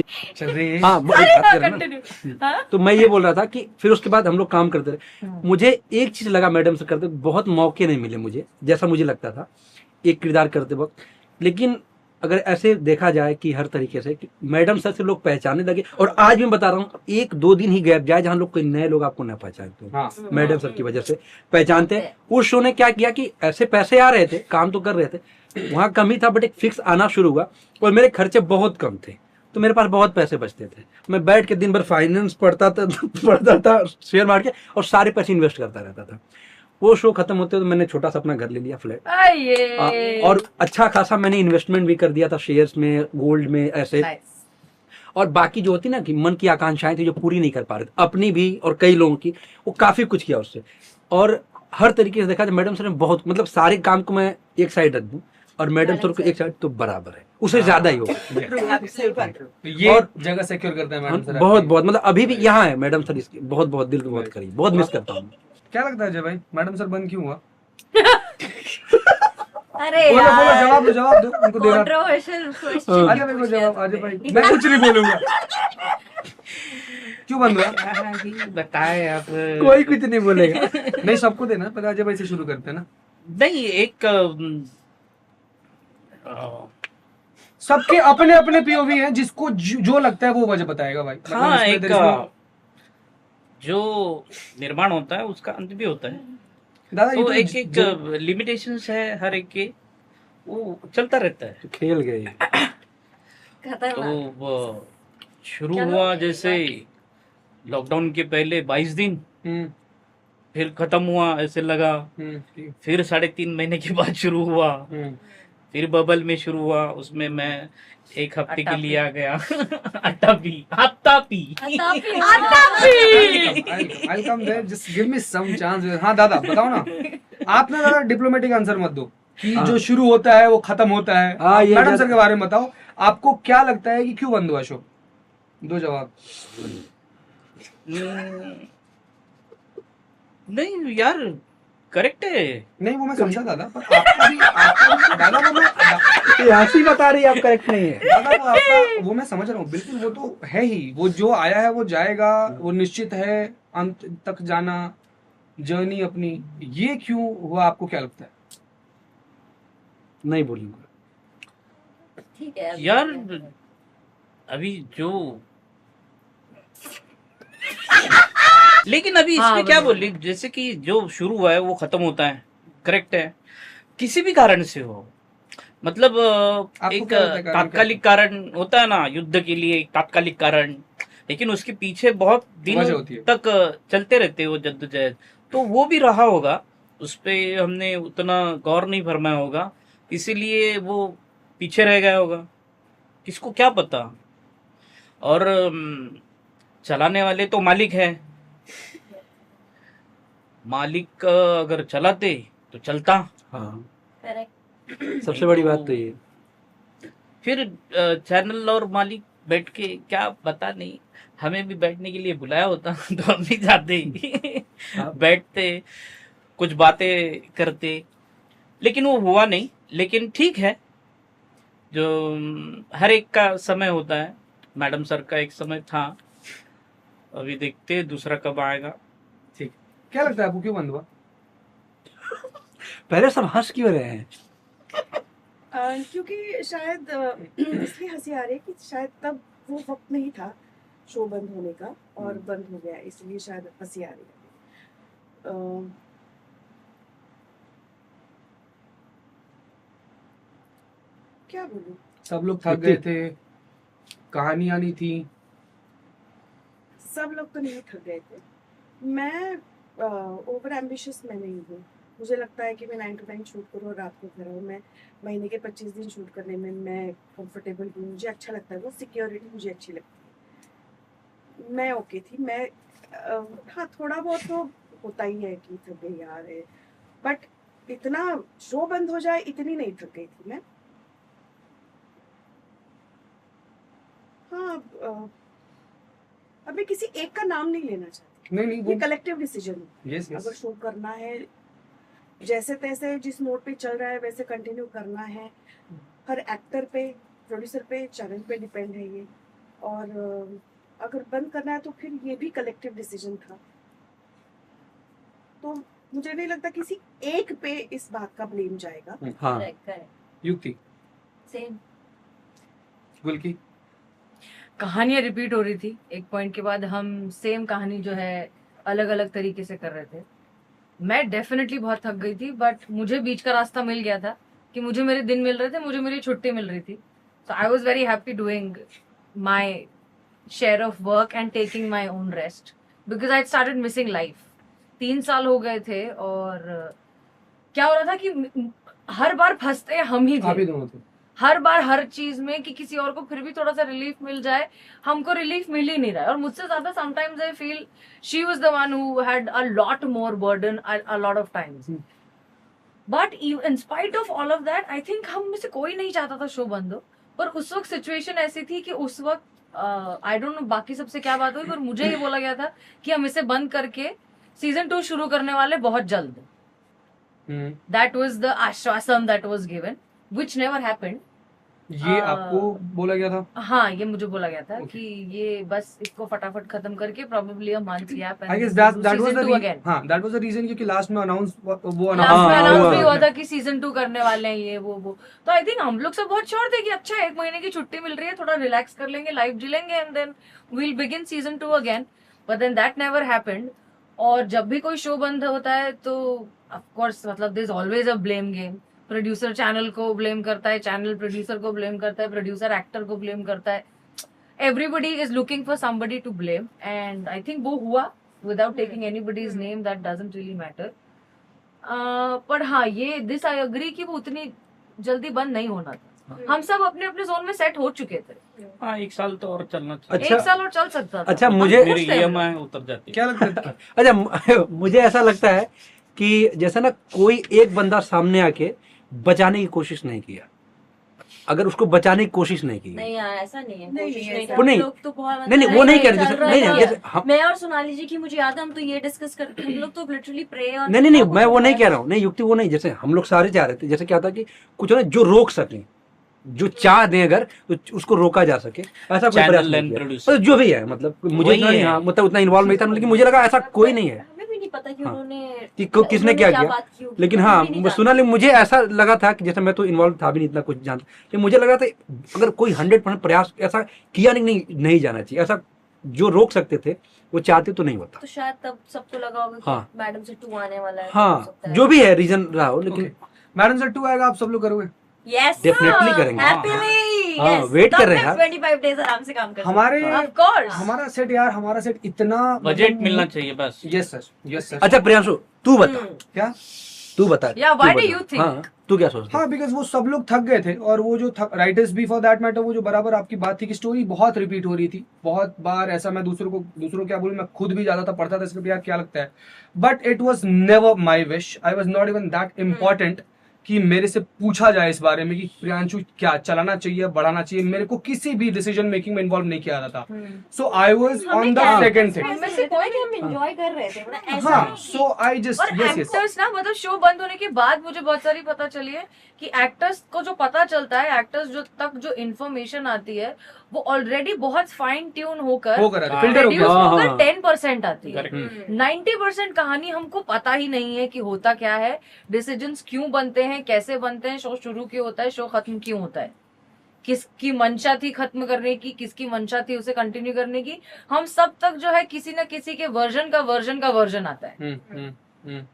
चल रही है। हाँ, अरे एक बात हाँ, कर रहा हूँ कंटिन्यू। ना। हाँ तो मैं ये बोल रहा था कि फिर उसके बाद हम लोग काम करते रहे। मुझे एक चीज लगा मैडम से करते बहुत मौके नहीं मिले मुझे, जैसा मुझे लगता था एक किरदार करते वक्त। लेकिन अगर ऐसे देखा जाए कि हर तरीके से कि मैडम सर से लोग पहचानने लगे, और आज भी मैं बता रहा हूँ एक दो दिन ही गैप जाए जहाँ लोग कोई नए लोग आपको न पहचानते हो, हाँ मैडम सर की वजह से पहचानते हैं। उस शो ने क्या किया कि ऐसे पैसे आ रहे थे, काम तो कर रहे थे, वहाँ कमी था बट एक फिक्स आना शुरू हुआ, और मेरे खर्चे बहुत कम थे, तो मेरे पास बहुत पैसे बचते थे। मैं बैठ के दिन भर फाइनेंस पढ़ता था पढ़ता था, शेयर मार्केट, और सारे पैसे इन्वेस्ट करता रहता था। वो शो खत्म होते तो मैंने छोटा सा अपना घर ले लिया, फ्लैट। आइए। और अच्छा खासा मैंने इन्वेस्टमेंट भी कर दिया था, शेयर्स में, गोल्ड में, ऐसे। नाइस। और बाकी जो होती ना कि मन की आकांक्षाएं थी जो पूरी नहीं कर पा रहे थे, अपनी भी और कई लोगों की, वो काफी कुछ किया उससे। और हर तरीके से देखा जाए मैडम सर ने बहुत, मतलब सारे काम को मैं एक साइड रख दूं और मैडम सर को एक साइड, तो बराबर है, उससे ज्यादा ही हो। ये और जगह सिक्योर करते हैं हाँ, मैडम सर बहुत आपकी। बहुत, मतलब अभी भी यहाँ है मैडम सर, इसके बहुत बहुत दिल के बहुत करीब, बहुत मिस करता हूँ। क्या लगता है अजय भाई, मैडम सर बंद क्यों हुआ? अरे बोलो बोलो, यार, जवाब दो उनको देना। Controversial question. अजय भाई को जवाब, अजय भाई मैं कुछ नहीं बोलूंगा। क्यों बंद हुआ? बताए आप। कोई कुछ नहीं बोलेगा। नहीं सबको देना, पहले अजय भाई से शुरू करते हैं ना। नहीं, एक सबके अपने अपने पीओवी हैं, जिसको जो लगता है वो वजह बताएगा भाई। मतलब हाँ, इसमें एक there is no- जो निर्माण होता है उसका अंत भी होता है। दादा ये तो तो एक एक लिमिटेशंस है हर एक के, वो चलता रहता है। तो खेल गए। तो खतरनाक। वो शुरू चलो, हुआ एक जैसे लॉकडाउन के पहले 22 दिन, हम्म, फिर खत्म हुआ ऐसे लगा, फिर 3.5 महीने के बाद शुरू हुआ, फिर बबल में शुरू हुआ, उसमें मैं एक हफ्ते के लिए आ गया। अट्टा P. I'll come there, just give me some chance. हाँ दादा बताओ ना, आप ना दादा डिप्लोमेटिक आंसर मत दो कि हाँ। जो शुरू होता है वो खत्म होता है। हाँ, ये मैडम जब- सर के बारे में बताओ, आपको क्या लगता है कि क्यों बंद हुआ शो? दो जवाब। नहीं यार, करेक्ट है। नहीं वो मैं समझा दादा, पर आपका भी दादा वो मैं ये हंसी बता रही है, आप करेक्ट नहीं है। दादा वो आपका वो मैं समझ रहा हूँ बिल्कुल, वो तो है ही, वो जो आया है वो जाएगा, वो निश्चित है अंत तक जाना, जर्नी अपनी। ये क्यों हुआ आपको क्या लगता है? नहीं बोलूंगा। ठीक है यार अभी जो लेकिन अभी हाँ, इसमें क्या बोलो। बोली, जैसे कि जो शुरू हुआ है वो खत्म होता है, करेक्ट है, किसी भी कारण से हो। मतलब एक क्या लगता है कारण तात्कालिक कारण होता है ना, युद्ध के लिए एक तात्कालिक कारण, लेकिन उसके पीछे बहुत वजह दिनों होती है। तक चलते रहते हैं वो जद्दोजहद। तो वो भी रहा होगा, उस पे हमने उतना गौर नहीं फरमाया होगा, इसीलिए वो पीछे रह गया होगा, किसको क्या पता। और चलाने वाले तो मालिक है, मालिक अगर चलाते तो चलता। हाँ, करेक्ट। सबसे बड़ी बात तो ये। फिर चैनल और मालिक बैठ के क्या पता नहीं, हमें भी बैठने के लिए बुलाया होता तो हम भी जाते बैठते, कुछ बातें करते, लेकिन वो हुआ नहीं। लेकिन ठीक है, जो हर एक का समय होता है, मैडम सर का एक समय था, अभी देखते हैं दूसरा कब आएगा। ठीक, क्या लगता है आपको क्यों बंद हुआ? पहले सब हंस क्यों रहे हैं? क्योंकि शायद इसलिए हंसी आ रही है कि शायद तब वो वक्त नहीं था शो बंद होने का, और बंद हो गया, इसलिए शायद हंसी आ रही है। क्या बोलूं? सब लोग थक गए थे, कहानियां नहीं थी। सब लोग तो नहीं थक गए थे, मैं ओवर एम्बिशियस मैं नहीं हूँ। मुझे लगता है कि मैं 9 to 9 शूट करूँ और रात को घर आऊँ। मैं महीने के 25 दिन शूट करने में मैं कंफर्टेबल हूँ, मुझे अच्छा लगता है, वो सिक्योरिटी मुझे अच्छी लगती है। मैं ओके थी, मैं हाँ थोड़ा बहुत तो होता ही है कि थक गई यार है, बट इतना शो बंद हो जाए इतनी नहीं थक गई थी मैं। हाँ अब मैं किसी एक का नाम नहीं लेना चाहती, नहीं ये कलेक्टिव डिसीजन है। यस अगर शो करना है, जैसे तैसे जिस नोट पे चल रहा है वैसे कंटिन्यू करना है, हर एक्टर पे, प्रोड्यूसर पे, चैनल पे डिपेंड है ये। और अगर बंद करना है तो फिर ये भी कलेक्टिव डिसीजन था। तो मुझे नहीं लगता किसी एक पे इस बात का ब्लेम जाएगा। हाँ करेक्ट युक्ति, सेम। गुल की कहानियां रिपीट हो रही थी। एक पॉइंट के बाद हम सेम कहानी जो है अलग अलग तरीके से कर रहे थे। मैं डेफिनेटली बहुत थक गई थी, बट मुझे बीच का रास्ता मिल गया था कि मुझे मेरे दिन मिल रहे थे, मुझे मेरी छुट्टी मिल रही थी। So I was very happy doing my share of work and taking my own rest because I started missing life. 3 साल हो गए थे और क्या हो रहा था कि हर बार फंसते हम ही आप ही थे, दोनों थे। हर बार हर चीज में कि किसी और को फिर भी थोड़ा सा रिलीफ मिल जाए, हमको रिलीफ मिल ही नहीं रहा है। और मुझसे ज्यादा sometimes I feel she was the one who had a lot more burden a lot of times. But in spite of all of that I think हम में से कोई नहीं चाहता था शो बंद हो, पर उस वक्त सिचुएशन ऐसी थी कि उस वक्त आई डोंट नो बाकी सबसे क्या बात हुई, पर मुझे ये बोला गया था कि हम इसे बंद करके सीजन 2 शुरू करने वाले बहुत जल्द। दैट वाज द आश्वासन that was given which never happened. ये आपको बोला गया था? हाँ, ये मुझे बोला गया था Okay. कि ये बस इसको फटाफट खत्म करके probably a month gap I guess and that do that was season the 2 again. हाँ, that was the reason क्योंकि लास्ट में अनाउंस वो लास्ट में हाँ, अनाउंस भी हुआ। हुआ था कि सीजन 2 करने वाले हैं ये वो। तो आई थिंक हम लोग सब बहुत श्योर थे कि अच्छा 1 महीने की छुट्टी मिल रही है, थोड़ा रिलैक्स कर लेंगे, लाइफ जी लेंगे and then we'll begin season 2 again. But then that never happened. और जब भी कोई शो बंद होता है तो ऑफ कोर्स मतलब there is always a blame game. Producer channel को ब्लेम करता है, चैनल प्रोड्यूसर को ब्लेम करता है, प्रोड्यूसर एक्टर को ब्लेम करता है। Everybody is looking for somebody to blame and I think वो हुआ without taking anybody's name, that doesn't really matter. पर हाँ, ये दिस आई अग्री कि वो उतनी जल्दी बंद नहीं होना था। हम सब अपने अपने जोन में सेट हो चुके थे। हाँ 1 साल तो और चलना चाहिए। अच्छा। 1 साल और चल सकता था। अच्छा, हम मुझे- खुश मेरी थे। EMI उतर जाती है। क्या लगता है? अच्छा मुझे ऐसा लगता है कि जैसे ना कोई एक बंदा सामने आके बचाने की कोशिश नहीं किया, अगर उसको बचाने की कोशिश नहीं की नहीं यार ऐसा नहीं है, नहीं, कोशिश नहीं, नहीं ऐसा- वो नहीं- लोग तो बहुत नहीं वो नहीं कह रहे चल जैसे रहा नहीं था। नहीं जैसे हम मैं और सोनाली जी की मुझे याद है हम तो ये डिस्कस करते हम लोग तो लिटरली प्रे और नहीं मैं वो नहीं कह रहा हूँ, नहीं युक्ति वो नहीं, जैसे हम लोग सारे चाह रहे थे, जैसे क्या था कि कुछ ना जो रोक सके, जो चाह दे अगर तो उसको रोका जा सके, ऐसा कोई Channel प्रयास नहीं and किया। producer। तो जो भी है मतलब मुझे वही इतना नहीं, है। हाँ मतलब उतना इन्वॉल्व नहीं था, लेकिन मुझे लगा ऐसा कोई नहीं है हमें भी नहीं पता कि हाँ। उन्होंने कि किसने क्या किया। बात की होगी, लेकिन हमें हाँ भी नहीं सुना, लेकिन मुझे ऐसा लगा था कि जैसे मैं तो इन्वॉल्व था भी नहीं इतना कुछ जानता, लेकिन मुझे लगा था अगर कोई 100% प्रयास ऐसा किया नहीं जाना चाहिए, ऐसा जो रोक सकते थे वो चाहते तो नहीं होता। तो शायद तब सबको लगा होगा कि हाँ। मैडम से 2 आने वाला है। हाँ जो भी है रीजन रहा हो, लेकिन मैडम सर 2 आएगा, आप सब लोग करोगे? यस Definitely करेंगे। हैप्पीली हाँ, wait कर रहे हैं यार। 25 डेज आराम से काम कर हमारे Of course. हमारा सेट यार, हमारा सेट इतना बजट मिलना चाहिए बस। Yes sir. अच्छा प्रियांशु तू बता, क्या? तू बता Yeah, तू why do बता। you think? हाँ तू क्या सोचता है? हाँ, बिकॉज वो सब लोग थक गए थे और वो जो राइटर्स भी फॉर दैट मैटर, वो जो बराबर आपकी बात थी कि स्टोरी बहुत रिपीट हो रही थी बहुत बार। ऐसा मैं दूसरों क्या बोलूं, मैं खुद भी ज्यादा था, पढ़ता था स्क्रिप्ट यार क्या लगता है, but it was never my wish, I was not even that important कि मेरे से पूछा जाए इस बारे में कि प्रियांशु क्या चलाना चाहिए, बढ़ाना चाहिए। मेरे को किसी भी डिसीजन मेकिंग में इन्वॉल्व नहीं किया जाता था। So I was on the second thing. हमें से कोई कि हम एंजॉय कर रहे थे, मतलब ऐसा हाँ, नहीं सो आई जस्ट और यस एक्टर्स ना मतलब शो बंद होने के बाद मुझे बहुत सारी पता चली है कि एक्टर्स को जो पता चलता है, एक्टर्स जो तक जो इन्फॉर्मेशन आती है वो ऑलरेडी बहुत फाइन ट्यून होकर होकर हाँ। फिल्टर हो reduce गया। हाँ, होकर हाँ। 10% आती है। Correct। 90% कहानी हमको पता ही नहीं है कि होता क्या है, डिसीजंस क्यों बनते हैं, कैसे बनते हैं, शो शुरू क्यों होता है, शो खत्म क्यों होता है, किसकी मंशा थी खत्म करने की, किसकी मंशा थी उसे कंटिन्यू करने की। हम सब तक जो है किसी न किसी के वर्जन का वर्जन आता है।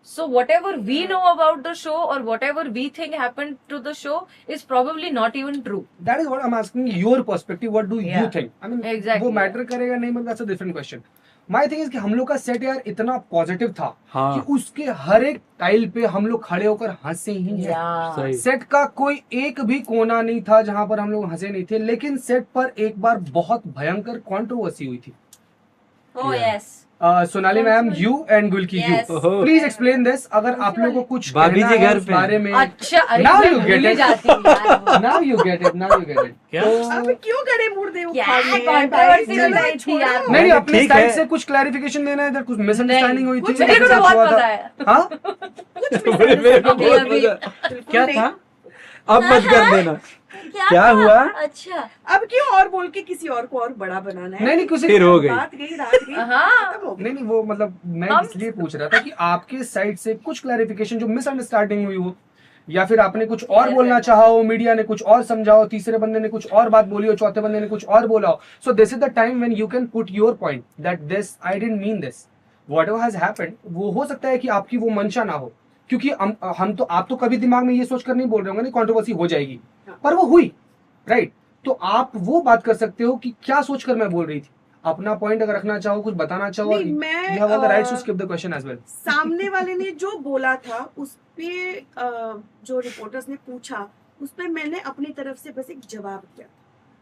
So whatever we know about the show or whatever we think happened to the show is probably not even true. That is what I'm asking your perspective. What do you Yeah. think? I mean, Exactly. वो matter करेगा नहीं, मतलब that's a different question. My thing is कि हम लोग का set यार इतना पॉजिटिव था हाँ कि उसके हर एक टाइल पे हम लोग खड़े होकर हंसे ही हैं। Yeah. सही। सेट का कोई एक भी कोना नहीं था जहां पर हम लोग हंसे नहीं थे, लेकिन सेट पर एक बार बहुत भयंकर कंट्रोवर्सी हुई थी। Oh yes. Sonali ma'am, you and गुल की you, Yes. Please explain this. अगर आप लोगों को कुछ भाभी कहना जी है घर उस पे। बारे में, अच्छा, अरे Now मैं you भूल get ही it. जाती हूँ यार। now you get it. क्या? अब क्यों गड़े मुर्दे क्या उखाड़ने हैं? controversy भाई, बनाई थी छोड़ो। यार। नहीं अपने ठीक साइड है। से कुछ क्लैरिफिकेशन देना है, इधर कुछ मिसअंडरस्टैंडिंग हुई थी, कुछ मेरे को कुछ तो बहुत हुआ था। पता है। हाँ, कुछ मेरे को अभी- बहुत अभी- मजा- बिल्कुल क्या नहीं। था? अब मत कर देना। क्या क्या था? हुआ? अच्छा अब क्यों और बोल के किसी और को और बड़ा बनाना है? नहीं नहीं कुछ फिर हो गई। बात गई, रात गई, हाँ। खत्म हो गई। नहीं नहीं, वो मतलब मैं हम- इसलिए पूछ रहा था कि आपके साइड से कुछ क्लैरिफिकेशन जो मिसअंडरस्टैंडिंग हुई हो, या फिर आपने कुछ और बोलना चाहा हो, मीडिया ने कुछ और समझा हो, तीसरे बंदे ने कुछ और बात बोली हो, चौथे बंदे ने कुछ और बोला हो. So this is the time when you can put your point that this I didn't mean this, whatever has happened. वो हो सकता है कि आपकी वो मंशा ना हो, क्योंकि हम तो, आप तो कभी दिमाग में ये सोचकर नहीं बोल रहे होंगे नहीं कंट्रोवर्सी हो जाएगी, पर वो हुई, राइट? तो आप वो बात कर सकते हो कि क्या सोचकर मैं बोल रही थी. अपना पॉइंट अगर रखना चाहो, कुछ बताना चाहो, नहीं, मैं, you have all the rights to skip the question as well. सामने वाले ने जो बोला था उस पे जो रिपोर्टर्स ने पूछा उस पे मैंने अपनी तरफ से बस एक जवाब दिया.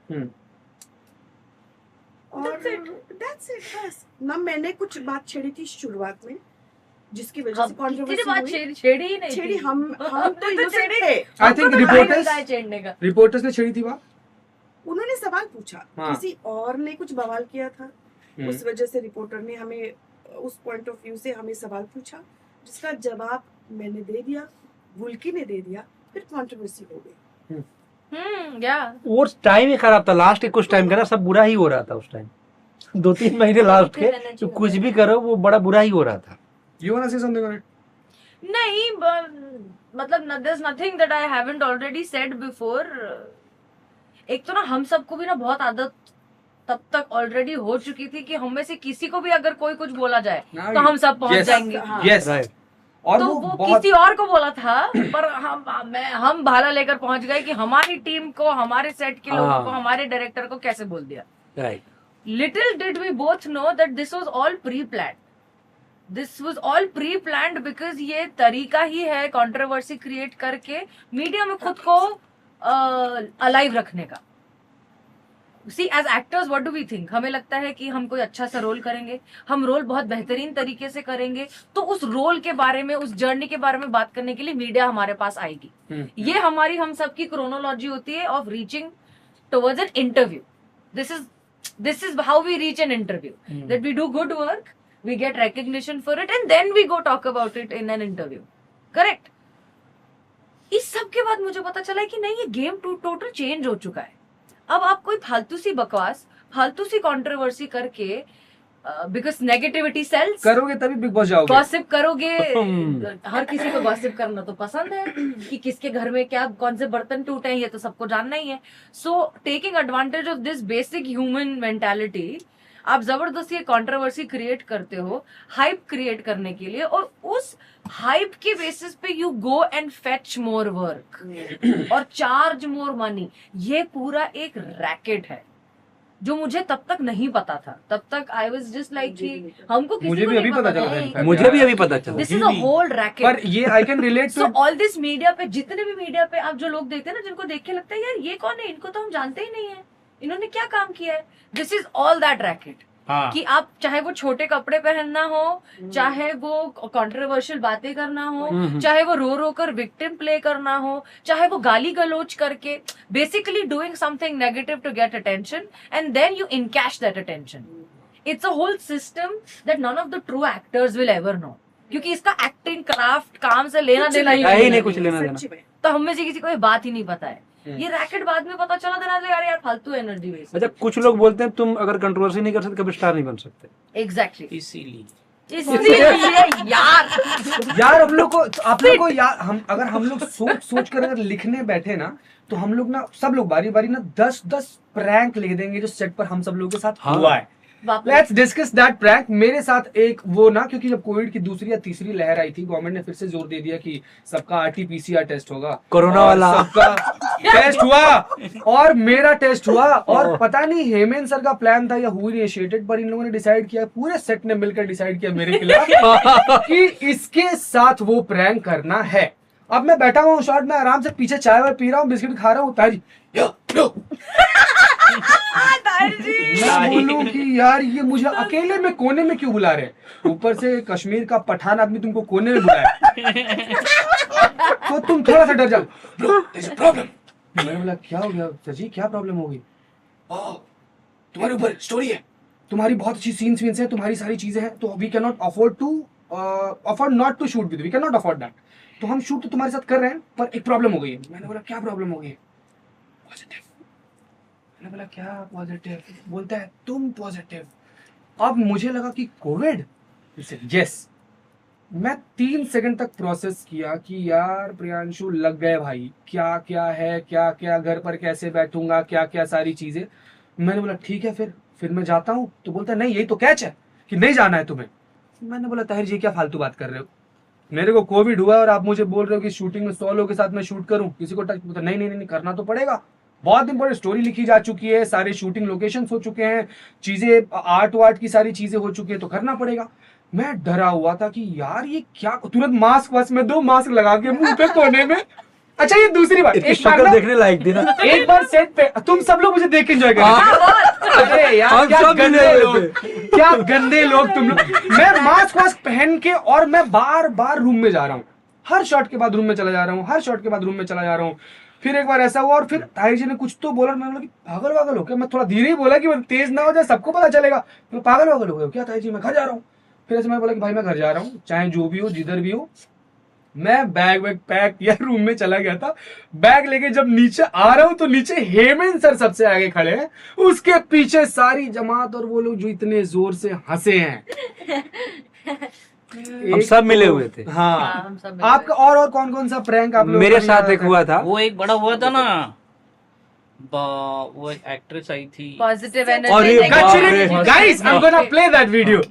हम्म. और that's it, बस ना मैंने कुछ बात छेड़ी थी शुरुआत में जिसकी वजह से किसी ने कंट्रोवर्सी बात हुई. छेड़ी ही नहीं छेड़ी थी। हम तो हमने innocent छेड़ी थे. I think हमको तो reporters- time मिलता है छेड़ने का। रिपोर्टर्स ने छेड़ी थी बात. उन्होंने सवाल पूछा, हाँ. किसी और ने कुछ बवाल किया था, उस वजह से रिपोर्टर ने हमें उस पॉइंट ऑफ व्यू से हमें सवाल पूछा जिसका जवाब मैंने दे दिया, वुल्की ने दे दिया, फिर कंट्रोवर्सी हो गई. या वो टाइम ही खराब था, लास्ट के कुछ टाइम का ना सब बुरा ही हो रहा था उस टाइम, 2-3 महीने लास्ट के, तो कुछ भी करो वो बड़ा बुरा ही हो रहा था. You wanna say something on it? नहीं मतलब there's nothing that I haven't already said before. एक तो ना हम सबको भी ना बहुत आदत तब तक ऑलरेडी हो चुकी थी कि हम में से किसी को भी अगर कोई कुछ बोला जाए Now तो हम सब पहुंच yes. जाएंगे. हाँ. Yes. Right. और तो वो वो बहुत किसी और को बोला था, पर हम भाला लेकर पहुंच गए कि हमारी टीम को, हमारे सेट के लोगों हाँ. को, हमारे डायरेक्टर को कैसे बोल दिया. Right. Little did we both know that this was all pre-planned. This was all pre-planned because ये तरीका ही है कंट्रोवर्सी क्रिएट करके मीडिया में खुद को अलाइव रखने का. See as actors what do we think, हमें लगता है कि हम कोई अच्छा सा रोल करेंगे, हम रोल बहुत बेहतरीन तरीके से करेंगे, तो उस रोल के बारे में, उस जर्नी के बारे में बात करने के लिए मीडिया हमारे पास आएगी. ये हमारी, हम सबकी क्रोनोलॉजी होती है of reaching towards an interview. This is how we reach an interview. That we do good work, we get recognition for it, and then we go talk about it in an interview. Correct? इस सब के बाद मुझे पता चला है कि नहीं, ये गेम टोटल चेंज हो चुका है. अब आप कोई फालतू सी बकवास, फालतू सी कंट्रोवर्सी करके, बिकॉज नेगेटिविटी सेल्स, करोगे तभी बिग बॉस जाओगे. गॉसिप करोगे. हर किसी को गॉसिप करना तो पसंद है कि किसके घर में क्या, कौन से बर्तन टूटे हैं, ये तो सबको जानना ही है. So taking advantage of this basic human mentality, आप जबरदस्ती कंट्रोवर्सी क्रिएट करते हो हाइप क्रिएट करने के लिए, और उस हाइप के बेसिस पे you go and fetch more work और चार्ज मोर मनी. ये पूरा एक रैकेट है जो मुझे तब तक नहीं पता था. तब तक आई वाज जस्ट लाइक कि हमको किसी मुझे को भी नहीं अभी पता चला है. था. मुझे भी अभी पता चला. This is a whole racket. पर ये I can relate so to. All this media पे, जितने भी मीडिया पे आप जो लोग देखते हैं ना, जिनको देख के लगता है यार ये कौन है, इनको तो हम जानते ही नहीं है, इन्होंने क्या काम किया है. This is all that racket. हाँ. कि आप चाहे वो छोटे कपड़े पहनना हो, चाहे वो कंट्रोवर्शियल बातें करना हो, चाहे वो रो रो कर विक्टिम प्ले करना हो, चाहे वो गाली गलोच करके, basically doing something negative to get attention and then you encash that attention. It's a whole system that none of the true actors will ever know, क्योंकि इसका एक्टिंग क्राफ्ट काम से लेना देना ही है ही नहीं नहीं, है. कुछ लेना देना. सच्ची में. तो हम में से किसी को ये बात ही नहीं पता है. ये रैकेट बाद में पता चला देना, यार फालतू एनर्जी वेस्ट. अच्छा, कुछ लोग बोलते हैं तुम अगर कंट्रोवर्सी नहीं कर सकते कभी स्टार नहीं बन सकते. एग्जैक्टली. इसीलिए इसलिए यार यार हम लोग को, आप लोग को यार, हम लोग सोच कर अगर लिखने बैठे ना, तो हम लोग ना, सब लोग बारी बारी ना 10 प्रैंक लिख देंगे जो सेट पर हम सब लोगों के साथ हाँ. हुआ है. वापस. Let's discuss that prank. मेरे साथ एक वो ना, क्योंकि जब कोविड की दूसरी या तीसरी लहर आई थी, गवर्नमेंट ने फिर से जोर दे दिया कि सबका RT-PCR टेस्ट होगा, कोरोना और वाला. सबका टेस्ट हुआ और मेरा टेस्ट हुआ. और पता नहीं हेमंत सर का प्लान था या हु इनिशिएटेड, पर इन लोगों ने डिसाइड किया, पूरे सेट ने मिलकर डिसाइड किया मेरे खिलाफ कि इसके साथ वो प्रैंक करना है. अब मैं बैठा हुआ हूँ शॉर्ट में, आराम से पीछे चाय वाय पी रहा हूँ, बिस्किट खा रहा हूँ. तारी मैं बोलूं कि यार ये मुझे अकेले में कोने में क्यों बुला रहे हैं, ऊपर से कश्मीर का पठान आदमी तुमको कोने में बुलाया, तो तुम थोड़ा सा डर जाओ. प्रॉब्लम. मैंने बोला क्या हो गया सची, क्या प्रॉब्लम हो गई? तुम्हारे ऊपर स्टोरी है, तुम्हारी बहुत अच्छी सीन्स है, तुम्हारी सारी चीजें हैं, तो we can not afford not to shoot with, we can not afford that. तो हम शूट तो तुम्हारे साथ कर रहे हैं, पर एक प्रॉब्लम हो गई है. मैंने बोला क्या प्रॉब्लम हो गई है? पॉजिटिव। मैंने बोला क्या पॉजिटिव? बोलता है तुम पॉजिटिव। अब मुझे लगा कि कोविड। यस। मैं 3 सेकंड तक प्रोसेस किया कि यार प्रियांशु लग गए भाई, क्या क्या है, क्या क्या घर पर कैसे बैठूंगा, क्या क्या सारी चीजें। मैंने बोला ठीक है फिर मैं जाता हूँ। तो बोलता है नहीं यही तो कैच है कि नहीं जाना है तुम्हें। मैंने बोला ताहिर जी क्या फालतू बात कर रहे हो, मेरे को कोविड हुआ और आप मुझे बोल रहे हो कि शूटिंग में 100 लोगों के साथ मैं शूट करूं, किसी को टच। नहीं नहीं नहीं करना तो पड़ेगा, बहुत इंपॉर्टेंट स्टोरी लिखी जा चुकी है, सारे शूटिंग लोकेशन हो चुके हैं, चीजें आर्ट वार्ट की सारी चीजें हो चुकी है, तो करना पड़ेगा। मैं डरा हुआ था कि यार ये क्या, तुरंत मास्क वास्क में 2 मास्क लगा के मुंह पे कोने में। अच्छा ये दूसरी बात, इसकी एक बार शक्ल ना, देखने लायक थी ना। एक बार सेट पे तुम सब लोग मुझे देख के एंजॉय करें। अरे यार हम क्या सब मिले गंदे हुए लोग, क्या गंदे लोग तुम लोग। मैं मास्क वास्क पहन के और मैं बार बार रूम में जा रहा हूँ, हर शॉट के बाद रूम में चला जा रहा हूँ, हर शॉट के बाद रूम में चला जा रहा हूँ। फिर एक बार ऐसा हुआ और फिर ताहिर जी ने कुछ तो बोला, मैंने बोला कि पागल वागल हो क्या। मैं थोड़ा धीरे ही बोला कि तेज ना हो जाए, सबको पता चलेगा। मैं पागल वागल हो गए क्या ताहिर जी, मैं घर जा रहा हूँ। फिर ऐसे मैं बोला कि भाई मैं घर जा रहा हूँ, चाहे जो भी हो जिधर भी हो। मैं बैग वैग पैक किया, रूम में चला गया था। बैग लेके जब नीचे आ रहा हूं तो नीचे हेमंत सर सबसे आगे खड़े हैं, उसके पीछे सारी जमात और वो लोग जो इतने जोर से हंसे हैं। हम सब मिले हुए थे। हाँ हम सब मिले आपका और कौन कौन सा प्रैंक आप लोगों मेरे का साथ याद एक है? हुआ था। वो एक बड़ा हुआ था ना, वो एक एक्ट्रेस आई थी। पॉजिटिव अरे एनर्जी। बाप रे। Guys I am gonna play that video.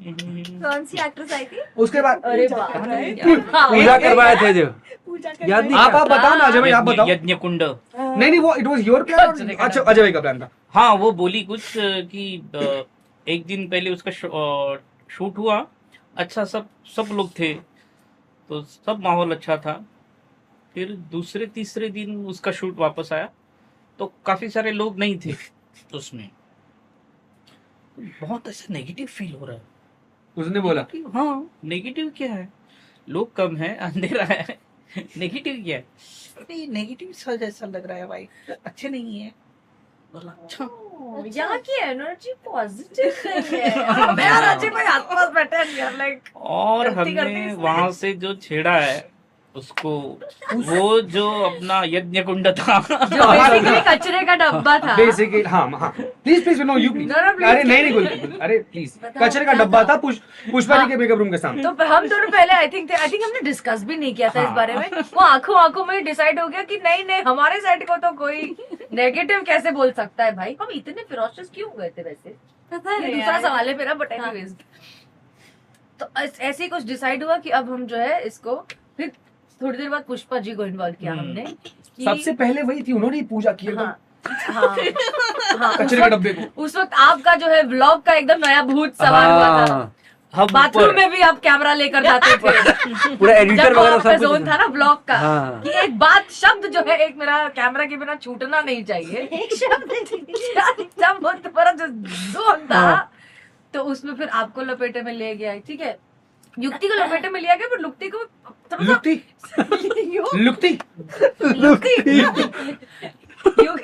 कौन सी एक्ट्रेस आई थी? उसके बाद अरे बाप पूजा करवाए थे जो, पूजा याद नहीं आप बताओ ना अजय भाई, आप बताओ। यज्ञ कुंड। नहीं वो इट वाज योर प्लान। अच्छा अजय भाई का प्लान था। हाँ, वो बोली कुछ कि एक दिन पहले उसका शूट हुआ, अच्छा सब लोग थे तो सब माहौल अच्छा था। फिर दूसरे तीसरे दिन उसका शूट वापस आया तो काफी सारे लोग नहीं थे उसमें, बहुत ऐसा नेगेटिव फील हो रहा है। उसने बोला कि हाँ नेगेटिव क्या है, लोग कम है, अंधेरा है, नेगेटिव क्या है। अरे नेगेटिव सा जैसा लग रहा है भाई, अच्छे नहीं है। बोला अच्छा, यहाँ की एनर्जी पॉजिटिव नहीं है। मैं और अजय भाई आसपास बैठे हैं लाइक। और गलती करती हमने इसने। वहां से जो छेड़ा है उसको, वो जो अपना यज्ञ कुंड था जो बेसिकली कचरे का डब्बा था। बेसिकली हाँ please no you please. No, no, please. अरे नहीं कोई, अरे प्लीज बताओ, कचरे का क्या डब्बा था? था पुष्पा जी के मेकअप रूम के सामने। तो हम दोनों पहले आई थिंक हमने डिस्कस भी नहीं किया था इस हाँ। बारे में। वो आंखों में डिसाइड हो गया कि नहीं हमारे साइड को तो कोई नेगेटिव कैसे बोल सकता है भाई। हम इतने फिरोशियस क्यों हुए थे वैसे, पता ये नहीं दूसरा यार। सवाल है मेरा, बट हाँ। एनीवेज। तो ऐसे ही कुछ डिसाइड हुआ कि अब हम जो है इसको, फिर थोड़ी देर बाद पुष्पा जी को इन्वॉल्व किया हमने कि सबसे पहले वही थी, उन्होंने ही पूजा की एकदम हाँ हाँ कचरे के डब्बे को। उस वक्त आपका जो है व्लॉग का एकदम नया भूत सवार हुआ था। हाँ, हम बाथरूम ऊपर में भी आप कैमरा लेकर जाते थे। पूरा एडिटर जब वो वगैरह आपका सब जोन कुछ। था ना ब्लॉग का, हाँ। कि एक बात शब्द जो है एक मेरा कैमरा के बिना छूटना नहीं चाहिए। एक शब्द जब वो तुम्हारा जो जोन था, हाँ। तो उसमें फिर आपको लपेटे में ले गया, ठीक है, युक्ति को लपेटे में लिया गया, पर लुक्ति को थोड़ा सा लुकती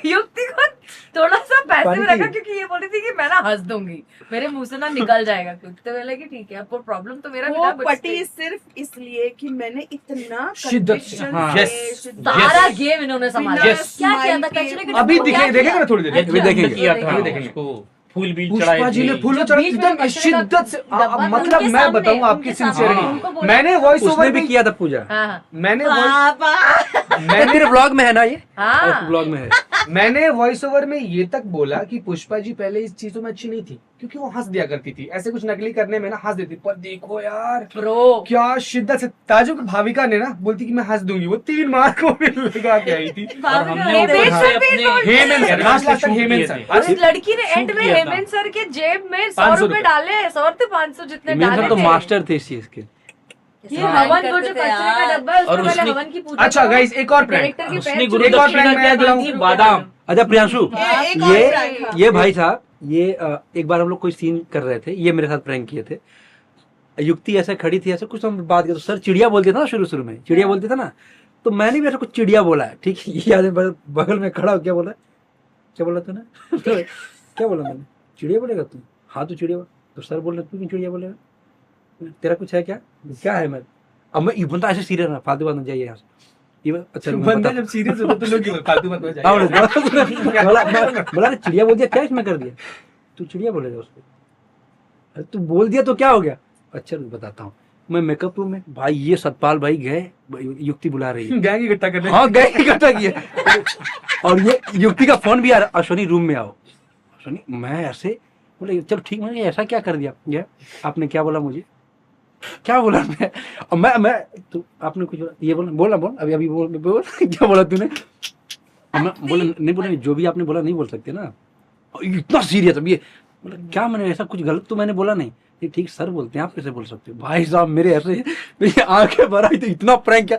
युक्ति को थोड़ा सा पैसे में पानी रखा, की। क्योंकि ये बोल रही थी कि मैं ना हंस दूंगी, मेरे मुंह से ना निकल जाएगा कुछ। तो बोले कि ठीक है, आपको प्रॉब्लम तो मेरा भी वो था, but पटी still। सिर्फ इसलिए कि मैंने इतना शिद्दत से, conviction हाँ। से, Yes. शिद्दत सारा से, गेम इन्होंने संभाला। बिना Yes. क्या किया था? smile कचरे के- के अभी डब्बे को देखेंगे ना थोड़ी देर। अभी देखेंगे। किया था अभी देखेंगे। उसको, फूल भी पुष्पा चढ़ाए जी ने थे। फूलों चढ़ा बीच में एकदम कचरे का शिद्दत से। डब्बा मतलब उनके मैं सामने, बताऊं आपकी उनके सामने। सिंसियरिटी, उनको बोला- मैंने वॉइस उसने ओवर भी में किया था पूजा। हाँ मैंने मेरे ब्लॉग में है ना ये, हाँ ब्लॉग में है। मैंने वॉइस ओवर में ये तक बोला कि पुष्पा जी पहले इस चीजों में अच्छी नहीं थी, क्योंकि वो हंस दिया करती थी, ऐसे कुछ नकली करने में ना हंस देती, पर देखो यार ब्रो, क्या शिद्दत से। ताजु की भाविका ने ना बोलती कि मैं हंस दूंगी, वो 3 मार्क को भी लगा के आई थी। और हमने हेमंत ऊपर सर से भी अपने हेमंत सर, लास्ट तक शूट हेमंत किए सर। थे। उस लड़की ने एंड शूट में किया था। हेमंत सर के जेब में 100 500 रुपए डाले, 100 से 500 जितने मेरे डाले सर तो थे। मास्टर थे इस चीज के। ये हाँ, हवन वो जो करते थे कचरे का यार। डब्बा है, उसमें और पहले उसने- हवन की पूजा अच्छा करो। गाइस, एक और प्रैंक। डायरेक्टर की उसने पैर गुरु एक और दक्षिणा prank क्या मैं दी दिलाऊं? थी? बादाम। अच्छा प्रियांशु, एक और ये prank था। ये भाई साहब, ये एक बार हम लोग कोई सीन कर रहे थे, ये मेरे साथ प्रैंक किए थे। युक्ति ऐसे खड़ी थी, ऐसे कुछ हम बात किया तो सर चिड़िया बोलते थे ना, शुरू में चिड़िया बोलते थे ना, तो मैंने भी ऐसा कुछ चिड़िया बोला है, ठीक है। ये आदमी बगल में खड़ा हो, क्या बोला, क्या बोला तूने? क्या बोला मैंने? चिड़िया बोलेगा तू? हाँ तू चिड़िया बोल। तो सर बोल रहे तू क्यों चिड़िया बोलेगा, तेरा कुछ है क्या? क्या है? मैं अब मैं ये बनता ऐसे सीरियस ना, फालतू बात नहीं, जाइए यहाँ से। ये अच्छा बंदा जब सीरियस होता है तो लोग क्यों फालतू बात हो जाएगी। बोला चिड़िया बोल दिया, क्या इसमें कर दिया? तू चिड़िया बोलेगा उसको? अरे तू बोल दिया तो क्या हो गया? अच्छा रुक बताता हूँ। मैं मेकअप रूम में, भाई ये सतपाल भाई गए, युक्ति बुला रही है, गैंग इकट्ठा करने। हाँ गए इकट्ठा किया, और ये युक्ति का फोन भी आ रहा, अश्वनी रूम में आओ। अश्वनी, मैं ऐसे बोले चलो ठीक, मैंने ऐसा क्या कर दिया? ये आपने क्या बोला मुझे? क्या बोला मैं? और मैं तो आपने कुछ ये बोला बोल अभी बोल क्या बोला तूने? और मैं बोला नहीं बोला, जो भी आपने बोला नहीं बोल सकते ना। और इतना सीरियस, अब ये बोला क्या मैंने ऐसा कुछ गलत तो मैंने बोला नहीं? ये ठीक सर बोलते हैं, आप कैसे बोल सकते हो? भाई साहब मेरे ऐसे मेरी आंखें भर आई, तो इतना प्रैंक किया।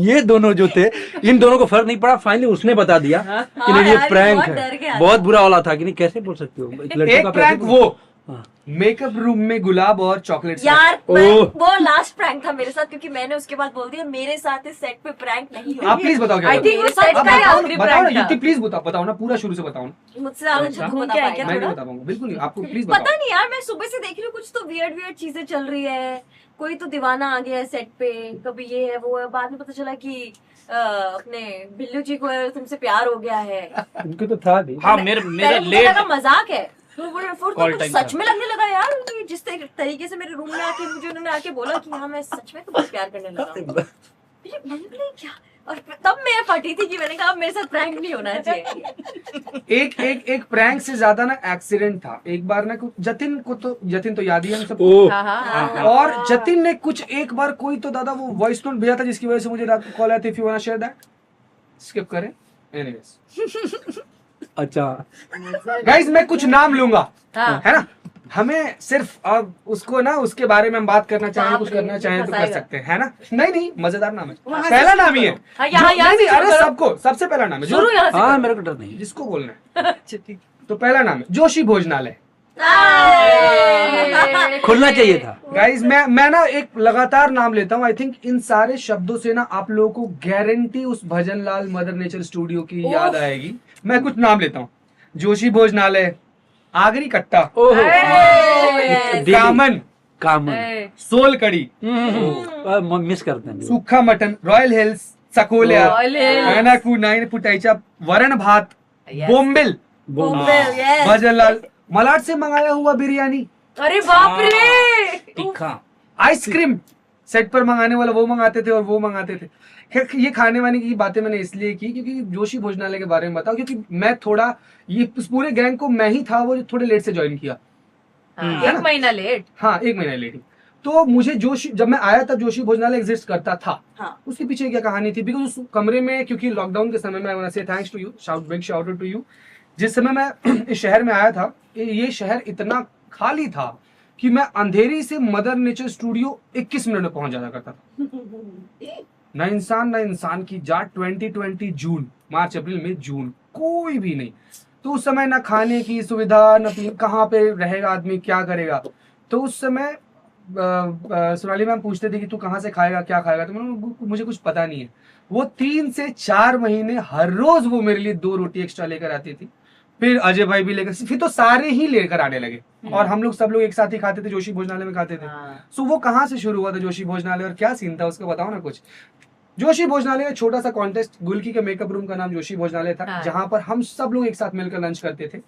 ये दोनों जो थे, इन दोनों को फर्क नहीं पड़ा, फाइनली उसने बता दिया कि नहीं ये प्रैंक है। बहुत बुरा वाला था कि नहीं कैसे बोल सकते हो लड़कियों एक का प्रैंक पैसे। वो हाँ। मेकअप रूम में गुलाब और चॉकलेट यार ओह। वो लास्ट प्रैंक था मेरे साथ, क्योंकि मैंने उसके बाद बोल दिया मेरे साथ इस सेट पे प्रैंक नहीं आप होगा। प्लीज बताओ क्या आई हुआ? थिंक वो आप सेट का ही बताओ आखिरी ना, बताओ ना prank युक्ति, था। प्लीज बताओ ना, पूरा शुरू से बताओ ना। मुझसे ज्यादा झूठ घूम बता के आए पाएंगे क्या मैं नहीं थोड़ा? बता पाऊंगा, बिल्कुल नहीं, आपको प्लीज पता बताओ। नहीं यार, मैं सुबह से देख रही हूँ कुछ तो वियर्ड चीजें चल रही है। कोई तो दीवाना आ गया है सेट पे, कभी ये है वो है। बाद में पता चला कि अपने बिल्लू जी को तुमसे प्यार हो गया है। उनको तो था भी। हाँ मेरा पहले मुझे लेट लगा मजाक है, फिर Call तो time सच था। में लगने लगा यार। तो जिस तरीके से मेरे रूम में आके मुझे उन्होंने आके बोला कि हाँ मैं सच में तुमसे प्यार करने लगा हूँ। मैंने बोला क्या, और तब मैं फटी थी कि मैंने कहा अब मेरे साथ प्रैंक नहीं होना चाहिए। एक प्रैंक से ज्यादा ना एक्सीडेंट था। एक बार ना जतिन तो याद ही है हम सबको। ओह हाँ हाँ हाँ। और जतिन ने कुछ एक बार कोई तो दादा वो वॉइस नोट भेजा था जिसकी वजह से मुझे रात को कॉल आया था, if you want share that. Skip करें। एनीवेज अच्छा गाइस, मैं कुछ नाम लूंगा, हाँ। है ना? हमें सिर्फ अब उसको ना उसके बारे में हम बात करना चाहें, बाप कुछ रे, करना चाहें तो कर फंसाएगा। सकते हैं, है ना? नहीं मजेदार नाम है, वहाँ से पहला शुरू नाम ही है। हाँ, यहाँ जो- नहीं, से अरे शुरू करो। सबको सबसे पहला नाम है शुरू यहाँ से हाँ करो। मेरे को डर नहीं। जिसको बोलना है। अच्छा ठीक। तो पहला नाम है जोशी भोजनालय। खुलना चाहिए था। गाइस मैं ना एक लगातार नाम लेता हूँ। आई थिंक इन सारे शब्दों से ना आप लोगों को गारंटी उस भजन लाल मदर नेचर स्टूडियो की याद आएगी। मैं कुछ नाम लेता हूँ। जोशी भोजनालय, आगरी कट्टा, ओहो Yes. दिल्ली। कामन, कामन ए, सोल कड़ी, मिस करते हैं। सूखा मटन, रॉयल हिल्स, सकोलिया, Royal Hills. अनाकू, नाइन पुटाइचा, वरण भात, Yes. बोम्बिल, बोम्बेल, yes. भजन लाल, मलाड से मंगाया हुआ बिरयानी, अरे बाप रे। तीखा आइसक्रीम सेट पर मंगाने वाला वो मंगाते थे और वो मंगाते थे। खैर, ये खाने वाने की बातें मैंने इसलिए की क्योंकि जोशी भोजनालय के बारे में बताओ, क्योंकि मैं थोड़ा ये इस पूरे गैंग को मैं ही था वो जो थोड़े लेट से ज्वाइन किया। हाँ, है एक ना? महीना लेट। हाँ, एक महीना लेट। तो मुझे जोशी, जब मैं आया था जोशी भोजनालय एग्जिस्ट करता था। हाँ। उसके पीछे क्या कहानी थी? बिकॉज उस कमरे में, क्योंकि लॉकडाउन के समय में, I want to say thanks to you, big shout out to you. जिस समय मैं इस शहर में आया था, ये शहर इतना खाली था कि मैं अंधेरी से मदर नेचर स्टूडियो 21 मिनट में पहुंच जाया करता था। ना इंसान की जात। 2020 जून, मार्च अप्रैल मई जून, कोई भी नहीं। तो उस समय ना खाने की सुविधा, न कहाँ पे रहेगा आदमी, क्या करेगा। तो उस समय सोनाली मैम पूछते थे कि तू कहाँ से खाएगा, क्या खाएगा। तो मुझे कुछ पता नहीं है। वो 3 से 4 महीने हर रोज वो मेरे लिए 2 रोटी एक्स्ट्रा लेकर आती थी। फिर अजय भाई भी लेकर, फिर तो सारे ही लेकर आने लगे और हम लोग सब लोग एक साथ ही खाते थे, जोशी भोजनालय में खाते थे। हाँ। सो वो कहाँ से शुरू हुआ था जोशी भोजनालय और क्या सीन था उसका बताओ ना कुछ। जोशी भोजनालय का छोटा सा कॉन्टेस्ट, गुलकी के मेकअप रूम का नाम जोशी भोजनालय था, हाँ। जहां पर हम सब लोग एक साथ मिलकर लंच करते थे।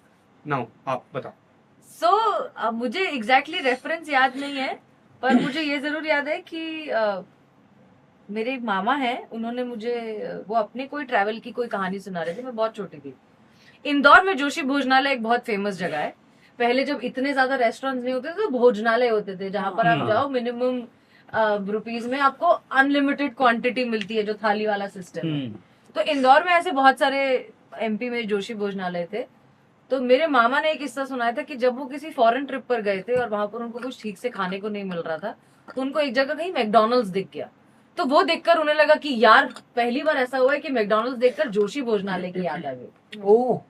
नाउ आप बताओ। सो मुझे एग्जैक्टली रेफरेंस याद नहीं है, पर मुझे ये जरूर याद है कि मेरे एक मामा हैं, उन्होंने मुझे वो अपने कोई ट्रैवल की कोई कहानी सुना रहे थे। मैं बहुत छोटी थी। इंदौर में जोशी भोजनालय एक बहुत फेमस जगह है। पहले जब इतने ज्यादा रेस्टोरेंट्स नहीं होते थे तो भोजनालय होते थे, जहां पर आप जाओ मिनिमम रुपीज में आपको अनलिमिटेड क्वांटिटी मिलती है, जो थाली वाला सिस्टम है। तो इंदौर में ऐसे बहुत सारे एमपी में जोशी भोजनालय थे। तो मेरे मामा ने एक किस्सा सुनाया था कि जब वो किसी फॉरेन ट्रिप पर गए थे और वहां पर उनको कुछ ठीक से खाने को नहीं मिल रहा था, तो उनको एक जगह कहीं मैकडॉनल्ड्स दिख गया। तो वो देखकर उन्हें लगा कि यार पहली बार ऐसा हुआ है कि मैकडॉनल्ड्स देखकर जोशी भोजनालय की याद आ गई। ओह,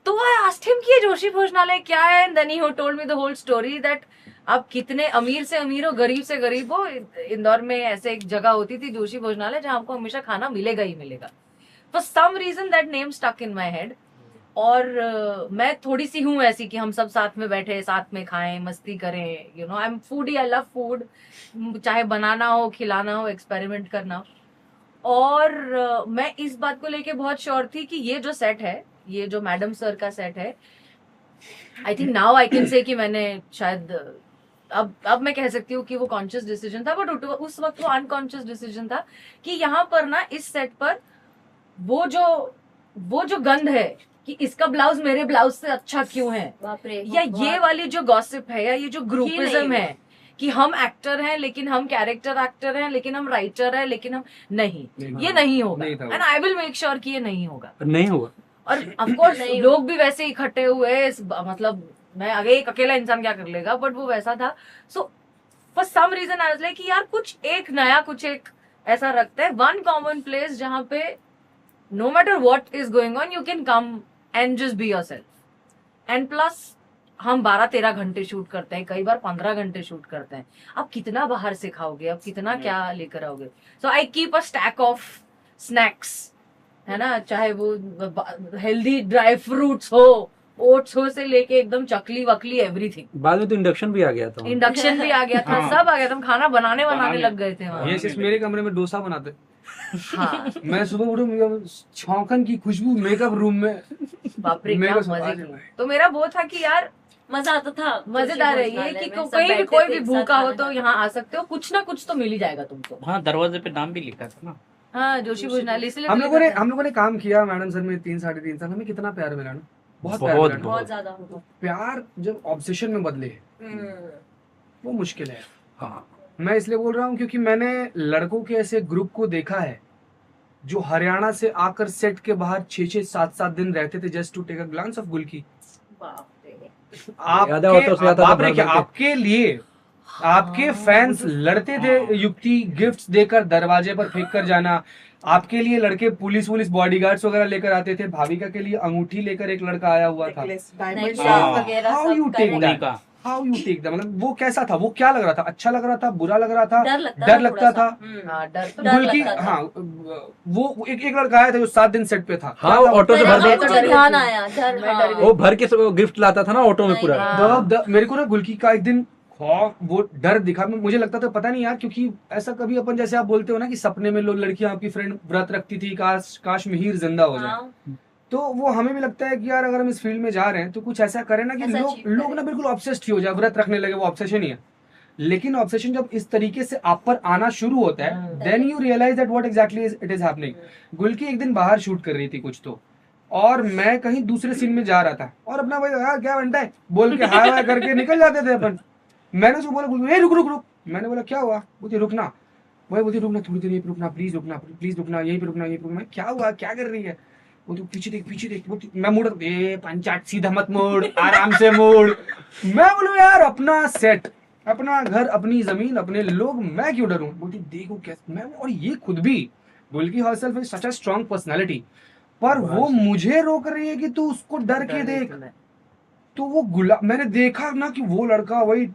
तो आई आस्क्ड हिम कि ये जोशी भोजनालय क्या है, and then he told me the whole story that आप कितने अमीर से अमीर हो, गरीब से गरीब हो, इंदौर में ऐसे एक जगह होती थी जोशी भोजनालय, जहां आपको हमेशा खाना मिलेगा ही मिलेगा। For some reason that name stuck in my head. और मैं थोड़ी सी हूँ ऐसी कि हम सब साथ में बैठे, साथ में खाएं, मस्ती करें। You know, I am foodie, I love food, चाहे बनाना हो, खिलाना हो, एक्सपेरिमेंट करना हो। और मैं इस बात को लेके बहुत श्योर थी कि ये जो सेट है, ये जो मैडम सर का सेट है, I think now I can say कि मैंने शायद अब मैं कह सकती हूँ कि वो कॉन्शियस डिसीजन था, बट उस वक्त वो अनकॉन्शियस डिसीजन था कि यहाँ पर ना इस सेट पर वो जो गंध है कि इसका ब्लाउज मेरे ब्लाउज से अच्छा क्यों है, बाप रे, या ये वाली जो गॉसिप है, या ये जो ग्रुपिज्म नहीं है कि हम एक्टर हैं लेकिन हम कैरेक्टर एक्टर हैं, लेकिन हम राइटर हैं, लेकिन हम नहीं, ये नहीं होगा, नहीं था वो। And I will make sure कि ये नहीं होगा। नहीं हुआ। और ऑफ कोर्स नहीं लोग भी वैसे इकट्ठे हुए, मतलब मैं आगे एक अकेला इंसान क्या कर लेगा, बट वो वैसा था। So for some reason I was like कि यार कुछ एक नया, कुछ एक ऐसा रखते हैं, वन कॉमन प्लेस जहां पे no matter what is going on you can come and just be yourself. And plus हम 12-13 घंटे शूट करते हैं, कई बार 15 घंटे शूट करते हैं। अब कितना बाहर से खाओगे, अब कितना क्या लेकर आओगे। So I keep a stack of snacks, है ना, चाहे वो हेल्दी ड्राई फ्रूट्स हो, ओट्स हो से लेके एकदम चकली वकली एवरीथिंग। बाद में तो इंडक्शन भी आ गया था। इंडक्शन भी आ गया था, हाँ। सब आ गया था, हम खाना बनाने लग गए थे वहाँ। ये सिर्फ मेरे कमरे में डोसा बनाते। हाँ, मैं सुबह उठूं, छौंकन की खुशबू मेकअप रूम में। बाप रे मेरे क्या को मजे समझ की। में आए। तो मेरा वो था कि यार मजा आता था। मजेदार है ये कि कहीं भी कोई भी भूखा हो तो यहाँ आ सकते हो, कुछ ना कुछ तो मिल ही जाएगा तुमको। हाँ, दरवाजे पे नाम भी लिखा था ना। हाँ, जोशी भोजनालय, इसलिए हम तो लोगों ने लिखा था। हम लोगों ने काम किया मैडम सर में 3-3.5 साल, हमें कितना प्यार मिला ना, बहुत प्यार बहुत, मिला ना। बहुत ज्यादा। प्यार जब ऑब्सेशन में बदले हम्म। वो मुश्किल है। हाँ, मैं इसलिए बोल रहा हूँ क्योंकि मैंने लड़कों के ऐसे ग्रुप को देखा है जो हरियाणा से आकर सेट के बाहर 6-7 दिन रहते थे just to take a glance of Gulki. बाप रे। ज्यादा ऑटो से आता था बाप रे भर क्या भर के। आपके लिए आपके फैंस लड़ते थे, युक्ति गिफ्ट्स देकर दरवाजे पर फेंक कर जाना। आपके लिए लड़के पुलिस बॉडीगार्ड्स वगैरह लेकर आते थे। भाविका के लिए अंगूठी लेकर एक लड़का आया हुआ था। नेकलेस, डायमंड नेकलेस हाँ। वगैरह How सब you करने take का। उन्हीं का। हाउ यू टेक द, मतलब वो कैसा था, वो क्या लग रहा था, अच्छा लग रहा था, बुरा लग रहा था, डर लगता लगता था। हाँ, डर तो डर गुल्की, लगता था। हाँ, वो एक लड़का आया था जो 7 दिन सेट पे था। हाँ, वो ऑटो से मेरे भर को भर मुझे डर ध्यान गई आया, डर, मैं हाँ। डर गई। वो भर के गिफ्ट लाता था ना ऑटो में पूरा। नहीं। मेरे को ना गुल्की का एक दिन खौफ, वो डर दिखा। मुझे लगता था पता नहीं यार, क्योंकि ऐसा कभी अपन जैसे आप बोलते हो ना कि सपने में लोग लड़कियां आपकी फ्रेंड व्रत रखती थी, काश मिहिर जिंदा हो जाए। हाँ। तो वो हमें भी लगता है कि यार अगर हम इस फील्ड में जा रहे हैं तो कुछ ऐसा करें ना कि ऐसा लोग achieve करें। लोग ना बिल्कुल ऑब्सेस्ड ही हो जाए, व्रत रखने लगे। वो ऑब्सेशन ही है, लेकिन ऑब्सेशन जब इस तरीके से आप पर आना शुरू होता है, then you realise that what exactly it is happening. Gulki एक दिन बाहर शूट कर रही थी कुछ तो, और मैं कहीं दूसरे सीन में जा रहा था, और अपना भाई यार क्या बनता है बोल के हाय वाय करके निकल जाते थे अपन। मैंने उसको बोला गुल्की, रुक। मैंने बोला क्या हुआ, बोलती रुकना। वही बोलती रुकना, थोड़ी देर यहीं पे रुकना, प्लीज रुकना, यहीं पे रुकना। क्या हुआ, क्या कर रही है? वो तो पीछे देख। बोलती, मैं मुड़, ए पंचायत सीधा मत मोड़, आराम से मोड़। मैं बोलूं यार अपना सेट, अपना घर, अपनी जमीन, अपने लोग, मैं क्यों डरूं? बोलती देखो कैसे मैं, और ये खुद भी Gulki herself is such a strong personality, पर वो मुझे रोक रही है कि तू उसको डर के देख। तो वो मैंने देखा ना कि वो लड़का वही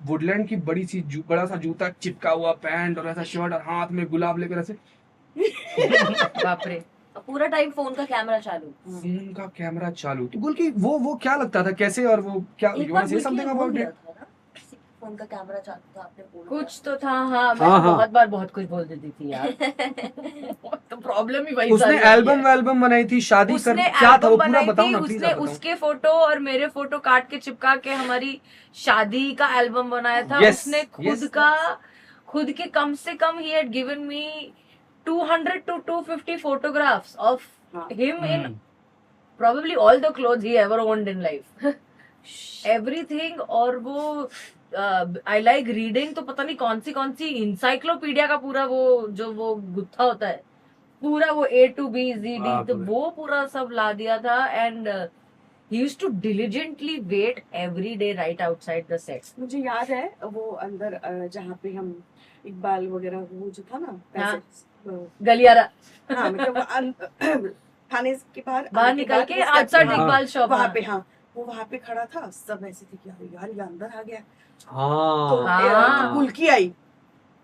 वुडलैंड की बड़ा सा जूता चिपका हुआ पैंट और ऐसा शर्ट और हाथ में गुलाब लेकर ऐसे बाप रे। पूरा टाइम फोन का कैमरा चालू। फोन का कैमरा चालू। तो गुल्की वो क्या लगता था, कैसे, और वो क्या, एक you bar wanna say something about it? किसी फोन का कैमरा चालू था, आपने बोला कुछ तो था। हाँ, मैं हाँ, हाँ। बहुत बार बहुत कुछ बोल देती थी यार। तो प्रॉब्लम ही वही उसने सारी है। एल्बम बनाई थी, शादी कर, उसने क्या था वो एल्बम पूरा बनाई बताओ थी, ना प्लीज। उसने उसके फोटो और मेरे फोटो काट के चिपका के हमारी शादी का एल्बम बनाया था। Yes, उसने खुद के कम से कम ही had given me 200 to 250 photographs of हाँ। him in probably all the clothes he ever owned in life. Everything। और वो आई लाइक रीडिंग, तो पता नहीं कौन सी इंसाइक्लोपीडिया का पूरा वो गुत्था होता है, पूरा वो A to B Z D, तो वो पूरा सब ला दिया था। And he used to diligently wait every day right outside the set. मुझे याद है वो अंदर जहाँ पे हम इकबाल वगैरह वो जो था ना, हाँ। पैसे, गलियारा हाँ, मतलब वो थाने के बाहर बाहर निकल के आउटसाइड हाँ। इकबाल शॉप वहाँ पे, हाँ, वो वहाँ पे खड़ा था। सब ऐसे थे कि यार ये अंदर आ गया। तो हाँ। गुल्की आई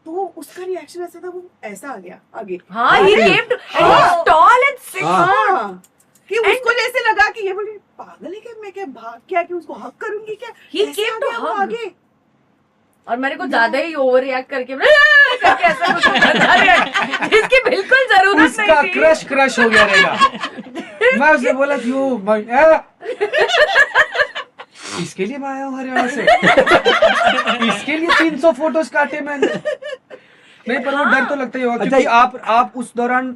तो उसका रिएक्शन ऐसा था, वो ऐसा आ गया आगे। हाँ, he came to and he's tall and 6 foot. हाँ, कि उसको जैसे लगा कि ये बोली पागल है क्या, मैं क्या भाग क्या कि उसको हक करूंगी क्या, He ऐसे came आ to गया वो hug. आगे। और मेरे को ज्यादा ही ओवर रिएक्ट करके करके ऐसा कुछ बता रहे हैं, जिसकी बिल्कुल जरूरत उसका नहीं थी। क्रश हो गया रहेगा। मैं उससे बोला कि वो इसके लिए मैं आया हूँ हरियाणा से, इसके लिए 300 फोटोज काटे मैंने। नहीं, पर वो डर तो लगता ही होगा, क्योंकि आप उस दौरान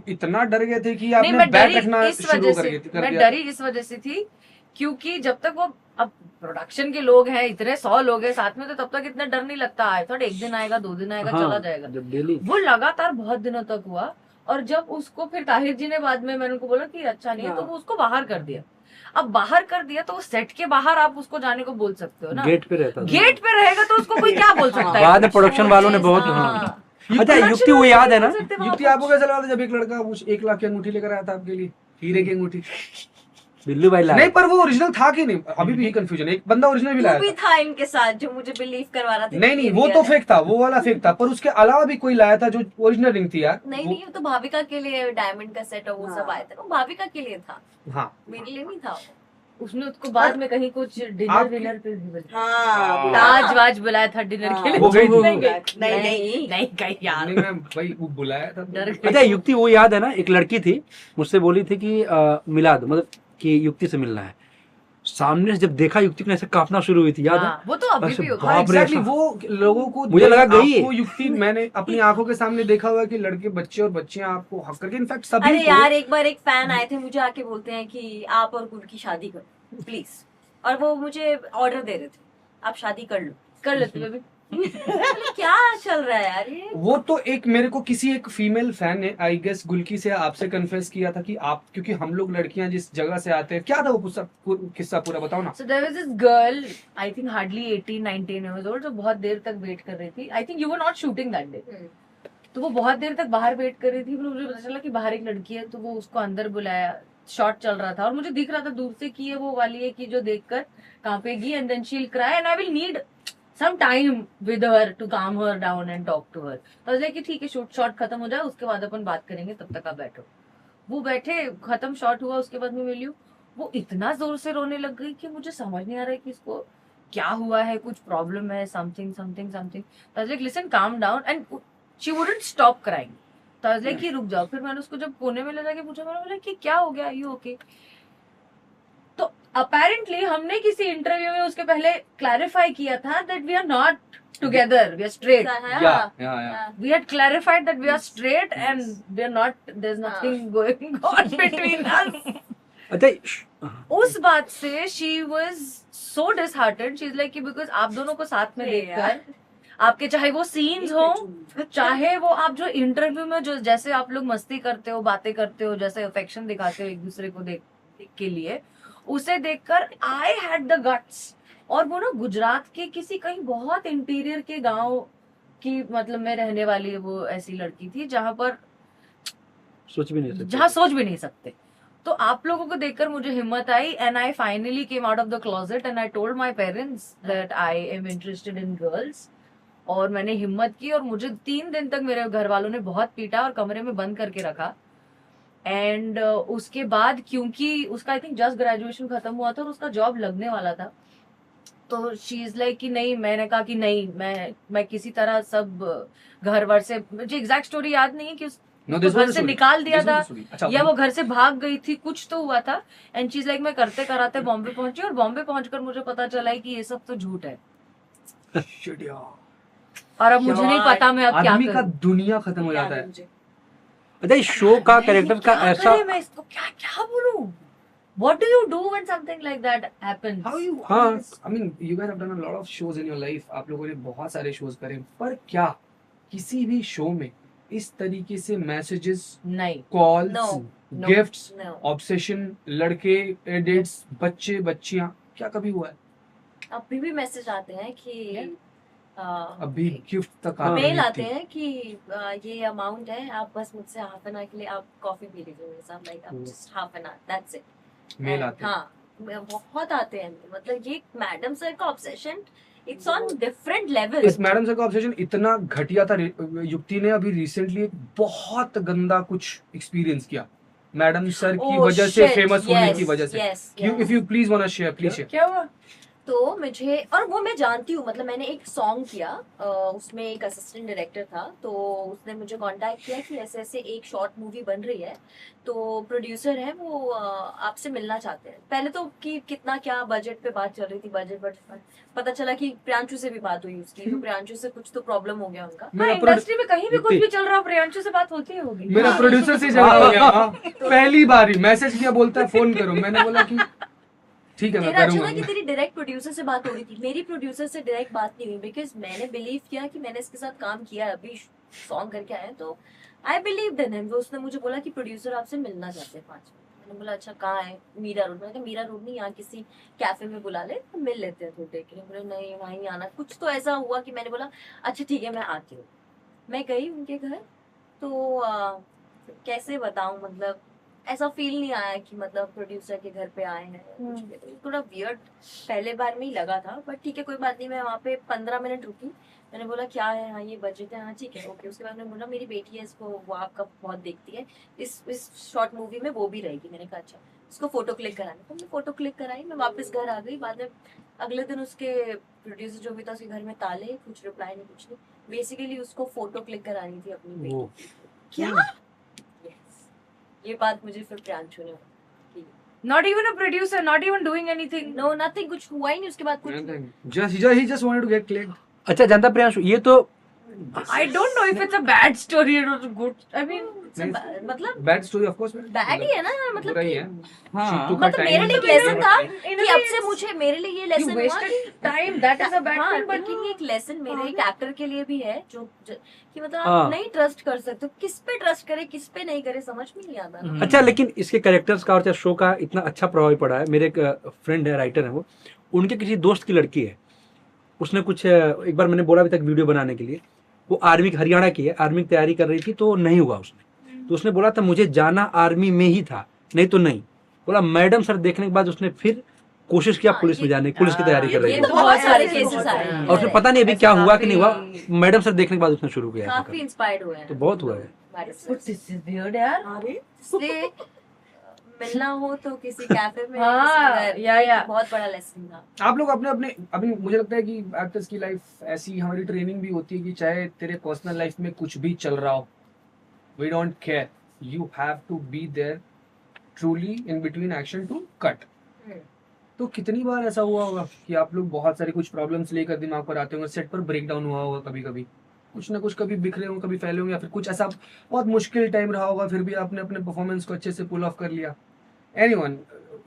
इतना डर गए थे कि नहीं, आपने मैं बैट डरी रखना इस शुरू वजह कर से, दिया। मैं डरी इस वजह से थी क्योंकि जब तक वो, अब प्रोडक्शन के लोग हैं इतने 100 लोग हैं साथ में, तो तब तक इतना डर नहीं लगता है, थोड़ा 1 दिन आएगा 2 दिन आएगा, चला जाएगा। जब डेली वो लगातार बहुत दिनों तक हुआ, और जब उसको फिर ताहिर जी ने बाद में मैंने उनको बोला कि अच्छा नहीं है, तो वो उसको बाहर कर दिया। अब बाहर कर दिया तो सेट के बाहर आप उसको जाने को बोल सकते हो ना, गेट पे रहता था। गेट पे रहेगा तो उसको कोई क्या बोल सकता है। बाद में प्रोडक्शन वालों ने बहुत हाँ। अच्छा युक्ति वो याद है ना, युक्ति आपको कैसा लगा था जब एक लड़का 1 लाख की अंगूठी लेकर आया था आपके लिए, हीरे की अंगूठी? बिल्लू भाई लाया। नहीं, पर वो ओरिजिनल था कि नहीं, अभी भी कंफ्यूजन है। एक बंदा ओरिजिनल भी तू लाया भी था। था इनके साथ जो मुझे बिलीव करवा रहा था। नहीं, वो तो फेक था, वो वाला फेक था, पर उसके अलावा भी कोई लाया था जो ओरिजिनल रिंग थी यार। नहीं, वो तो भाविका के लिए डायमंड का सेट और वो सब आया था, वो भाविका के लिए था, हाँ, मेरे लिए नहीं था वो। उसने उसको बाद में कहीं कुछ डिनर आपकी- विनर पे भी बुलाया। हाँ ताज वाज बुलाया था डिनर के लिए। वो गई थी। नहीं गई। नहीं, नहीं नहीं गई यार, नहीं, मैं भाई वो बुलाया था डर तो- अच्छा युक्ति वो याद है ना, एक लड़की थी मुझसे बोली थी कि मिला दो, मतलब कि युक्ति से मिलना है। सामने से जब देखा युक्ति को ऐसे कांपना शुरू हुई थी, याद है? हाँ, वो तो अभी ऐसे भी होता हाँ, है। बाप रे, एग्जैक्टली ऐसा। वो लोगों को मुझे लगा गई है। आपको युक्ति, मैंने अपनी आंखों के सामने देखा हुआ है कि लड़के, बच्चे और बच्चियां आपको हक करके, इनफैक्ट सभी अरे को- यार, एक बार एक फैन आए थे मुझे आके बोलते हैं कि आप और गुल की शादी करो प्लीज, और वो मुझे ऑर्डर दे रहे थे आप शादी कर लो। कर लेते बेबी। बोले, क्या चल रहा है यार ये? वो तो एक मेरे को किसी एक फीमेल फैन ने, आई गेस गुलकी से, आपसे कन्फेस किया था कि आप, क्योंकि हम लोग लड़कियां जिस जगह से आते हैं, क्या था वो किस्सा पूरा बताओ ना। So there was this girl, I think hardly 18-19 years old, जो बहुत देर तक वेट कर रही थी। I think you were not shooting that day. तो वो बहुत देर तक बाहर वेट कर रही थी, फिर मुझे पता चला कि बाहर एक लड़की है, तो वो उसको अंदर बुलाया। शॉट चल रहा था और मुझे दिख रहा था दूर से कि ये वो वाली है कि जो देखकर कांपेगी, and then she will cry and I will need some time with her to calm her down and talk to her. तो कि ठीक है, शॉट खत्म हो जाए उसके बाद अपन बात करेंगे, तब तक आप बैठो। वो बैठे, खत्म शॉट हुआ, उसके बाद मैं मिली हूँ। वो इतना जोर से रोने लग गई कि मुझे समझ नहीं आ रहा है कि इसको क्या हुआ है, कुछ प्रॉब्लम है, समथिंग समथिंग समथिंग। तो I was like listen, calm down, and she wouldn't stop crying. तो आई वाज लाइक कि रुक जाओ। फिर मैंने उसको जब कोने में ले जाके पूछा, मैंने बोला कि क्या हो गया, यू ओके? तो अपेरेंटली हमने किसी इंटरव्यू में उसके पहले क्लैरिफाई किया था that we are not together, we are straight. या We had clarified that we are straight and we are not, there's nothing going on between us. अच्छा उस बात से she was so disheartened. She's like कि because आप दोनों को साथ में देखकर, आपके चाहे वो सीन्स हो, चाहे वो आप जो इंटरव्यू में जो जैसे आप लोग मस्ती करते हो, बातें करते हो, जैसे अफेक्शन दिखाते हो एक दूसरे को देख के लिए, उसे देखकर आई हैड द गट्स। और वो ना गुजरात के किसी कहीं बहुत इंटीरियर के गांव की, मतलब में रहने वाली वो ऐसी लड़की थी जहां पर, सोच भी नहीं सकते। जहां सोच भी नहीं सकते। तो आप लोगों को देखकर मुझे हिम्मत आई and I finally came out of the closet and I told my parents that I am interested in girls. और मैंने हिम्मत की और मुझे 3 दिन तक मेरे घर वालों ने बहुत पीटा और कमरे में बंद करके रखा। एंड उसके बाद क्योंकि उसका आई थिंक जस्ट ग्रेजुएशन खत्म हुआ था और उसका जॉब लगने वाला था, तो शी इज लाइक कि नहीं, मैंने कहा कि नहीं, मैं किसी तरह सब घर वर से, मुझे एग्जैक्ट स्टोरी याद नहीं है कि उसको घर से निकाल दिया था या वो घर से भाग गई थी, कुछ तो हुआ था। एंड शी इज लाइक मैं करते कराते बॉम्बे पहुंची और बॉम्बे पहुंचकर मुझे पता चला है कि ये सब तो झूठ है और अब मुझे नहीं पता मैं अब क्या आदमी का करूं। दुनिया खत्म हो जाता है। अच्छा इस शो का कैरेक्टर का क्या ऐसा, करें, मैं इसको क्या बोलूं? What do you do when something like that happens? How you? हाँ। I mean, you guys have done a lot of shows in your life. आप लोगों ने बहुत सारे shows करे, पर क्या किसी भी शो में इस तरीके से मैसेजेस, नहीं, calls, No. No. Gifts, No. Obsession, लड़के, एडिट्स, बच्चे, बच्चियां, क्या कभी हुआ है? अभी भी मैसेज आते हैं कि अभी गिफ्ट तक हाँ। मेल आते हैं। हैं कि ये अमाउंट है, आप बस मुझसे हाफ एन आवर के लिए आप कॉफी पी लीजिए मेरे साथ, लाइक आप just half an hour, that's it. Mail आते हैं। हाँ, बहुत आते हैं। मतलब ये मैडम सर का obsession, it's on different level. इस मैडम सर का ऑब्सेशन इतना घटिया था। युक्ति ने अभी रिसेंटली एक बहुत गंदा कुछ एक्सपीरियंस किया मैडम सर की वजह से, फेमस होने की वजह से। If you please want to share, please share. क्या हुआ? तो मुझे, और वो मैं जानती हूँ, मतलब मैंने एक सॉन्ग किया, उसमें एक असिस्टेंट डायरेक्टर था, तो उसने मुझे कांटेक्ट किया कि ऐसे ऐसे एक शॉर्ट मूवी बन रही है, तो प्रोड्यूसर है वो आपसे मिलना चाहते हैं। पहले तो कि कितना क्या बजट पे बात चल रही थी, बजट पता चला कि प्रियांशु से भी बात हुई उसकी, तो प्रियांशु से कुछ तो प्रॉब्लम हो गया उनका। हाँ, मेरा इंडस्ट्री में कहीं भी कुछ भी चल रहा हो, प्रियांशु से बात होती होगी। मेरा हाँ। प्रोड्यूसर से झगड़ा हो गया। हाँ, पहली बार ही मैसेज किया, बोलता है फोन करो। मैंने बोला कि ठीक है मैं तेरा अच्छा था कि करूंगा। तेरी डायरेक्ट प्रोड्यूसर से बात हो रही थी, मेरी प्रोड्यूसर से डायरेक्ट बात नहीं हुई, बिकॉज मैंने बिलीव किया कि मैंने इसके साथ काम किया है, अभी सॉन्ग करके आए हैं, तो आई बिलीव इन हिम। उसने मुझे बोला कि प्रोड्यूसर आपसे मिलना चाहते हैं 5 मिनट। मैंने बोला अच्छा कहाँ है? मीरा रोड। मैंने कहा मीरा रोड नहीं, यहाँ किसी कैफे में बुला ले, तो मिल लेते हैं थोड़े के लिए। बोले नहीं वहीं आना। कुछ तो ऐसा हुआ कि मैंने बोला अच्छा ठीक है मैं आती हूँ। मैं गई उनके घर, तो कैसे बताऊं, मतलब ऐसा फील नहीं आया कि मतलब प्रोड्यूसर के घर पे आए हैं कुछ भी। तो थोड़ा वियर्ड पहले बार में ही लगा था, बट ठीक है कोई बात नहीं। मैं वहाँ पे 15 मिनट रुकी। मैंने बोला क्या है? हाँ ये बजट है। हाँ ठीक है ओके। उसके बाद मैंने बोला मेरी बेटी है, इसको वो आपका बहुत देखती है, इस शॉर्ट मूवी में वो भी रहेगी। मैंने कहा अच्छा इसको फोटो क्लिक करानी। तो मैं फोटो क्लिक कराई, मैं वापस घर आ गई। बाद में अगले दिन उसके प्रोड्यूसर जो भी था उसके घर में ताले, कुछ रिप्लाई नहीं कुछ नहीं। बेसिकली उसको फोटो क्लिक करानी थी अपनी बेटी वो की। क्या? Yes. ये बात मुझे फिर प्रियांशु ने की। Not even a producer, not even doing anything. No nothing, कुछ हुआ ही नहीं उसके बाद कुछ नहीं। he just wanted to get clicked. अच्छा जानता प्रियांशु, ये तो I don't know if it's a bad story or a good. I mean, मतलब Bad story of course. Bad ही है ना, मतलब बुरा ही कि- है। हाँ। She took her मतलब time मेरे लिए and- एक लेसन था in a कि way अब से it's- मुझे, मेरे लिए ये you लेसन हुआ wasted कि time. That is a bad हाँ, thing. But लेकिन ये एक लेसन मेरे एक एक्टर के लिए भी है जो कि मतलब हाँ। आप नहीं ट्रस्ट कर सकते हो। किस पे ट्रस्ट करे किस पे नहीं करे समझ में नहीं आता ना। अच्छा, लेकिन इसके कैरेक्टर्स का और चाहे शो का इतना अच्छा प्रभाव पड़ा है। मेरे एक फ्रेंड है, राइटर है, वो उनके किसी दोस्त की लड़की है। उसने कुछ एक बार मैंने बोला अभी तक वीडियो बनाने के लिए, वो आर्मी हरियाणा की है, आर्मी की तैयारी कर रही थी, तो नहीं हुआ उसने। तो उसने बोला था मुझे जाना आर्मी में ही था, नहीं तो नहीं। बोला मैडम सर देखने के बाद उसने फिर कोशिश किया हाँ, पुलिस में ये- जाने की, पुलिस की तैयारी कर रही ये है। तो बहुत सारे ऐसे केसेस बहुत आए सारे। हैं। और उसने पता नहीं अभी ऐसे क्या हुआ कि नहीं हुआ, काफी- मैडम सर देखने के बाद उसने शुरू किया ऐसा काफी करना। इंस्पायर्ड हुए हैं तो बहुत हुआ है। मैडम but से। this is weird, यार. अरे इसलिए मिलना हो तो किसी कैफे में हाँ, किसी घर, या, या. बहुत बड़ा लेसन था। आप लोग अपने अपने अभी मुझे लगता है कि एक्टर्स की लाइफ ऐसी, हमारी ट्रेनिंग भी होती है कि चाहे तेरे पर्सनल लाइफ में कुछ भी चल रहा हो, we don't care, you have to be there truly in between action to cut. तो कितनी बार ऐसा हुआ होगा कि आप लोग बहुत सारी कुछ प्रॉब्लम्स लेकर दिमाग पर आते होंगे, सेट पर ब्रेक डाउन हुआ होगा, कभी कभी कुछ ना कुछ, कभी बिखरे होंगे, कभी फैले होंगे, या फिर कुछ ऐसा बहुत मुश्किल टाइम रहा होगा, फिर भी आपने अपने परफॉर्मेंस को अच्छे से पुल ऑफ कर लिया। Anyone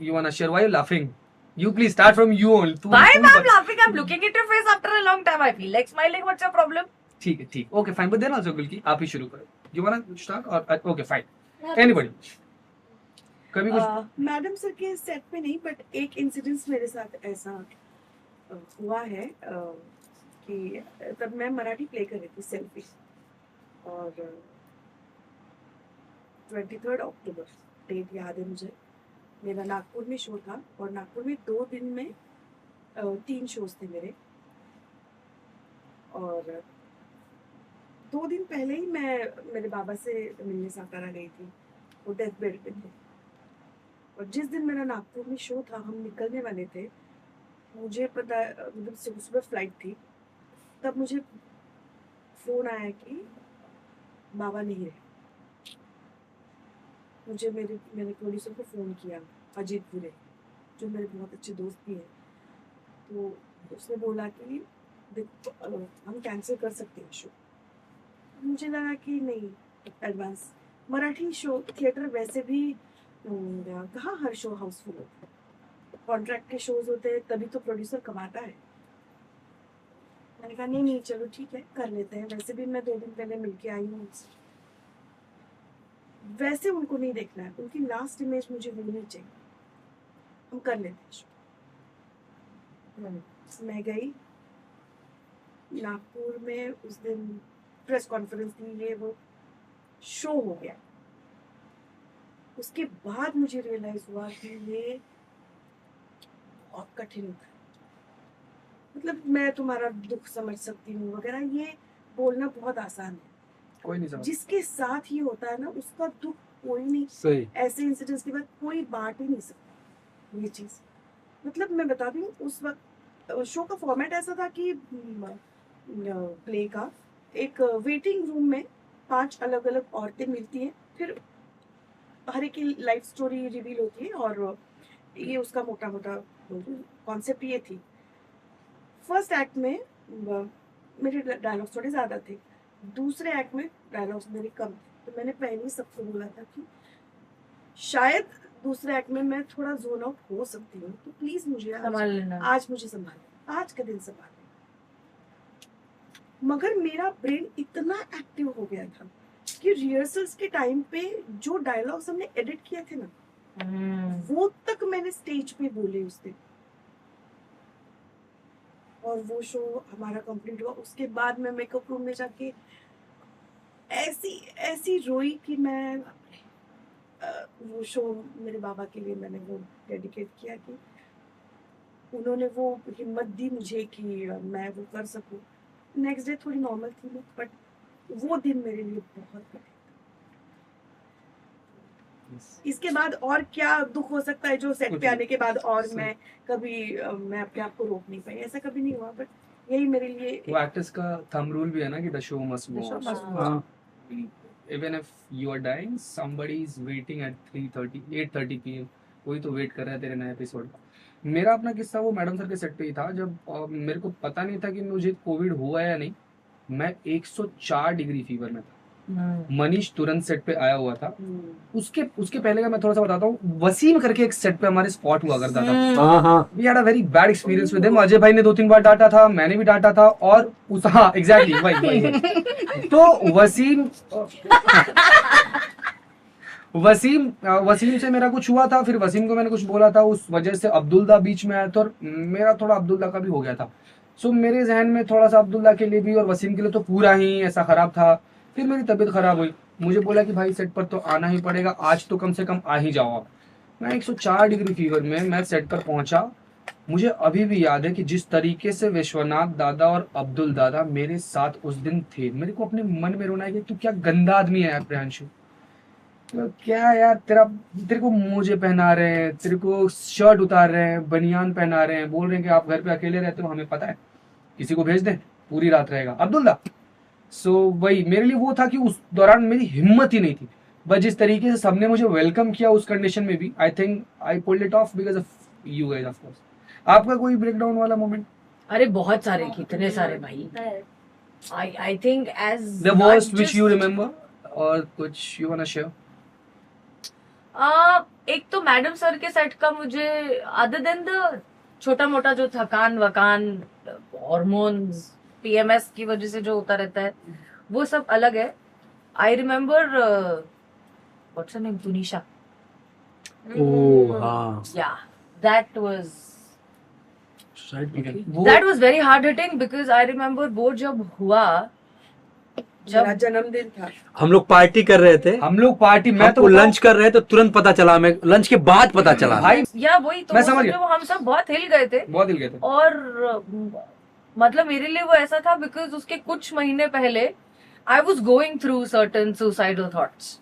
you want to share? Why you laughing? You please start from you only. Why am I laughing? I'm looking at your face after a long time. I feel like smiling. What's your problem? ठीक है, ठीक, okay fine, but then also Gulki आप ही शुरू करो। You wanna start or okay fine, anybody? कभी कुछ madam sir के सेट पे नहीं, बट एक इंसिडेंस मेरे साथ ऐसा हुआ है कि तब मैं मराठी प्ले कर रही थी सेल्फी, और 23 अक्टूबर डेट याद है मुझे। मेरा नागपुर में शो था, और नागपुर में 2 दिन में 3 शोज थे मेरे, और 2 दिन पहले ही मैं मेरे बाबा से मिलने सातारा गई थी, वो डेथ बेड पे थे। और जिस दिन मेरा नागपुर में शो था, हम निकलने वाले थे, मुझे पता मतलब सुबह फ्लाइट थी, तब मुझे फोन आया कि बाबा नहीं रहे। मैंने प्रोड्यूसर को फ़ोन किया, अजीत पुरे, जो मेरे बहुत अच्छे दोस्त भी हैं, तो उसने बोला कि देखो हम कैंसिल कर सकते हैं शो। मुझे लगा कि नहीं, एडवांस मराठी शो थिएटर वैसे भी कहाँ हर शो हाउसफुल होता है, कॉन्ट्रैक्ट के शोज होते हैं, तभी तो प्रोड्यूसर कमाता है। मैंने कहा नहीं चलो ठीक है कर लेते हैं, वैसे भी मैं 2 दिन पहले मिलके आई हूँ उनसे, वैसे उनको नहीं देखना है, उनकी लास्ट इमेज मुझे मिलनी चाहिए, हम कर लेते हैं शो। मैं गई नागपुर में, उस दिन प्रेस कॉन्फ्रेंस थी, ये वो शो हो गया। उसके बाद मुझे रियलाइज हुआ कि ये बहुत कठिन था, मतलब मैं तुम्हारा दुख समझ सकती हूँ वगैरह, ये बोलना बहुत आसान है, कोई नहीं समझ। जिसके साथ ही होता है ना उसका दुख कोई नहीं, सही। ऐसे इंसिडेंट्स के बाद कोई बांट ही नहीं सकता ये चीज़। मतलब मैं बता दूँ, उस वक्त शो का फॉर्मेट ऐसा था कि प्ले का एक वेटिंग रूम में 5 अलग अलग औरतें मिलती हैं, फिर हर एक की लाइफ स्टोरी रिवील होती है, और ये उसका मोटा मोटा कॉन्सेप्ट ये थी। फर्स्ट एक्ट में मेरे डायलॉग्स थोड़े ज़्यादा थे, दूसरे एक्ट में डायलॉग्स मेरे कम थे, तो मैंने पहले ही सबको बोला था कि शायद दूसरे एक्ट में मैं थोड़ा जोन आउट हो सकती हूँ, तो प्लीज मुझे संभाल लेना। आज मुझे संभाल, आज का दिन संभाल। मगर मेरा ब्रेन इतना एक्टिव हो गया था कि रिहर्सल्स के टाइम पे जो डायलॉग्स हमने एडिट किए थे ना, वो तक मैंने स्टेज पे बोले उस दिन, और वो शो हमारा कंप्लीट हुआ। उसके बाद मैं मेकअप रूम में जाके ऐसी रोई कि मैं वो शो मेरे बाबा के लिए मैंने वो डेडिकेट किया, कि उन्होंने वो हिम्मत दी मुझे कि मैं वो कर सकूं। नेक्स्ट डे थोड़ी नॉर्मल थी मैं, बट वो दिन मेरे लिए बहुत बड़ा था। इसके बाद और क्या दुख हो सकता है जो सेट पे आने के बाद और मैं अपने आप को रोक नहीं पाई, ऐसा कभी नहीं हुआ। बट यही मेरे लिए वो एक्टर्स का थंब रूल भी है ना कि the show must The show go must on. go on. Even if you are dying, somebody is waiting at 8:30 PM. कोई तो वेट कर रहा है तेरे नए एपिसोड का। मेरा अपना किस्सा वो मैडम सर के सेट पे ही था, जब मेरे को पता नहीं था कि मुझे कोविड हुआ या नहीं। मैं 104 डिग्री फीवर में था। मनीष तुरंत सेट पे आया हुआ था। उसके पहले का मैं थोड़ा सा बताता हूँ। वसीम करके एक सेट पे हमारे स्पॉट हुआ करता था। हाँ हाँ we had a very bad experience with him. Ajay भाई ने 2-3 बार डांटा था, मैंने भी डांटा था, और उस हाँ एग्जैक्टली वही। तो वसीम से मेरा कुछ हुआ था, फिर वसीम को मैंने कुछ बोला था, उस वजह से अब्दुल्ला बीच में आया था, और मेरा थोड़ा अब्दुल्ला का भी हो गया था। सो मेरे जहन में थोड़ा सा अब्दुल्ला के लिए भी और वसीम के लिए तो पूरा ही ऐसा खराब था। फिर मेरी तबीयत खराब हुई, मुझे बोला कि भाई सेट पर तो आना ही पड़ेगा, आज तो कम से कम आ ही जाओ आप। मैं 104 डिग्री फीवर में मैं सेट पर पहुंचा। मुझे अभी भी याद है कि जिस तरीके से विश्वनाथ दादा और अब्दुल दादा मेरे साथ उस दिन थे, मेरे को अपने मन में रोना है कि तू क्या गंदा आदमी है प्रियांशु। तो क्या यार, तेरे को मोजे पहना रहे हैं, तेरे को शर्ट उतार रहे हैं, बनियान पहना रहे हैं, बोल रहे हैं कि आप घर पे अकेले रहते हो, हमें पता है, किसी को भेज दें, पूरी रात रहेगा अब्दुल्ला। सो वही मेरे लिए वो था कि उस दौरान मेरी हिम्मत ही नहीं थी। बट जिस तरीके से सबने मुझे वेलकम किया उस कंडीशन में भी, I think I pulled it of because of you guys of course. आपका कोई ब्रेकडाउन वाला मोमेंट? अरे बहुत सारे, कितने सारे भाई। I think as the not worst which just- you remember, और कुछ यू वांट टू शेयर? एक तो मैडम सर के सेट का मुझे, अदर देन द छोटा मोटा जो थकान वकान, हॉर्मोन्स, पीएमएस की वजह से जो होता रहता है, वो सब अलग है। I remember what's her name, Tunisha. ओ हाँ या दैट वाज वो that was very hard hitting, because I remember वो जब हुआ, मेरा जब जन्मदिन था, हम लोग पार्टी कर रहे थे, हम लोग पार्टी, मैं तो लंच कर रहे थे, तुरंत पता चला, हमें लंच के बाद पता चला। भाई या वही तो मैं वो समझ सब गया। जब हम सब बहुत हिल गए थे। बहुत हिल गए थे। और मतलब मेरे लिए वो ऐसा था बिकॉज उसके कुछ महीने पहले I was going through certain suicidal thoughts,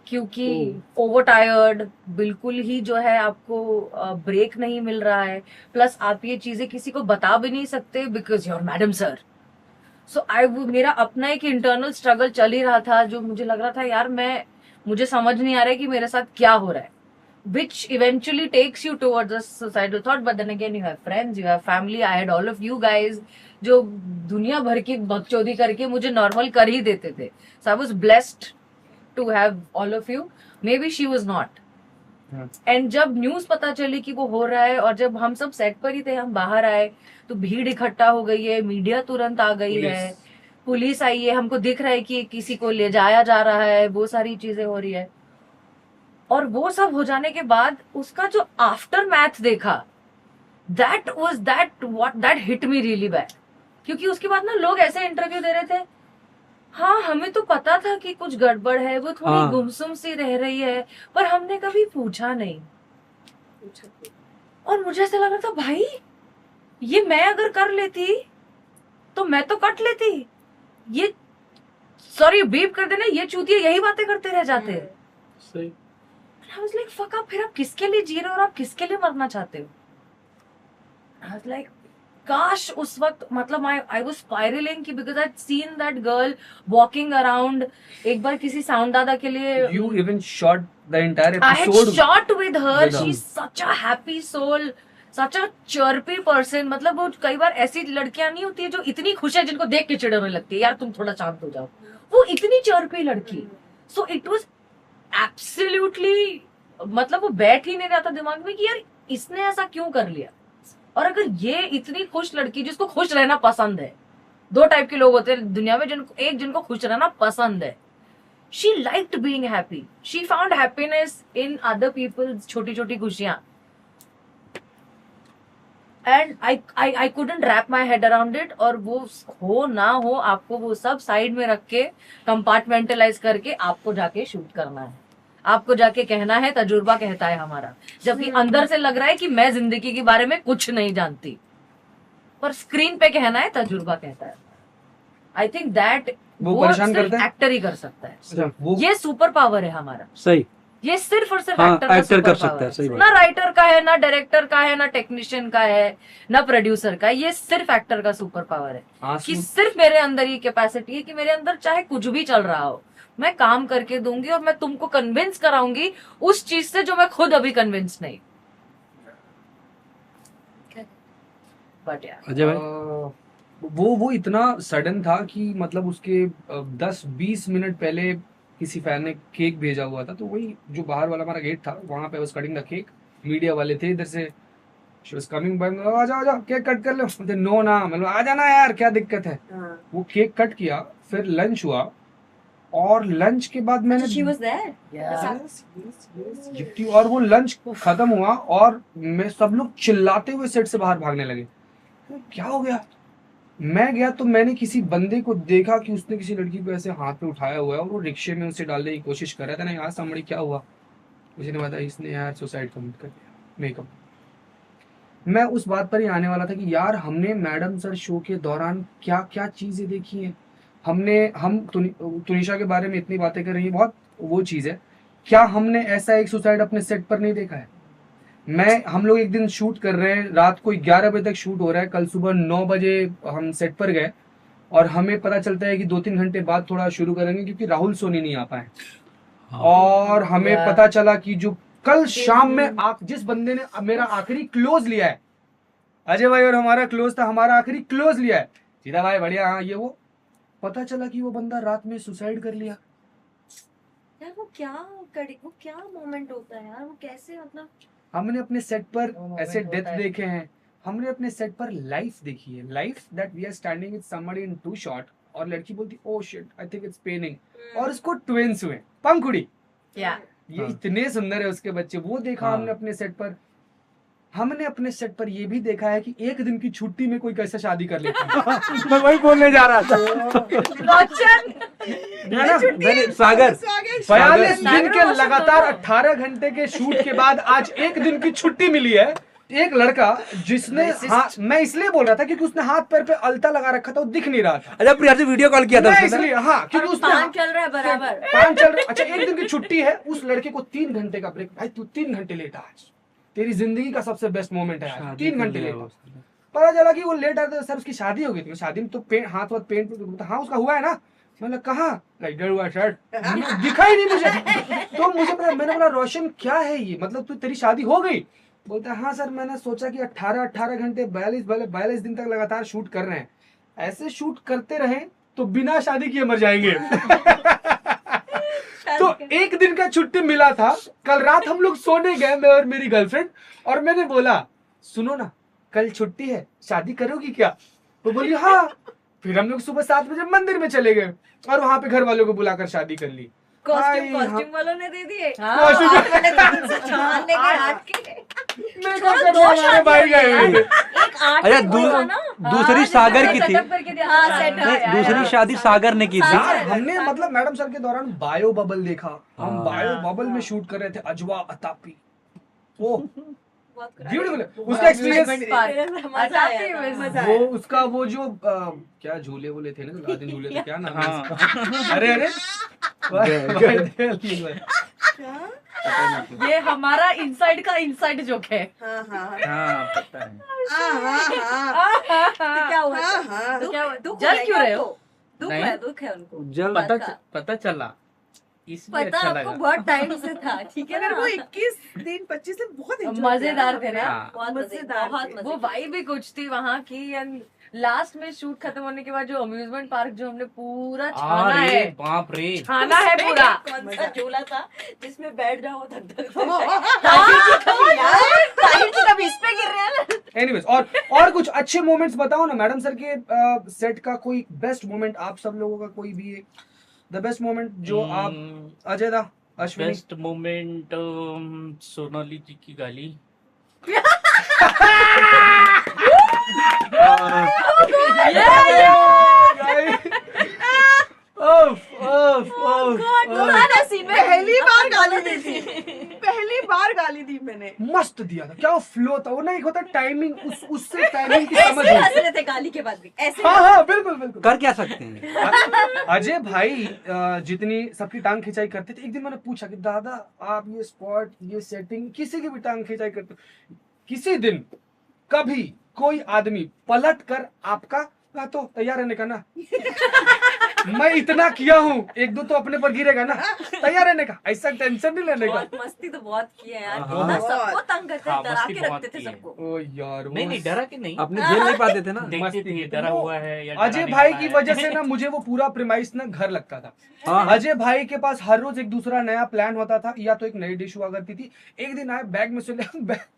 क्योंकि ओवर टायर्ड, बिल्कुल ही जो है आपको ब्रेक नहीं मिल रहा है, प्लस आप ये चीजें किसी को बता भी नहीं सकते बिकॉज योर मैडम सर। सो मेरा अपना एक इंटरनल स्ट्रगल चल ही रहा था, जो मुझे लग रहा था यार मुझे समझ नहीं आ रहा है कि मेरे साथ क्या हो रहा है, which eventually takes you towards a suicidal thought. But then again, you have friends, you have family. I had all of you guys जो दुनिया भर की बकचोदी करके मुझे नॉर्मल कर ही देते थे. So I was blessed to have all of you. Maybe she was not. And जब न्यूज पता चली कि वो हो रहा है, और जब हम सब सेट पर ही थे, हम बाहर आए तो भीड़ इकट्ठा हो गई है, मीडिया तुरंत आ गई है, पुलिस आई है, हमको दिख रहा है कि किसी को ले जाया जा रहा है, वो सारी चीजें हो रही है. और वो सब हो जाने के बाद उसका जो आफ्टर मैथ देखा, that hit me really bad. क्योंकि उसके बाद ना लोग ऐसे इंटरव्यू दे रहे थे, हाँ हमें तो पता था कि कुछ गड़बड़ है, वो थोड़ी हाँ. गुमसुम सी रह रही है, पर हमने कभी पूछा नहीं. और मुझे ऐसा लग रहा था भाई ये मैं अगर कर लेती तो मैं तो कट लेती, ये सॉरी बीप कर देना, ये चूतिया यही बातें करते रह जाते हैं. सही. I was like, fuck up, फिर आप किसके लिए जी रहे हो और आप किसके लिए मरना चाहते हो? I was like, काश उस वक्त मतलब आई वाज स्पाइरलिंग कि because I seen that girl walking around. एक बार किसी साउंड दादा के लिए You even shot the entire I had episode. shot with her. with her. She's such a happy soul, such a chirpy person. मतलब वो कई बार ऐसी लड़कियां नहीं होती है जो इतनी खुश है जिनको देख के चिढ़ने लगती है, यार तुम थोड़ा शांत हो जाओ. वो इतनी चर्पी लड़की. So it was absolutely, मतलब वो बैठ ही नहीं रहा था दिमाग में कि यार इसने ऐसा क्यों कर लिया. और अगर ये इतनी खुश लड़की जिसको खुश रहना पसंद है, दो टाइप के लोग होते हैं दुनिया में, जिनको खुश रहना पसंद है. She liked being happy. She found happiness in other people's छोटी छोटी खुशियां. And I couldn't wrap my head around it. और वो हो ना हो, आपको वो सब साइड में रख के कंपार्टमेंटलाइज करके आपको जाके शूट करना है. आपको जाके कहना है तजुर्बा कहता है हमारा, जबकि अंदर से लग रहा है कि मैं जिंदगी के बारे में कुछ नहीं जानती, पर स्क्रीन पे कहना है तजुर्बा कहता है. आई थिंक दैट वो परेशान करता है? एक्टर ही कर सकता है. अच्छा, वो ये सुपर पावर है हमारा. सही. ये सिर्फ और सिर्फ हाँ, एक्टर का एक्टर कर सुपर सकता है, सही पावर. बात. ना राइटर का है, ना डायरेक्टर का है, ना टेक्नीशियन का है, ना प्रोड्यूसर का है. ये सिर्फ एक्टर का सुपर पावर है कि आंसू सिर्फ मेरे अंदर ये कैपेसिटी है कि मेरे अंदर चाहे कुछ भी चल रहा हो, मैं काम करके दूंगी और मैं तुमको कन्विंस कराऊंगी उस चीज से जो मैं खुद अभी कन्विंस नहीं. बट यार अजय भाई. वो इतना सडन था कि मतलब उसके 10-20 मिनट पहले किसी फैन ने केक भेजा हुआ था, तो वही जो बाहर वाला हमारा गेट था वहां पे was cutting the cake. Media वाले थे इधर से, शी वाज कमिंग बाय, आ जाओ आ जाओ केक कट कर लो. बोलते नो ना, मतलब आ जाना यार क्या दिक्कत है. हाँ. वो केक कट किया, फिर लंच हुआ, और लंच के बाद मैंने She was there. Yes, yes. जितनी, और वो लंच खत्म हुआ और मैं सब लोग चिल्लाते हुए सेट से बाहर भागने लगे. क्या हो गया? मैं गया तो मैंने किसी बंदे को देखा कि उसने किसी लड़की को ऐसे हाथ पे उठाया हुआ है और वो रिक्शे में उसे डालने की कोशिश कर रहा था. ना यार सामने क्या हुआ, उसी ने बताया इसने यार सुसाइड कमिट कर दिया. मेकअप. मैं उस बात पर ही आने वाला था कि यार हमने मैडम सर शो के दौरान क्या क्या चीजें देखी हैं. हम तुनिशा के बारे में इतनी बातें कर रही हैं, बहुत वो चीज है. क्या हमने ऐसा एक सुसाइड अपने सेट पर नहीं देखा है? हम लोग एक दिन शूट कर रहे हैं, रात को 11 बजे तक शूट हो रहा है. कल सुबह 9 बजे हम सेट पर गए और हमें पता चलता है कि 2-3 घंटे बाद थोड़ा शुरू करेंगे क्योंकि राहुल सोनी नहीं आ पाए. और हमें पता चला कि जो कल शाम में जिस बंदे ने मेरा आखिरी क्लोज लिया है, अजय भाई और हमारा क्लोज था, हमारा आखिरी क्लोज लिया है, सीधा भाई बढ़िया, हाँ ये वो, पता चला कि वो बंदा रात में सुसाइड कर लिया. यार वो क्या मोमेंट होता है यार, वो कैसे, मतलब हमने अपने सेट पर moment ऐसे होता डेथ है. देखे हैं, हमने अपने सेट पर लाइफ देखी है. Life that we are standing with somebody in 2 shot और लड़की बोलती oh shit I think it's paining, और उसको ट्विंस हुए, पंखुड़ी. या ये हाँ. इतने सुंदर है उसके बच्चे, वो देखा हाँ. हमने अपने सेट पर. हमने अपने सेट पर ये भी देखा है कि एक दिन की छुट्टी में कोई कैसे शादी कर लेता है. मैं वही बोलने जा रहा था. रोशन है ना? मैंने सागर 42 दिन के सागर लगातार रोशन 18 घंटे के शूट के बाद आज एक दिन की छुट्टी मिली है. एक लड़का जिसने मैं इसलिए बोल रहा था क्योंकि उसने हाथ पैर पे अलता लगा रखा था, वो दिख नहीं रहा था. अरे प्रिया से वीडियो कॉल किया था मैं उसने. इसलिए, हाँ, क्योंकि उसने पान चल रहा है बराबर. पान चल रहा. अच्छा एक दिन की छुट्टी है, उस लड़के को 3 घंटे का ब्रेक. भाई तू 3 घंटे लेट आ, आज तेरी जिंदगी का सबसे बेस्ट मोमेंट है आज, 3 घंटे लेट आ. पता चला कि वो लेट आया, सर उसकी शादी हो गई थी. शादी में तो हाथ पेंट, हाँ उसका हुआ है ना. मैंने कहा इधर हुआ शर्ट, दिखा ही नहीं मुझे. तो मुझे पता, मैंने बोला रोशन क्या है ये, मतलब तू तेरी शादी हो गई? बोलता है हाँ सर, मैंने सोचा कि 18 घंटे 42 दिन तक लगातार शूट कर रहे हैं, ऐसे शूट करते रहे तो बिना शादी किए मर जाएंगे. तो एक दिन का छुट्टी मिला था. कल रात हम लोग सोने गए, मैं और मेरी गर्लफ्रेंड, और मैंने बोला सुनो ना कल छुट्टी है, शादी करोगी क्या? तो बोली हाँ. फिर हम लोग सुबह 7 बजे मंदिर में चले गए और वहां पे घर वालों को बुलाकर शादी कर ली. कॉस्ट्यूम वालों ने दे दिए. हाँ. छान लेके हाथ के. मैं क्या कर रहा हूँ, हमारे भाई गए हुए थे. एक आर्ट अरे हुआ ना. दूसरी सागर की थी. सेटअप करके दिया हाँ, था. सेटअप. नहीं, दूसरी शादी सागर ने की थी. यार हमने मतलब मैडम सर के दौरान बायो बबल देखा. हम हाँ. बायो बबल में शूट कर रहे थे, अजवा अतापी. ओ बहुत ब्यूटीफुल. उसका एक्सपीरियंस, मजा आया. मजा वो आया. उसका वो जो क्या झूले वूले थे ना, लादिन झूले थे, क्या नाम है हाँ. उसका? अरे क्या? ये हमारा इनसाइड का इनसाइड जोक है। हाँ हाँ हाँ पता है। तो क्या हुआ? हाँ, हाँ। तो क्या हुआ? दुख जल है क्यों क्या रहे हो? उनको? दुख नहीं। है, दुख है उनको। जल बात का। पता चला इसलिए पता अच्छा आपको लगा। बहुत टाइम से था, ठीक है मगर ना? वो 21 दिन 25 दिन बहुत enjoy मजेदार किया। थे ना? हाँ। बहुत मजेदार बहुत थे। मजे वो किए। वाइब भी कुछ थी वहाँ की। एंड लास्ट में शूट खत्म होने के बाद जो अम्यूजमेंट पार्क जो हमने पूरा छाना अरे है, बाप रे। छाना है पूरा। कौन सा झूला था जिसमें बैठ जाओ धक धक यार, ताहिर जी कभी इस पे गिर रहे हैं ना। एनीवेज, और कुछ अच्छे मोमेंट्स बताओ ना मैडम सर के सेट का। कोई बेस्ट मोमेंट आप सब लोगों का, कोई भी एक द बेस्ट मोमेंट जो आप, अजय दा, अश्विनी। बेस्ट मोमेंट सोनाली जी की गाली। पुराना सीन में पहली बार आपको गाली गाली दी थी। पहली बार गाली दी मैंने। मस्त दिया था, क्या फ्लो था वो ना, एक होता टाइमिंग, उससे टाइमिंग की समझ ऐसे हुई। हंस रहे थे गाली के बाद भी ऐसे। हाँ हाँ बिल्कुल बिल्कुल। कर क्या सकते हैं। अजय भाई जितनी सबकी टांग खिंचाई करते थे, एक दिन मैंने पूछा कि दादा आप ये स्पॉट, ये सेटिंग, किसी की भी टांग खिंचाई करते हो? किसी दिन कभी कोई आदमी पलट कर आपका तो तैयार रहने का ना, मैं इतना किया हूँ, एक दो तो अपने पर गिरेगा ना, तैयार रहने का, ऐसा टेंशन नहीं लेने का। बहुत मस्ती तो बहुत की है यार, हाँ। कितना सबको तंग करते हाँ, थे, डरा मस्ती के बहुत रखते थे की है। सबको। ओ यार वो नहीं डरा के नहीं। अपने झेल नहीं पाते थे ना। देखते मस्ती थे डरा हुआ है या अजय डराने भाई वाला की है। वजह से ना मुझे वो पूरा प्रेमाइस ना घर लगता था। हाँ अजय भाई के पास हर रोज एक दूसरा नया प्लान होता था, या तो एक नई डिश हुआ करती थी। एक दिन आए बैग में से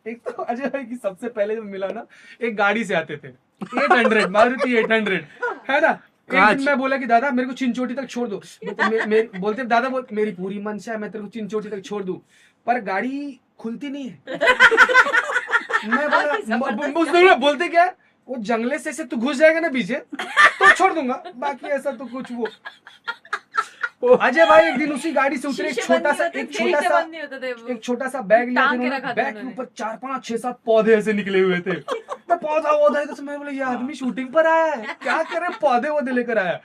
एक तो अजय भाई की सबसे पहले जब मिला ना, एक गाड़ी से आते थे 800 मारुति 800, है ना। एक दिन मैं बोला कि दादा मेरे को चिंचोटी तक छोड़ दो, बोलते दादा मेरी पूरी मंशा है मैं तेरे को चिंचोटी तक छोड़ दूं, पर गाड़ी खुलती नहीं है। मैं बोला बोलते क्या है, वो जंगले से तू घुस जाएगा ना पीछे तो छोड़ दूंगा, बाकी ऐसा तो कुछ वो। अजय भाई एक दिन उसी गाड़ी से उतरे, एक छोटा सा बंद नहीं होते थे वो। एक छोटा सा बैग लिया था टांग के उन्होंने, रखा था बैग के उन्होंने। ऊपर 4 5 6 7 पौधे ऐसे निकले हुए थे। मैं पौधा तो मैं बोला ये आदमी शूटिंग पर आया है, क्या करे, पौधे लेकर आया।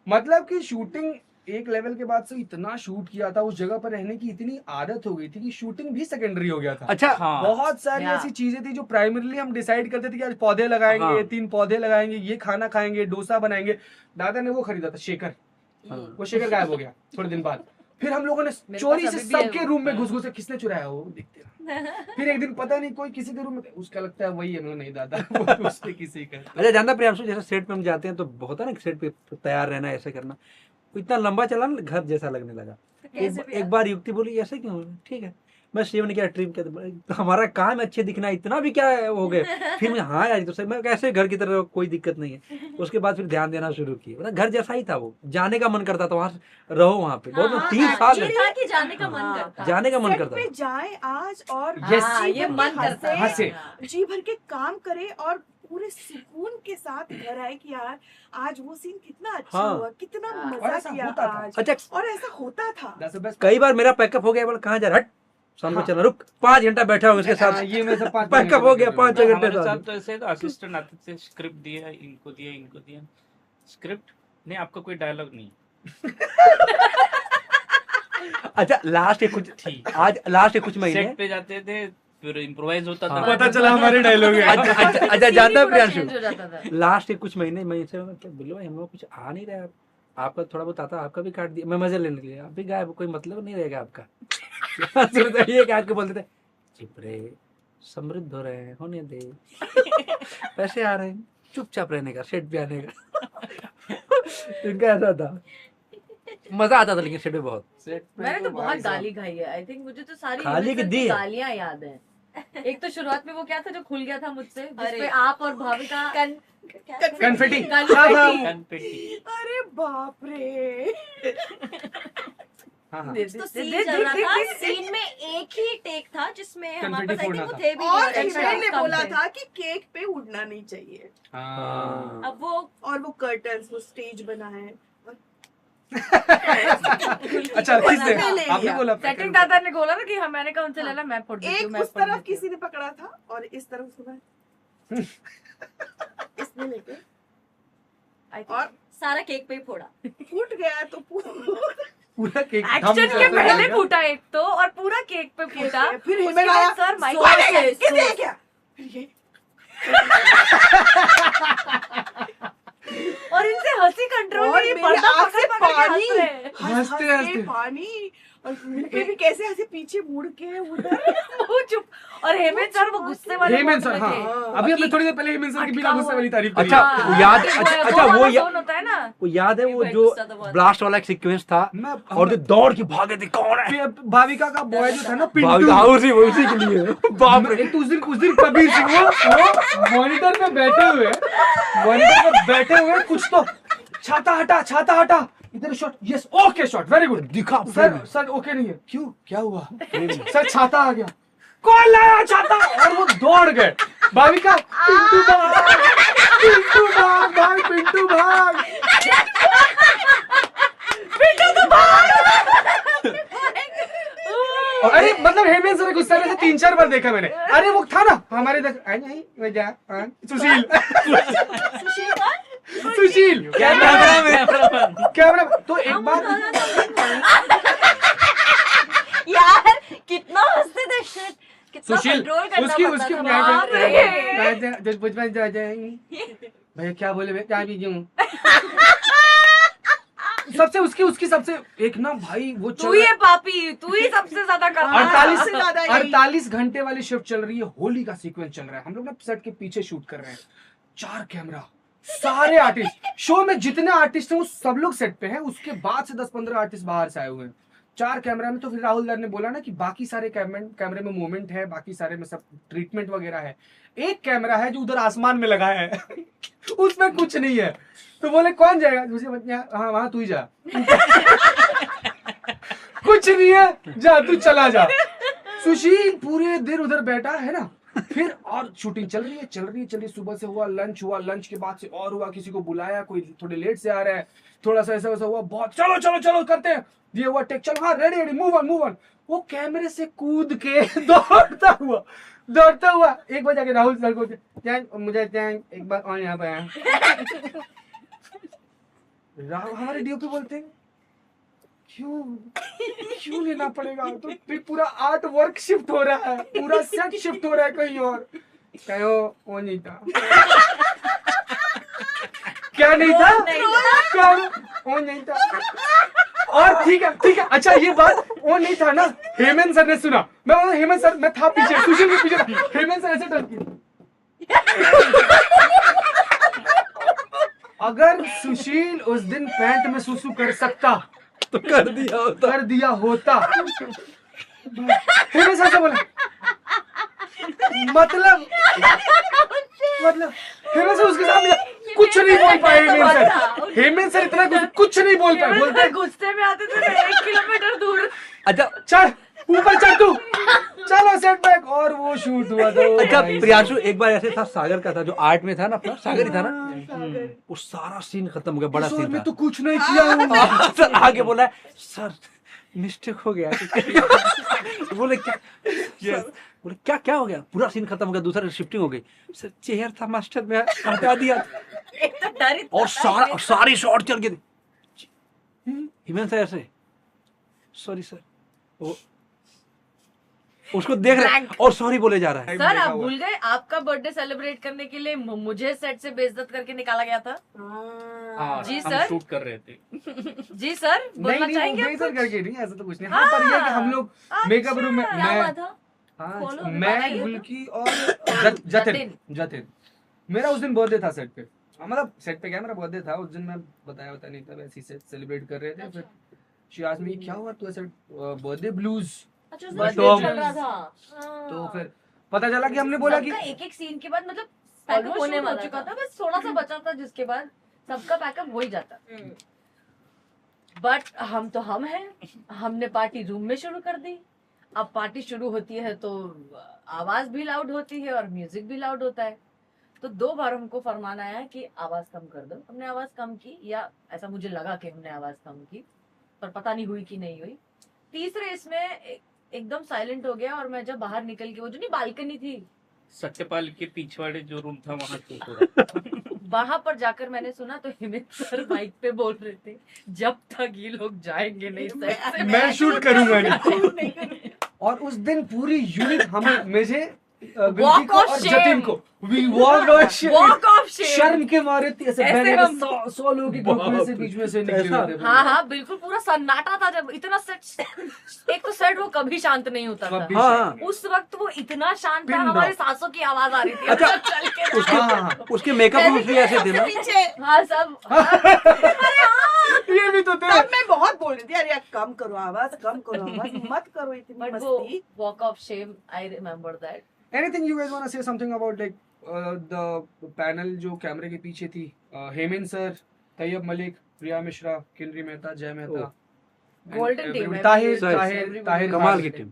मतलब कि शूटिंग एक लेवल के बाद से इतना शूट किया था, उस जगह पर रहने की इतनी आदत हो गई थी कि शूटिंग भी सेकेंडरी हो गया था। अच्छा हाँ। बहुत सारी या। ऐसी चीजें थी जो प्राइमरीली हम डिसाइड करते थे कि आज पौधे लगाएंगे, हाँ। 3 पौधे लगाएंगे, ये खाना खाएंगे, डोसा बनाएंगे। दादा ने वो खरीदा था शेकर, वो शेकर गायब हो गया थोड़े दिन बाद। फिर हम लोगों ने मेरे चोरी पास से अभी भी है सबके वो। रूम में घुस के किसने चुराया वो देखते रहे। फिर एक दिन पता नहीं कोई किसी के रूम में, उसका लगता है वही है। मैं नहीं दादा वो तो उसने किसी का। अच्छा जानता प्रियांशु, जैसे सेट पे हम जाते हैं तो होता है ना सेट पे तैयार रहना, ऐसे करना, इतना लंबा चला ना घर जैसा लगने लगा। कैसे भी एक बार युक्ति बोली ऐसे क्यों, ठीक है मैं सेव ने क्या ट्रिम किया, तो हमारा काम है अच्छे दिखना, इतना भी क्या हो गए। फिर मैं हाँ यार तो सही, मैं कैसे घर की तरह कोई दिक्कत नहीं है। उसके बाद फिर ध्यान देना शुरू किया, मतलब घर जैसा ही था वो, जाने का मन करता था वहाँ रहो, वहाँ पे बहुत 3 साल ये था कि जाने का मन हाँ। करता। जाने का मन सेट करता पे था। जाए आज और Yes. हाँ, ये मन करता है। हंसे। जी भर के काम करे और पूरे सुकून के साथ घर आए कि यार आज वो सीन कितना अच्छा हाँ। हुआ, कितना हाँ। और मजा ऐसा किया होता था। आज। अच्छा और ऐसा होता था। That's the best. कई बार मेरा पैकअप हो गया, बोला कहाँ जा रहा, हट शाम को हाँ। चला, रुक 5 घंटा बैठा हूँ उसके हाँ, साथ, ये मैं सब 5 पैकअप हो गया 5 घंटे हमारे साथ। साथ तो ऐसे असिस्टेंट आते थे, स्क्रिप्ट दिया इनको दिया स्क्रिप्ट नहीं, आपका कोई डायलॉग नहीं। अच्छा लास्ट के कुछ ठीक। आज लास्ट के कुछ महीने सेट पे जाते थे, फिर इम्प्रोवाइज होता हाँ। था। पता चला हमारे डायलॉग है। अच्छा जानता है प्रियांशु, चेंज हो जाता था। लास्ट के कुछ महीने मैं इनसे बोलो भाई हम लोग कुछ आ नहीं रहा है, आपका थोड़ा बहुत आता, आपका भी काट दिया, मैं मजे लेने के लिए, आप भी गायब, कोई मतलब नहीं रहेगा आपका। ये क्या आपको बोलते थे, चुप रहे, समृद्ध हो रहे हैं, होने दे, पैसे आ रहे हैं, चुपचाप रहने का, सेट पे आने का। इनका ऐसा था, मजा आता था लेकिन सेट पे बहुत। मैंने तो बहुत गाली खाई है। आई थिंक मुझे तो सारी खाली की इवेंट्स दी की है। गालियां याद है। एक तो शुरुआत में वो क्या था जो खुल गया था मुझसे, अरे। जिसपे आप और भाविका कन्फेटी। कन्फेटी। हाँ, हाँ, कनपेटी। अरे बाप रे। हाँ, हाँ। तो सीन चल रहा था, सीन में एक ही टेक था जिसमें हमारे पास आई फोड़ना थिंक वो था। थे भी और नहीं। हिमेल ने कम बोला थे। था कि केक पे उड़ना नहीं चाहिए। हाँ। अब वो और वो कर्टन्स, वो स्टेज बना है। अच्छा किसने, ले लिया। आपने बोला सेटिंग दादा ने बोला ना कि हाँ, मैंने कहा उनसे लेना, मैं फोड़ देती हूँ, एक मैं उस फोड़ तरफ देती हूँ। किसी ने पकड़ा था और इस तरफ उसने इसने लेके I think- और सारा केक पे ही फोड़ा। फूट गया तो पूरा केक एक्शन के पहले फूटा एक तो, और पूरा केक पे फूटा। फिर उसके हेमन बाद आया, सर माइक कौन है ये? किसने ये किया? फिर ये और इनसे हंसी कंट्रोल और नहीं, मेरी पर्दा आँख से पकड़ पकड़ के पानी, हंस रहे। हंस हंसते हंस हंसते। के पानी, और मुंह पे भी कैसे ऐसे पीछे मुड़ के उधर। वो चुप। और हेमंत सर वो गुस्से वाले हेमंत मोड सर, में हाँ, थे। अभी हमने थोड़ी देर पहले हेमंत सर की बिना अटका गुस्से हुआ। वाली तारीफ करी। अच्छा, हाँ, वो याद, वो अच्छा वो वाला या- zone होता है ना। वो याद है वो भाई जो गुस्सा तो बहुत ब्लास्ट वाला एक सीक्वेंस था मैं और जो दौड़ के भागे थे, कौन है? भाविका का बॉय जो था ना पिंटू, उसी के लिए बाप रे। एक तो उस दिन कबीर सिंह वो मॉनिटर पे बैठे हुए कुछ तो छाता हटा इधर shot, yes okay shot, very good. दिखा सर ओके नहीं है, क्यों, क्या हुआ? सर छाता आ गया, कौन लाया छाता? और वो दौड़ गए। भाविका पिंटू भाग भाई, पिंटू भाग। अरे मतलब हेमंत सर गुस्सा से 3-4 बार देखा मैंने। अरे वो था ना हमारे सुशील कैमरा। तो एक बार यार कितना हंसते थे, शिट कितना सुशील कंट्रोल करना उसकी पड़ता उसकी था। बाप भैया क्या बोले भैया, क्या भी सबसे उसकी सबसे एक ना भाई वो तू ही है पापी, तू ही सबसे ज्यादा कर रहा है। 48 सबसे ज्यादा यही। 48 घंटे वाली शिफ्ट चल रही है, होली का सीक्वेंस चल रहा है, हम लोग ना सेट के पीछे शूट कर रहे हैं, 4 कैमरा, सारे आर्टिस्ट, शो में जितने आर्टिस्ट हैं वो सब लोग सेट पे हैं, उसके बाद से 10-15 आर्टिस्ट बाहर से आए हुए हैं, 4 कैमरा में। तो फिर राहुल दर ने बोला ना कि बाकी सारे कैमरे में मूवमेंट है, बाकी सारे में सब ट्रीटमेंट वगैरह है, एक कैमरा है जो उधर आसमान में लगा है उसमें कुछ नहीं है। तो बोले कौन जाएगा? मुझे हाँ वहां तू ही जा कुछ नहीं है, जा तू चला जा। सुशील पूरे देर उधर बैठा है ना, फिर और शूटिंग चल रही है। सुबह से हुआ, लंच के बाद से और हुआ, किसी को बुलाया, कोई थोड़े लेट से आ रहा है, थोड़ा सा ऐसा वैसा हुआ, बहुत चलो करते हैं, ये हुआ टेक, चलो हाँ रेडी मूव ऑन। वो कैमरे से कूद के दौड़ता हुआ 1 बजे आके राहुल सर को मुझे एक बार और यहाँ पे आया। हमारे डीओपी बोलते हैं क्यों लेना पड़ेगा? तो फिर पूरा आर्ट वर्क शिफ्ट हो रहा है, पूरा सेट शिफ्ट हो रहा है कहीं और। कहो वो नहीं था क्या नहीं था? वो नहीं था। और ठीक है, अच्छा ये बात वो नहीं था ना, हेमंत सर ने सुना, हेमंत सर, मैं था पीछे, सुशील के पीछे था, हेमंत सर ऐसे टर्न किया। अगर सुशील उस दिन पैंट में सुसु कर सकता तो कर दिया होता। हेमंत सर से बोला मतलब हेमंत सर उसके सामने कुछ नहीं बोल पाए। हेमंत सर इतना कुछ नहीं बोल पाए, बोलते हैं गुस्से में आते थे 1 किलोमीटर दूर। अच्छा चल ऊपर चल तू, चलो सेट बैक, और वो शूट हुआ था। अच्छा प्रियांशु, एक बार ऐसे था, सागर का था जो आर्ट में था ना, अपना सागर ही था ना, सागर। वो सारा सीन खत्म हो गया, बड़ा सीन में था। तो कुछ नहीं किया। सर आगे बोला है, सर मिस्टेक हो गया। बोले क्या सर, बोले क्या हो गया? पूरा सीन खत्म हो गया, दूसरा शिफ्टिंग हो गई। सर चेयर था मास्टर में, हटा दिया एक तो डर इतना और था, सारी शॉट चल गए। हिमेश सर ऐसे, सॉरी सर, वो उसको देख रहा है और सॉरी बोले जा रहा है। सर आप भूल गए, आपका बर्थडे सेलिब्रेट करने के लिए मुझे सेट से बेइज्जत करके निकाला गया था। हाँ, जी हम सर। शूट कर रहे थे। जी सर, बोलना चाहेंगे आप बेइज्जत कुछ? करके नहीं, ऐसा तो कुछ नहीं। हाँ, पर ये है कि हम लोग मेकअप रूम में, क्या हुआ था? हाँ, Follow मैं बताइए तो। गुल्की और जतिन, मेरा उस दिन बर्थडे था सेट पे। मतलब सेट पे क्या, मेरा बर्थडे था उस दिन, मैं बताया नहीं था, वैसे ही सेलिब्रेट कर रहे थे। फिर शी आस्क्ड मी क्या हुआ, तू ऐसे बर्थडे ब्लूज। अच्छा But, उसमें चल रहा था। तो फिर पता चला कि हमने बोला कि एक एक सीन के बाद मतलब Pack up almost होने shoot हो वाला चुका था। था, बस थोड़ा सा बचा था, जिसके बाद सबका पैकअप हो ही जाता। हम्म। बट हम हैं, हमने पार्टी रूम में शुरू कर दी। अब पार्टी शुरू होती है तो आवाज भी लाउड होती है और म्यूजिक भी लाउड होता है। तो 2 बार हमको फरमान आया कि आवाज कम कर दो। हमने आवाज कम की, या ऐसा मुझे लगा कि हमने आवाज कम की, पर पता नहीं हुई कि नहीं हुई। तीसरे इसमें एकदम साइलेंट हो गया, और मैं जब बाहर निकल के, वो जो नहीं बालकनी थी सत्यपाल के पीछे वाले जो रूम था वहाँ शूट हो रहा था। वहां पर जाकर मैंने सुना तो हिमेश सर माइक पे बोल रहे थे जब तक ये लोग जाएंगे नहीं set से मैं शूट करूंगा नहीं। नहीं। और उस दिन पूरी यूनिट हम मुझे Walk विल्की को of और shame. जतिन को we walk of Walk of shame. शर्म के मारे ऐसे ऐसे बैठे हम- 100 लोगों के ग्रुप में से बीच में से निकले ऐसा? हुए थे। हाँ हाँ बिल्कुल पूरा सन्नाटा था जब इतना सेट एक तो सेट वो कभी शांत नहीं होता था कभी हाँ उस वक्त वो इतना शांत था पिन हमारे ड्रॉप। सांसों की आवाज आ रही थी अच्छा, चल के उसके हाँ, हाँ, उसके मेकअप रूम्स भी ऐसे थे ना। पीछे हाँ सब ये भी तो थे। तब मैं बहुत बोल रही थी, अरे यार कम करो आवाज, कम करो आवाज, मत करो इतनी बट वो मस्ती। Walk of shame I remember that Anything you guys want to say something about like the panel जो कैमरे के पीछे थी? हेमंत सर, तैयब मलिक, प्रिया मिश्रा, किनरी मेहता, जय मेहता, गोल्डन टीम है ताहिर सही, ताहिर ताहिर कमाल खान। की टीम।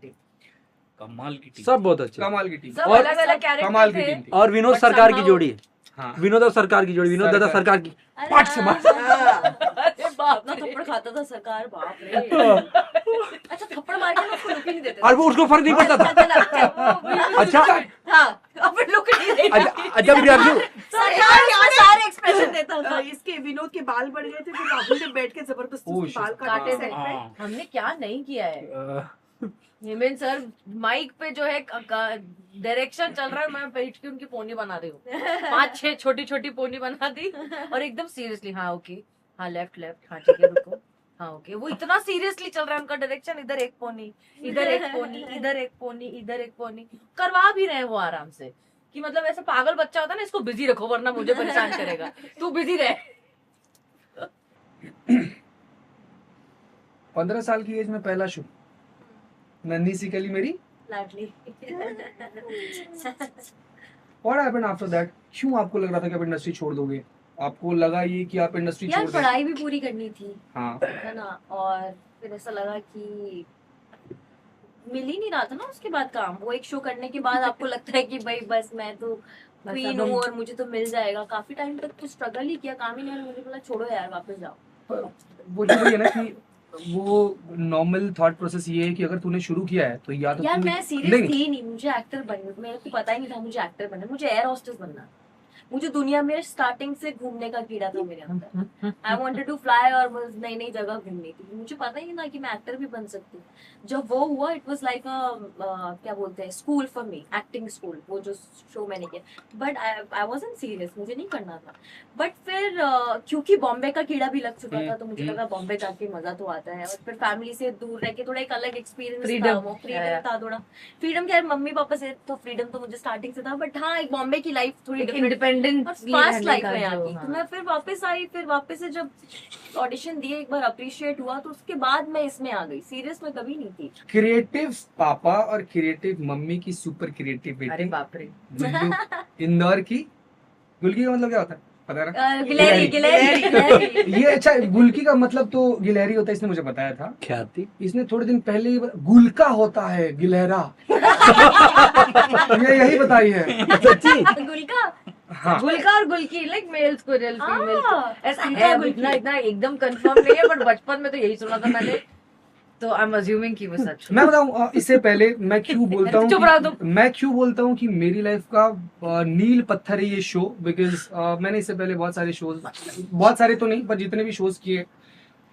कमाल की टीम। सब बहुत अच्छे। कमाल की टीम। सब और अलग अलग कमाल की कैरेक्टर टीम थे थी। और विनोद But सरकार की somehow- जोड़ी है। हाँ। विनोद और सरकार की जोड़ी, विनोद दादा सरकार। सरकार की। अरे पाट से हाँ, अरे बाप अपना रे। थप्पड़ खाता था सरकार, बाप रे। अच्छा थप्पड़ मार के ना उसको लुक ही नहीं देते और वो उसको फर्क नहीं पड़ता था। अच्छा हाँ अब लुक नहीं देते अच्छा रिएक्शन सरकार यहाँ सारे एक्सप्रेशन देता था। इसके विनोद के बाल बढ़ गए थे, फिर राहुल ने बैठ के जबरदस्ती ओह, उसके बाल काटे काटे थे। थे। हाँ। हमने क्या नहीं किया है हेमंत सर माइक पे जो है डायरेक्शन चल रहा है मैं बैठ के उनकी पोनी बना रही हूँ 5-6 छोटी छोटी पोनी बना दी और एकदम सीरियसली हाँ ओके हाँ लेफ्ट लेफ्ट हाँ ठीक है रुको हाँ ओके वो इतना सीरियसली चल रहा है उनका डायरेक्शन इधर एक पोनी इधर एक पोनी इधर एक पोनी इधर एक पोनी करवा भी रहे हैं वो आराम से कि मतलब ऐसा पागल बच्चा होता है ना इसको बिजी रखो वरना मुझे परेशान करेगा तू बिजी रहे 15 साल की एज में पहला शो, नन्ही सी कली मेरी। लाडली What happened after that? क्यों आपको लग रहा था कि आप इंडस्ट्री छोड़ दोगे? आपको लगा ये कि आप इंडस्ट्री यार छोड़ दोगे? पढ़ाई भी पूरी करनी थी हाँ। है ना, और फिर ऐसा लगा कि मिल ही नहीं रहा था ना उसके बाद काम। वो एक शो करने के बाद आपको लगता है कि भाई बस मैं तो क्वीन हूँ और मुझे तो मिल जाएगा। काफी टाइम तक तो स्ट्रगल ही किया, काम ही नहीं आया। मुझे बोला छोड़ो यार वापस जाओ। वो जो है ना कि वो नॉर्मल थॉट प्रोसेस ये है कि अगर तूने शुरू किया है तो या तो यार तू- मैं सीरियस थी नहीं, मुझे एक्टर बनना, मेरे को पता ही नहीं था मुझे एक्टर बनना, मुझे एयर होस्टेस बनना। मुझे दुनिया में स्टार्टिंग से घूमने का कीड़ा था मेरे अंदर। आई वांटेड टू फ्लाई और मुझे नई नई जगह घूमनी थी। मुझे पता ही नहीं था कि मैं एक्टर भी बन सकती हूँ। जब वो हुआ इट वाज लाइक क्या बोलते हैं school for me, acting school, वो जो शो मैंने किया। बट आई वाजंट सीरियस, मुझे नहीं करना था। बट फिर क्योंकि बॉम्बे का कीड़ा भी लग चुका था तो मुझे लगा बॉम्बे जाके मजा तो आता है। और फिर फैमिली से दूर रह के थोड़ा एक अलग एक्सपीरियंस था, Freedom. वो फ्रीडम था थोड़ा। फ्रीडम क्या, मम्मी पापा से तो फ्रीडम तो मुझे स्टार्टिंग से था, बट हाँ एक बॉम्बे की लाइफ थोड़ी इंडिपेंडेंट और फास्ट लाइफ में आ गई। तो मैं फिर वापस आई, फिर वापस से जब ऑडिशन दिए एक बार अप्रिशिएट हुआ तो उसके बाद मैं इसमें आ गई। सीरियस में कभी नहीं थी। क्रिएटिव पापा और क्रिएटिव मम्मी की सुपर क्रिएटिव अरे बेटी बाप रे गुल्लू, इंदौर की। गुल्की का मतलब क्या होता है पता है ना? गिलहरी गिलहरी ये अच्छा, गुल्की का मतलब तो गिलहरी होता है, इसने मुझे बताया था। ख्याति। इसने थोड़े दिन पहले ही गुलका होता है गिलहरा। ये यही बताई है। सच्ची गुलका। हाँ। गुलका और गुलकी लाइक मेल स्क्विरल फीमेल ऐसा गुलका, है। गुलकी। इतना इतना एकदम कंफर्म नहीं है बट बचपन में तो यही सुना था मैंने, तो आई एम अज्यूमिंग कि वो सच है। मैं बताऊं इससे पहले मैं क्यों बोलता हूँ चुप रहो तुम। मैं क्यों बोलता हूँ कि मेरी लाइफ का नील पत्थर है ये शो, बिकॉज मैंने इससे पहले बहुत सारे शोज, बहुत सारे तो नहीं पर जितने भी शोज किए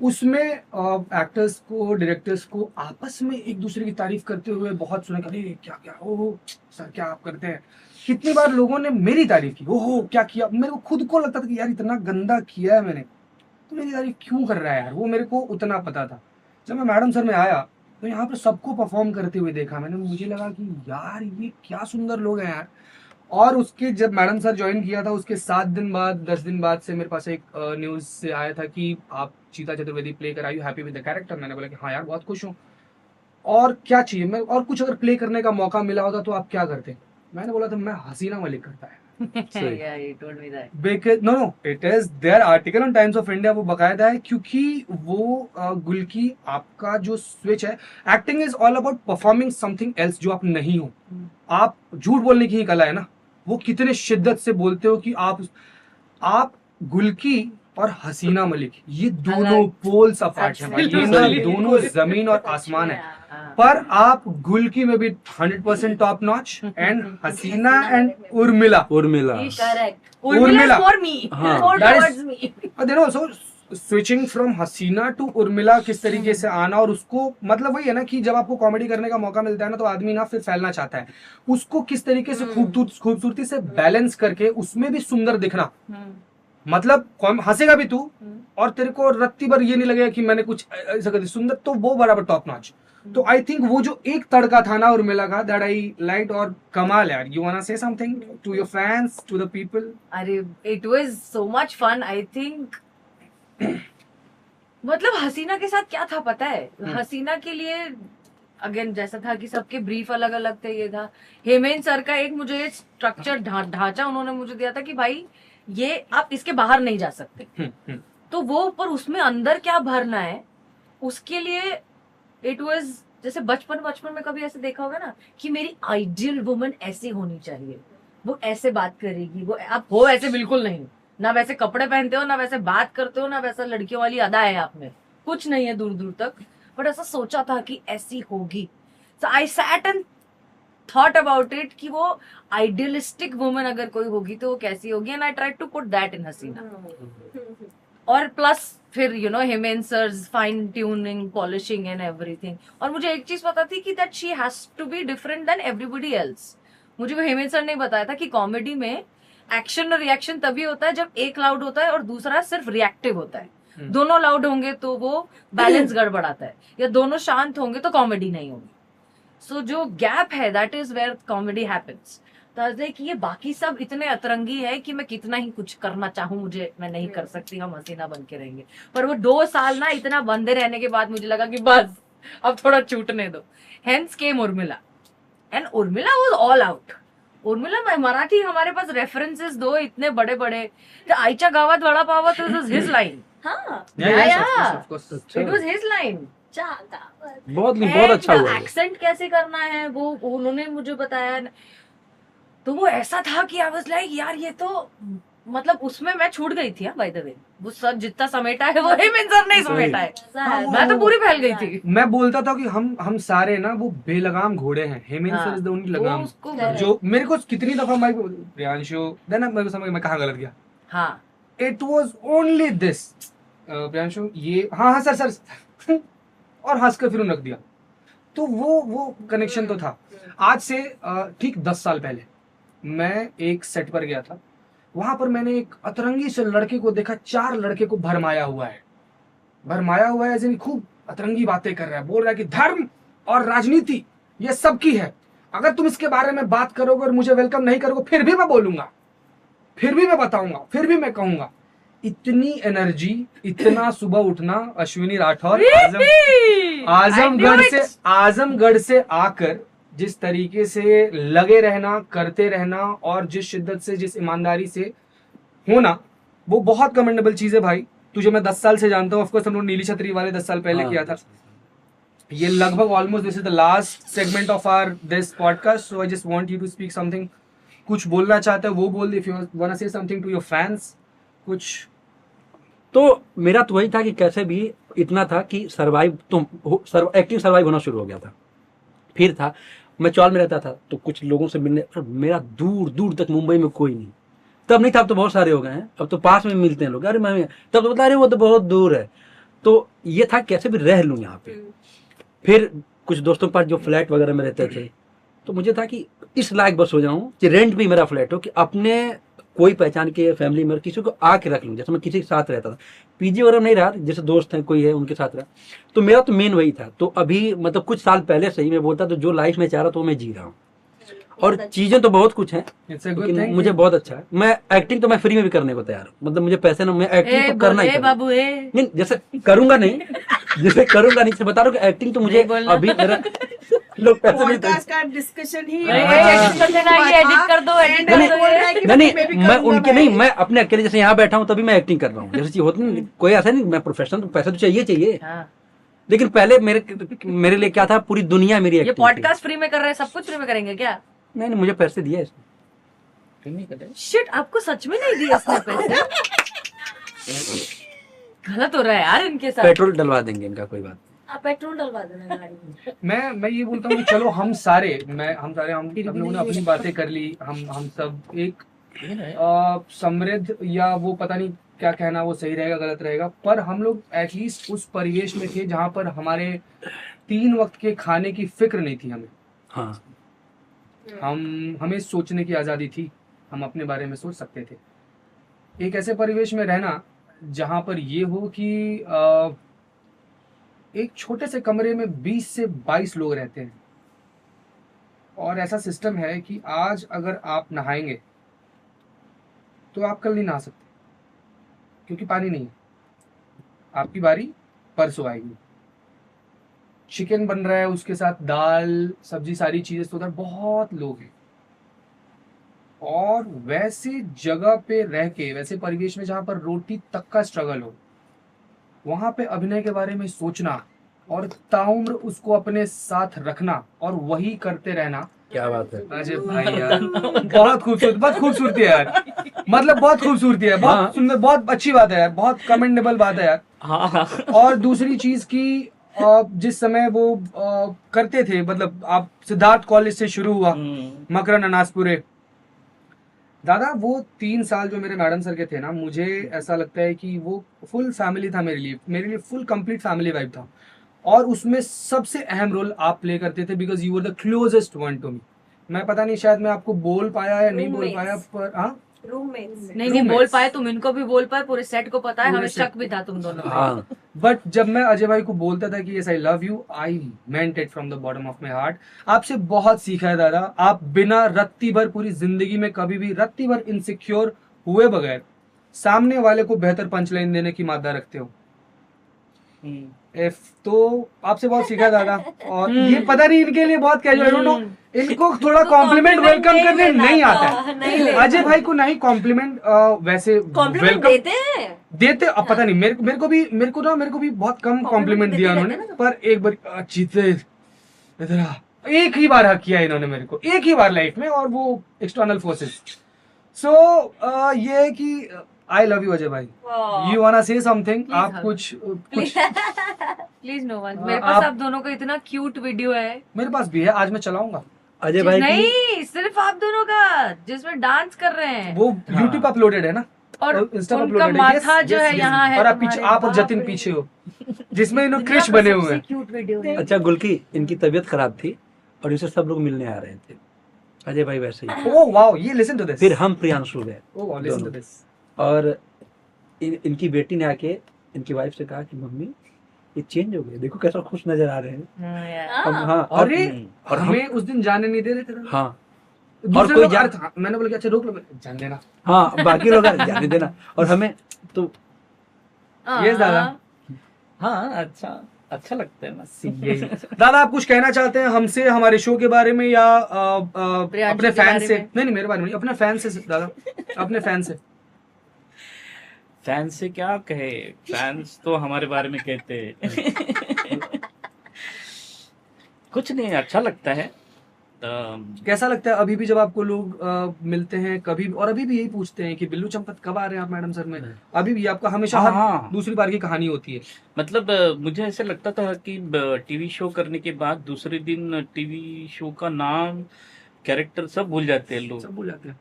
उसमें एक्टर्स को, डायरेक्टर्स को आपस में एक दूसरे की तारीफ करते हुए बहुत सुना। अरे क्या क्या, ओहो सर क्या आप करते हैं। कितनी बार लोगों ने मेरी तारीफ की, ओहो क्या किया। मेरे को खुद को लगता था कि यार इतना गंदा किया है मैंने, तो मेरी तारीफ क्यों कर रहा है यार। वो मेरे को उतना पता था। जब मैं मैडम सर में आया तो यहाँ पर सबको परफॉर्म करते हुए देखा मैंने, मुझे लगा कि यार ये क्या सुंदर लोग हैं यार। और उसके जब मैडम सर ज्वाइन किया था उसके 7 दिन बाद 10 दिन बाद से मेरे पास एक न्यूज़ से आया था कि आप चीता चतुर्वेदी प्ले कर, are you happy with the character. मैंने बोला कि हाँ यार बहुत खुश हूँ, और क्या चाहिए। मैं और कुछ अगर प्ले करने का मौका मिला होता तो आप क्या करते। मैंने बोला था मैं हसीना मलिक करता है। सही। Yeah, you told me that. Because no, it is their article on Times of India, वो बकायदा है। क्योंकि वो गुल्की आपका जो स्विच है, acting is all about performing something else जो आप नहीं हो। आप झूठ बोलने की ही कला है ना, वो कितने शिद्दत से बोलते हो कि आप गुल्की और हसीना मलिक, ये दोनों पोल्स अपार्ट हैं भाई, ये ना दोनों जमीन और आसमान है। पर आप गुल्की में भी 100% top notch, and Hasina and Urmila correct Urmila for me, हाँ, for that is- towards me. Then also switching from Hasina to Urmila किस तरीके से आना, और उसको मतलब वही है ना कि जब आपको कॉमेडी करने का मौका मिलता है ना तो आदमी ना फिर फैलना चाहता है, उसको किस तरीके से खूबसूरती से बैलेंस करके उसमें भी सुंदर दिखना, मतलब हंसेगा भी तू और तेरे को रत्ती भर ये नहीं लगेगा कि मैंने कुछ ऐसा कर दिया सुंदर, तो वो बराबर टॉप नॉच। तो आई थिंक वो जो एक तड़का था ना उर्मिला का, दैट आई लाइक, और कमाल यार। You wanna say something to your fans, to the people? अरे it was so much fun. I think मतलब हसीना के साथ क्या था पता है, हसीना के लिए अगेन जैसा था कि सबके ब्रीफ अलग अलग थे, ये था हेमेंद्र सर का एक मुझे स्ट्रक्चर ढांचा उन्होंने मुझे दिया था कि भाई ये आप इसके बाहर नहीं जा सकते, तो वो पर उसमें अंदर क्या भरना है उसके लिए इट वाज जैसे बचपन में कभी ऐसे देखा होगा ना कि मेरी आइडियल वुमन ऐसी होनी चाहिए, वो ऐसे बात करेगी, वो आप हो ऐसे बिल्कुल नहीं, ना वैसे कपड़े पहनते हो, ना वैसे बात करते हो, ना वैसा लड़कियों वाली अदा है आप में, कुछ नहीं है दूर दूर तक, बट ऐसा सोचा था कि ऐसी होगी। So I sat and thought about it कि वो आइडियलिस्टिक वुमन अगर कोई होगी तो वो कैसी होगी, and I tried to put that in Hasina. और प्लस फिर you know Hemendra sir's fine tuning, polishing and everything. और मुझे एक चीज पता थी कि that she has to be different than everybody else. मुझे वो हेमेंद्र सर ने बताया था कि कॉमेडी में एक्शन और रिएक्शन तभी होता है जब एक लाउड होता है और दूसरा सिर्फ रिएक्टिव होता है। दोनों लाउड होंगे तो वो बैलेंस गड़बड़ाता है, या दोनों शांत होंगे तो कॉमेडी नहीं होगी। सो जो गैप है that is where comedy happens. तो कि ये बाकी सब इतने अतरंगी है कि मैं कितना ही कुछ करना चाहूं मैं नहीं कर सकती, हम हसीना बन के रहेंगे। पर वो 2 साल ना इतना बंदे रहने के बाद मुझे लगा कि बस अब थोड़ा छूटने दो। Hence came Urmila, and Urmila was all out. Urmila Marathi हमारे पास रेफरेंसेस दो इतने बड़े बड़े, आईच्या गावात vada pav was his line, हाँ इट वाज हिज लाइन। बहुत अच्छा हुआ। एक्सेंट कैसे करना है वो उन्होंने मुझे बताया, तो वो ऐसा था कि आई वाज लाइक यार ये तो मतलब उसमें मैं छूट गई थी। बाय द वे वो सब जितना समेटा है वो हेमेंद्र सर नहीं समेटा है, मैं तो पूरी फैल गई थी। मैं बोलता था कि हम सारे ना वो बेलगाम घोड़े हैं, Hemendra sir is the only लगाम। जो मेरे को कितनी दफा माइक प्रियांशु देन मैं समझ मैं कहाँ गलत गया। हाँ it was only this Priyanshu ये हाँ सर और हंस कर फिर रख दिया। तो वो कनेक्शन तो था। आज से ठीक 10 साल पहले मैं एक सेट पर गया था, वहां पर मैंने एक अतरंगी से लड़के को देखा, 4 लड़के को भरमाया हुआ है ऐसे खूब अतरंगी बातें कर रहा है, बोल रहा है कि धर्म और राजनीति ये सबकी है, अगर तुम इसके बारे में बात करोगे और मुझे वेलकम नहीं करोगे फिर भी मैं बोलूंगा, फिर भी मैं बताऊंगा, फिर भी मैं कहूंगा। इतनी एनर्जी, इतना सुबह उठना। अश्विनी राठौर आजमगढ़ से आकर जिस तरीके से लगे रहना, करते रहना, और जिस शिद्दत से, जिस ईमानदारी से होना, वो बहुत कमेंडेबल चीज है भाई। तुझे मैं 10 साल से जानता हूँ, ऑफकोर्स हम लोग नीली छतरी वाले 10 साल पहले किया था। ये लगभग almost this is the last segment of our this podcast, so I just want you to speak something. कुछ बोलना चाहते हैं वो बोल दे, if you want to say something to your fans. कुछ तो मेरा तो वही था कि कैसे भी इतना था कि एक्टिंग सर्वाइव होना शुरू हो गया था। फिर था मैं चौल में रहता था तो कुछ लोगों से मिलने, मेरा दूर दूर तक मुंबई में कोई नहीं, तब नहीं था, अब तो बहुत सारे हो गए हैं, अब तो पास में मिलते हैं लोग। अरे मैं तब तो बता रहे वो तो बहुत दूर है। तो ये था कैसे भी रह लूँ यहाँ पे। फिर कुछ दोस्तों के पास जो फ्लैट वगैरह में रहते थे, तो मुझे था कि इस लायक बस हो जाऊँ कि रेंट भी मेरा फ्लैट हो, कि अपने कोई पहचान के फैमिली में किसी को आके रख लूँ। जैसे मैं किसी के साथ रहता था, पीजी वगैरह नहीं रहा, जैसे दोस्त हैं कोई है उनके साथ रहा, तो मेरा तो मेन वही था। तो अभी मतलब कुछ साल पहले से ही मैं बोलता तो जो लाइफ में चाह रहा तो मैं जी रहा हूँ, और चीजें तो बहुत कुछ हैं, लेकिन मुझे बहुत अच्छा है। मैं एक्टिंग तो मैं फ्री में भी करने को तैयार हूँ, मतलब मुझे पैसे ना, मैं एक्टिंग तो करना ही बाबू नहीं, जैसे करूंगा नहीं बता रहा हूँ कि एक्टिंग तो मुझे अभी मेरा लोग पैसे नहीं पॉडकास्ट का डिस्कशन ही एडिट कर दो नहीं, मैं उनके नहीं, मैं अपने अकेले जैसे यहाँ बैठा हूँ तभी मैं एक्टिंग कर रहा हूँ। जैसे चीज होती नहीं, कोई ऐसा नहीं, मैं प्रोफेशनल, तो पैसा तो चाहिए। लेकिन पहले मेरे लिए क्या था, पूरी दुनिया मेरी ये पॉडकास्ट फ्री में कर रहे हैं, सब कुछ फ्री में करेंगे क्या? नहीं, मुझे पैसे दिए इसने। शिट, आपको सच में नहीं दिया इसने पैसे? गलत हो रहा है यार इनके साथ। पेट्रोल डलवा देंगे इनका, कोई बात आप पेट्रोल डलवा देना गाड़ी में। मैं ये बोलता हूँ कि चलो हम सब लोगों ने अपनी बातें कर ली, हम सब एक समृद्ध या वो पता नहीं क्या कहना वो सही रहेगा गलत रहेगा, पर हम लोग एटलीस्ट उस परिवेश में थे जहाँ पर हमारे 3 वक्त के खाने की फिक्र नहीं थी हमें। हाँ, हमें सोचने की आज़ादी थी, हम अपने बारे में सोच सकते थे। एक ऐसे परिवेश में रहना जहाँ पर ये हो कि एक छोटे से कमरे में 20 से 22 लोग रहते हैं, और ऐसा सिस्टम है कि आज अगर आप नहाएंगे तो आप कल नहीं नहा सकते क्योंकि पानी नहीं है, आपकी बारी परसों आएगी। चिकन बन रहा है, उसके साथ दाल सब्जी सारी चीजें, तो उधर बहुत लोग हैं। और वैसे जगह पे रह के, वैसे परिवेश में जहाँ पर रोटी तक का स्ट्रगल हो, वहां पे अभिनय के बारे में सोचना और ताउम्र उसको अपने साथ रखना और वही करते रहना। क्या बात है। अजय भाई यार बहुत खूबसूरती है यार, मतलब बहुत खूबसूरती है, बहुत सुंदर, बहुत अच्छी बात है यार, बहुत कमेंडेबल बात है यार। हाँ। और दूसरी चीज की जिस समय वो करते थे, मतलब आप सिद्धार्थ कॉलेज से शुरू हुआ, मकरन अनासपुरे, दादा वो 3 साल जो मेरे मैडम सर के थे ना, मुझे ऐसा लगता है कि वो फुल फैमिली था मेरे लिए फुल कंप्लीट फैमिली वाइब था। और उसमें सबसे अहम रोल आप प्ले करते थे because you were the closest one to me. मैं पता नहीं शायद मैं आपको बोल पाया या नहीं बोल पाया, पर हाँ रूममेट्स नहीं बोल पाए, तुम इनको भी बोल पाए, पूरे सेट को पता है, पूरे हमें सेट शक भी था तुम दोनों पे। हाँ, बट जब मैं अजय भाई को बोलता था कि yes I love you, I meant it from the bottom of my heart. आपसे बहुत सीखा है दादा, आप बिना रत्ती भर पूरी जिंदगी में कभी भी रत्ती भर इनसिक्योर हुए बगैर सामने वाले को बेहतर पंचलाइन देने की मादा रखते हो। तो आपसे बहुत सीखा है दादा। और ये पता नहीं इनके लिए बहुत कैजुअल, इनको थोड़ा कॉम्प्लीमेंट वेलकम करने नहीं आता है। अजय भाई को नहीं कॉम्प्लीमेंट वैसे कॉम्प्लीमेंट देते हैं, अब पता नहीं मेरे को भी बहुत कम कॉम्प्लीमेंट दिया उन्होंने, पर एक बार जीते एक ही बार हक किया इन्होंने मेरे को, एक ही बार लाइफ में, और वो एक्सटर्नल फोर्सेस। सो ये है कि आई लव यू अजय भाई। You wanna say something? आप कुछ प्लीज नो वन। मेरे पास आप दोनों का इतना क्यूट वीडियो है। मेरे पास भी है, आज मैं चलाऊंगा। अजय भाई की नहीं, सिर्फ आप दोनों का, जिसमें डांस कर रहे हैं वो YouTube अपलोडेड है ना, और Insta पे उनका uploaded है। माथा Yes, जो yes, है yes. यहाँ है और आप पीछे, तुम्हारे। आप और जतिन पीछे हो, जिसमें इन्होंने क्रिश बने हुए हैं। क्यूट वीडियो है। अच्छा गुल्की, इनकी तबीयत खराब थी और इसे सब लोग मिलने आ रहे थे। अजय भाई वैसे ही। ओह वाओ, ये लिसन टू दिस। फिर हम प्रियांशु गए ओह लिसन टू दोनों। दिस। और इनकी बेटी ने आके इनकी वाइफ से कहा कि मम्मी ये चेंज हो गए, देखो कैसा खुश नजर आ रहे हैं। हाँ, यार। अब हाँ, और अरे और हम हमें उस दिन जाने नहीं दे रहे थे ना। हाँ दूसरे कोई लोग जा- अर्थ, मैंने बोला कि अच्छा रोक लो, जान देना। हाँ, बाकी लोग जाने देना, और हमें तो Yes, दादा। हाँ, अच्छा लगता है ना। दादा आप कुछ कहना चाहते हैं हमसे, हमारे शो के बारे में, या प्रियांशु अपने के फैन बारे से? में? नहीं मेरे बारे में नहीं, अपने फैन से दादा, अपने फैन से। फैंस से क्या कहे, फैंस तो हमारे बारे में कहते हैं। कुछ नहीं, अच्छा लगता है। कैसा लगता है अभी भी जब आपको लोग मिलते हैं कभी, और अभी भी यही पूछते हैं कि बिल्लू चंपत कब आ रहे हैं आप मैडम सर में? अभी भी आपका हमेशा हर हाँ। दूसरी बार की कहानी होती है। मतलब मुझे ऐसे लगता था कि टीवी शो करने के बाद दूसरे दिन टीवी शो का नाम, कैरेक्टर सब भूल जाते हैं लोग, सब भूल जाते हैं।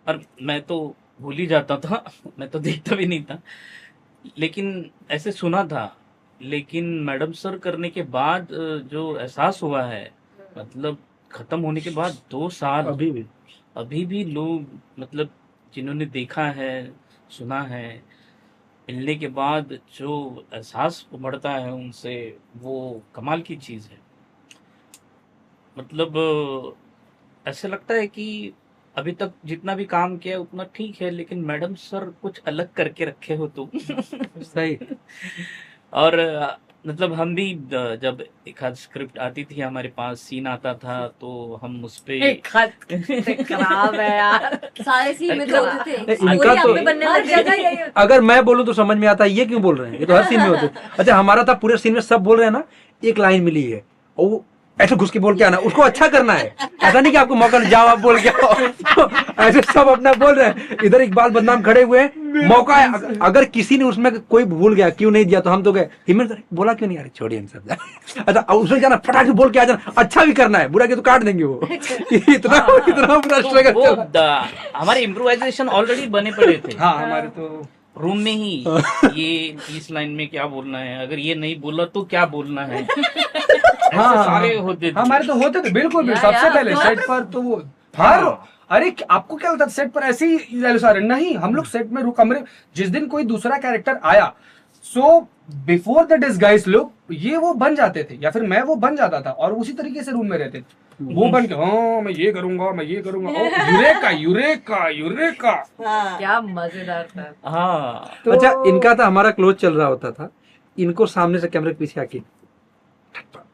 और मैं तो भूल ही जाता था। मैं तो देखता भी नहीं था, लेकिन ऐसे सुना था। लेकिन मैडम सर करने के बाद जो एहसास हुआ है, मतलब खत्म होने के बाद 2 साल अभी भी लोग, मतलब जिन्होंने देखा है, सुना है, मिलने के बाद जो एहसास बढ़ता है उनसे, वो कमाल की चीज़ है। मतलब ऐसे लगता है कि अभी तक जितना भी काम किया है उतना ठीक है, लेकिन मैडम सर कुछ अलग करके रखे हो तुम। सही। और मतलब हम भी जब एक आध स्क्रिप्ट आती थी हमारे पास, सीन आता था, तो हम उस पे एक खत खराब है यार। सारे सीन में तो होते थे, इनका स्टोरी तो- आप पे बनने हर लग जगह गई। यही होता है। अगर मैं बोलूं तो समझ में आता है ये क्यों बोल रहे हैं, ये तो हर सीन में होते। अच्छा हमारा था पूरे सीन में सब बोल रहे हैं ना, एक लाइन मिली है और वो ऐसे घुस के बोल के आना, उसको अच्छा करना है। ऐसा नहीं कि आपको मौका जाओ आप बोल के आओ। ऐसे सब अपना बोल रहे हैं, इधर इकबाल बदनाम खड़े हुए हैं, मौका है। अगर किसी ने उसमें कोई भूल गया, क्यों नहीं दिया, तो हम तो गए हिम्मत बोला क्यों नहीं, अरे छोड़िए इन सब। अच्छा उसमें जाना फटाक से बोल के आ जाना, अच्छा भी करना है, बुरा के तो काट देंगे वो। इतना बुरा स्ट्रगल वो चला। हमारे इम्प्रोवाइजेशन ऑलरेडी बने पड़े थे हाँ हमारे तो रूम में ही। ये इस लाइन में क्या बोलना है, अगर ये नहीं बोला तो क्या बोलना है, हाँ ऐसे सारे होते थे। हमारे तो होते थे बिल्कुल भी। या, सबसे या, पहले तो सेट पर तो वो हर अरे आपको क्या लगता है सेट पर ऐसे ही सारे नहीं, हम लोग सेट में कमरे जिस दिन कोई दूसरा कैरेक्टर आया, सो बिफोर द डिसगाइज लोग ये वो बन जाते थे, या फिर मैं वो बन जाता था और उसी तरीके से रूम में रहते थे। वो बन के हाँ मैं ये करूंगा, मैं ये करूंगा, यूरेका यूरेका यूरेका। हाँ क्या मजेदार था। हाँ तो अच्छा इनका था, हमारा क्लोज चल रहा होता था, इनको सामने से कैमरे के पीछे आके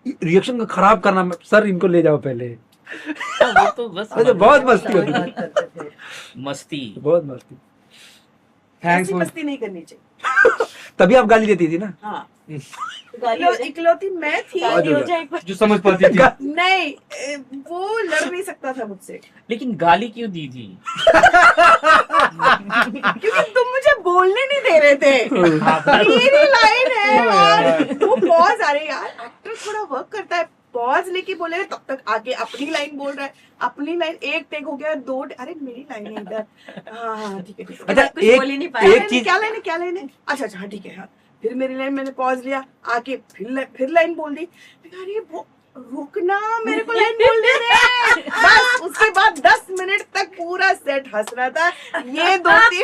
रिएक्शन को खराब करना, सर इनको ले जाओ पहले। वो तो बस अच्छा बहुत मस्ती होती थी, करते थे। मस्ती। बहुत मस्ती। थैंक्स ऐसी फॉर मस्ती नहीं करनी चाहिए। तभी आप गाली देती थी ना। हाँ गाली हो जाए, इकलौती मैं थी गाली हो जाए एक बार। जो समझ पाती थी। नहीं वो लड़ नहीं सकता था मुझसे, लेकिन गाली क्यों दी थी? क्योंकि तुम मुझे बोलने नहीं दे रहे थे। मेरी लाइन है और वो पॉज, अरे यार एक्टर थोड़ा वर्क करता है, पॉज लेके बोले तब तक आगे अपनी लाइन बोल रहा है, अपनी लाइन एक टेक हो गया, दो अरे मेरी लाइन है इधर। हाँ हाँ ठीक है ठीक है। अच्छा कुछ बोल ही नहीं पाया। एक चीज, क्या लाइन है क्या लाइन है, अच्छा अच्छा हाँ ठीक है हाँ। फिर मेरी लाइन मैंने पॉज लिया, आके फिर लाइन बोल दी। अरे वो रुकना, मेरे को लाइन बोलने दे। बस उसके बाद 10 मिनट तक पूरा सेट हंस रहा था, ये 2-3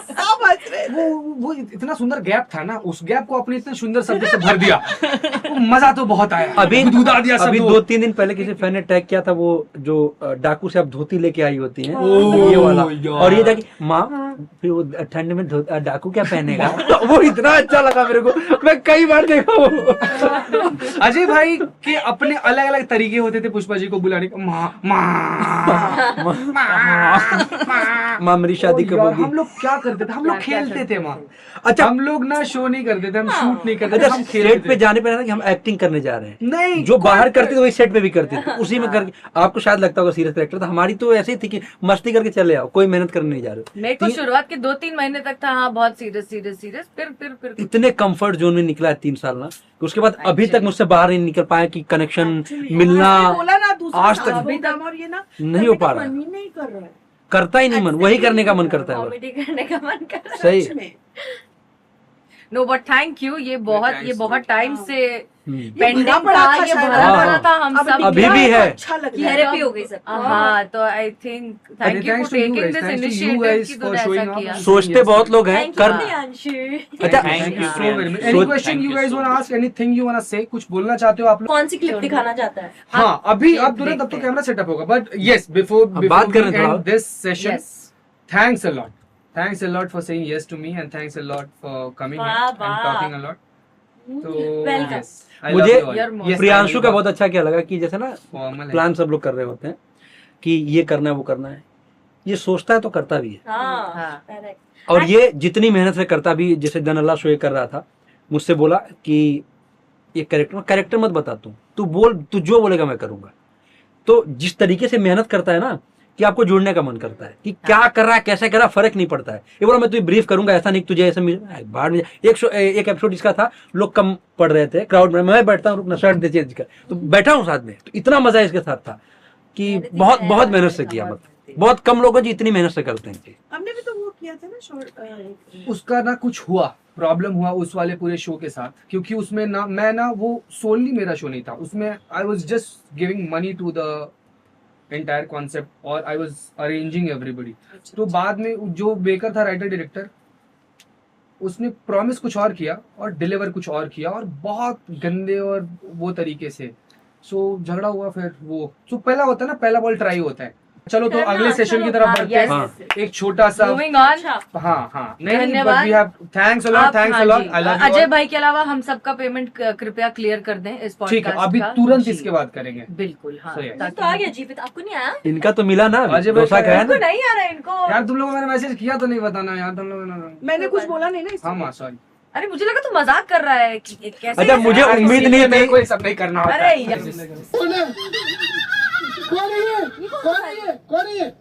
सब हंस रहे थे। वो इतना सुंदर गैप था ना, उस गैप को अपने इतने सुंदर शब्द से भर दिया। वो मजा तो बहुत आया। अभी गुदगुदा दिया सब अभी लोग। 2-3 दिन पहले किसी फैन ने टैग किया था, वो जो डाकू से आप धोती लेके आई होती हैं, ओह, ये वाला, यार। और ये था कि माँ फिर वो ठंड में डाकू क्या पहनेगा। वो इतना अच्छा लगा मेरे को, मैं कई बार देखा वो। अजय भाई के अपने अलग अलग तरीके होते थे पुष्पा जी को बुलाने के। माँ माँ माँ मेरी शादी कब होगी। हम लोग क्या करते थे, हम लोग खेलते थे माँ। अच्छा हम लोग ना शो नहीं करते थे, हम शूट नहीं करते थे, अच्छा हम सेट खेलते पे थे। जाने पे ना कि हम एक्टिंग करने जा रहे हैं, नहीं जो बाहर करते थे वही सेट पे भी करते थे, उसी में करके आपको शायद लगता होगा सीरियस कैरेक्टर था, हमारी तो ऐसे ही थी कि मस्ती करके चले आओ, कोई मेहनत करने नहीं जा रहे। मेरे को शुरुआत के 2-3 महीने तक था हाँ बहुत सीरियस सीरियस सीरियस, फिर इतने कंफर्ट जोन में निकला है 3 साल ना, कि उसके बाद अभी तक मुझसे बाहर नहीं निकल पाया कि कनेक्शन मिलना मैंने बोला ना दूसरा आज तक अभी तक, और ये ना नहीं हो पा करने का रहा मन है, ही नहीं कर रहा है करता ही नहीं मन, वही करने का मन करता है बस। कॉमेडी करने का मन कर रहा है। सही सच में। नो बट थैंक यू, ये बहुत टाइम से ये पेंडिंग भरा पड़ा था, था ये शायद। भरा हाँ, पड़ा था हम अब सब। अभी निकला भी तो है। अच्छा लग रहा है। थेरेपी हो गई सब। हाँ तो I think thank you for thanks to you taking guys, this thanks to you initiative guys कि for तूने showing ऐसा up किया। and सोचते बहुत लोग हैं थैंक कर। यू प्रियांशु। अच्छा Thank you So very much. So- Any question thank you you guys so wanna much. ask? Anything you wanna say? कुछ बोलना चाहते हो आप लोग? कौन सी क्लिप दिखाना चाहता है? हाँ अभी ये अब तुरंत अब तो देखते हैं। कैमरा सेटअप होगा, बट yes before बात करें थोड़ा। this session, Yes. thanks a lot for saying yes to me and thanks a lot for coming here वाह, and वाह। talking a lot. तो Welcome. yes, I मुझे love you all. You're most Yes, Priyanshu I का love बहुत अच्छा क्या लगा कि जैसे ना formal है। प्लान सब लोग कर रहे होते हैं कि ये करना है वो करना है, ये सोचता है तो करता भी है। हाँ हाँ। correct। और ये जितनी मेहनत से करता भी, जैसे दन अल्लाह शो कर रहा था, मुझसे बोला कि ये कैरेक्टर मत बता, तू बोल, तू जो बोलेगा मैं करूंगा। तो जिस तरीके से मेहनत करता है ना कि आपको जुड़ने का मन करता है कि क्या कर रहा है कैसे कर रहा है, फर्क नहीं पड़ता है। ये बोला मैं तुझे ब्रीफ करूंगा, ऐसा नहीं तुझे ऐसे बाहर में। एक एपिसोड इसका था, लोग कम पढ़ रहे थे क्राउड में, मैं बैठता हूँ शर्ट दे चेंज कर, तो बैठा हूँ साथ में, तो इतना मजा इसके साथ था कि बहुत बहुत मेहनत से किया। मतलब बहुत कम लोग हैं जो इतनी मेहनत से करते हैं। हमने भी तो वो किया था ना शॉर्ट। उसका ना कुछ हुआ, प्रॉब्लम हुआ उस वाले पूरे शो के साथ, क्योंकि उसमें ना मैं ना वो सोनली मेरा शो नहीं था उसमें, I was just giving money to the entire concept और आई वाज अरेंजिंग एवरीबॉडी। तो बाद में जो बेकर था राइटर डायरेक्टर, उसने प्रॉमिस कुछ और किया और डिलीवर कुछ और किया और बहुत गंदे और वो तरीके से। सो झगड़ा हुआ फिर वो। सो पहला होता है ना, पहला बॉल ट्राई होता है। चलो तो करना, अगले सेशन की चलो, तरफ हाँ, बढ़ते yes, हैं। yes, एक छोटा सा मूविंग ऑन। अच्छा हाँ नहीं, बट धन्यवाद। We have thanks a lot, thanks a lot, I love Ajay भाई के अलावा हम सबका पेमेंट कृपया क्लियर कर दें इस ठीक है, पॉडकास्ट अभी का। तुरंत जी, इसके बाद करेंगे। बिल्कुल हाँ So, yes. तो आ गया जीवित, आपको नहीं आया? इनका तो मिला ना, अजय भाई डोसा का खाया इनको ना। नहीं आ रहा है इनको। यार तुम लोगों ने मैसेज किया तो नहीं बताना यार तुम लोगों ने। मैंने कुछ बोला नहीं ना हाँ इसमें। माँ सॉरी। अरे मुझे लगा तू मजाक कर रहा है कि कैसे अच्छा, मुझे यार, उम्मीद इसीलिए नहीं थी। मेरे को ये सब नहीं करना होता अरे है। यार। कौन है? कौन है ये? कौन है ये? कौन है ये?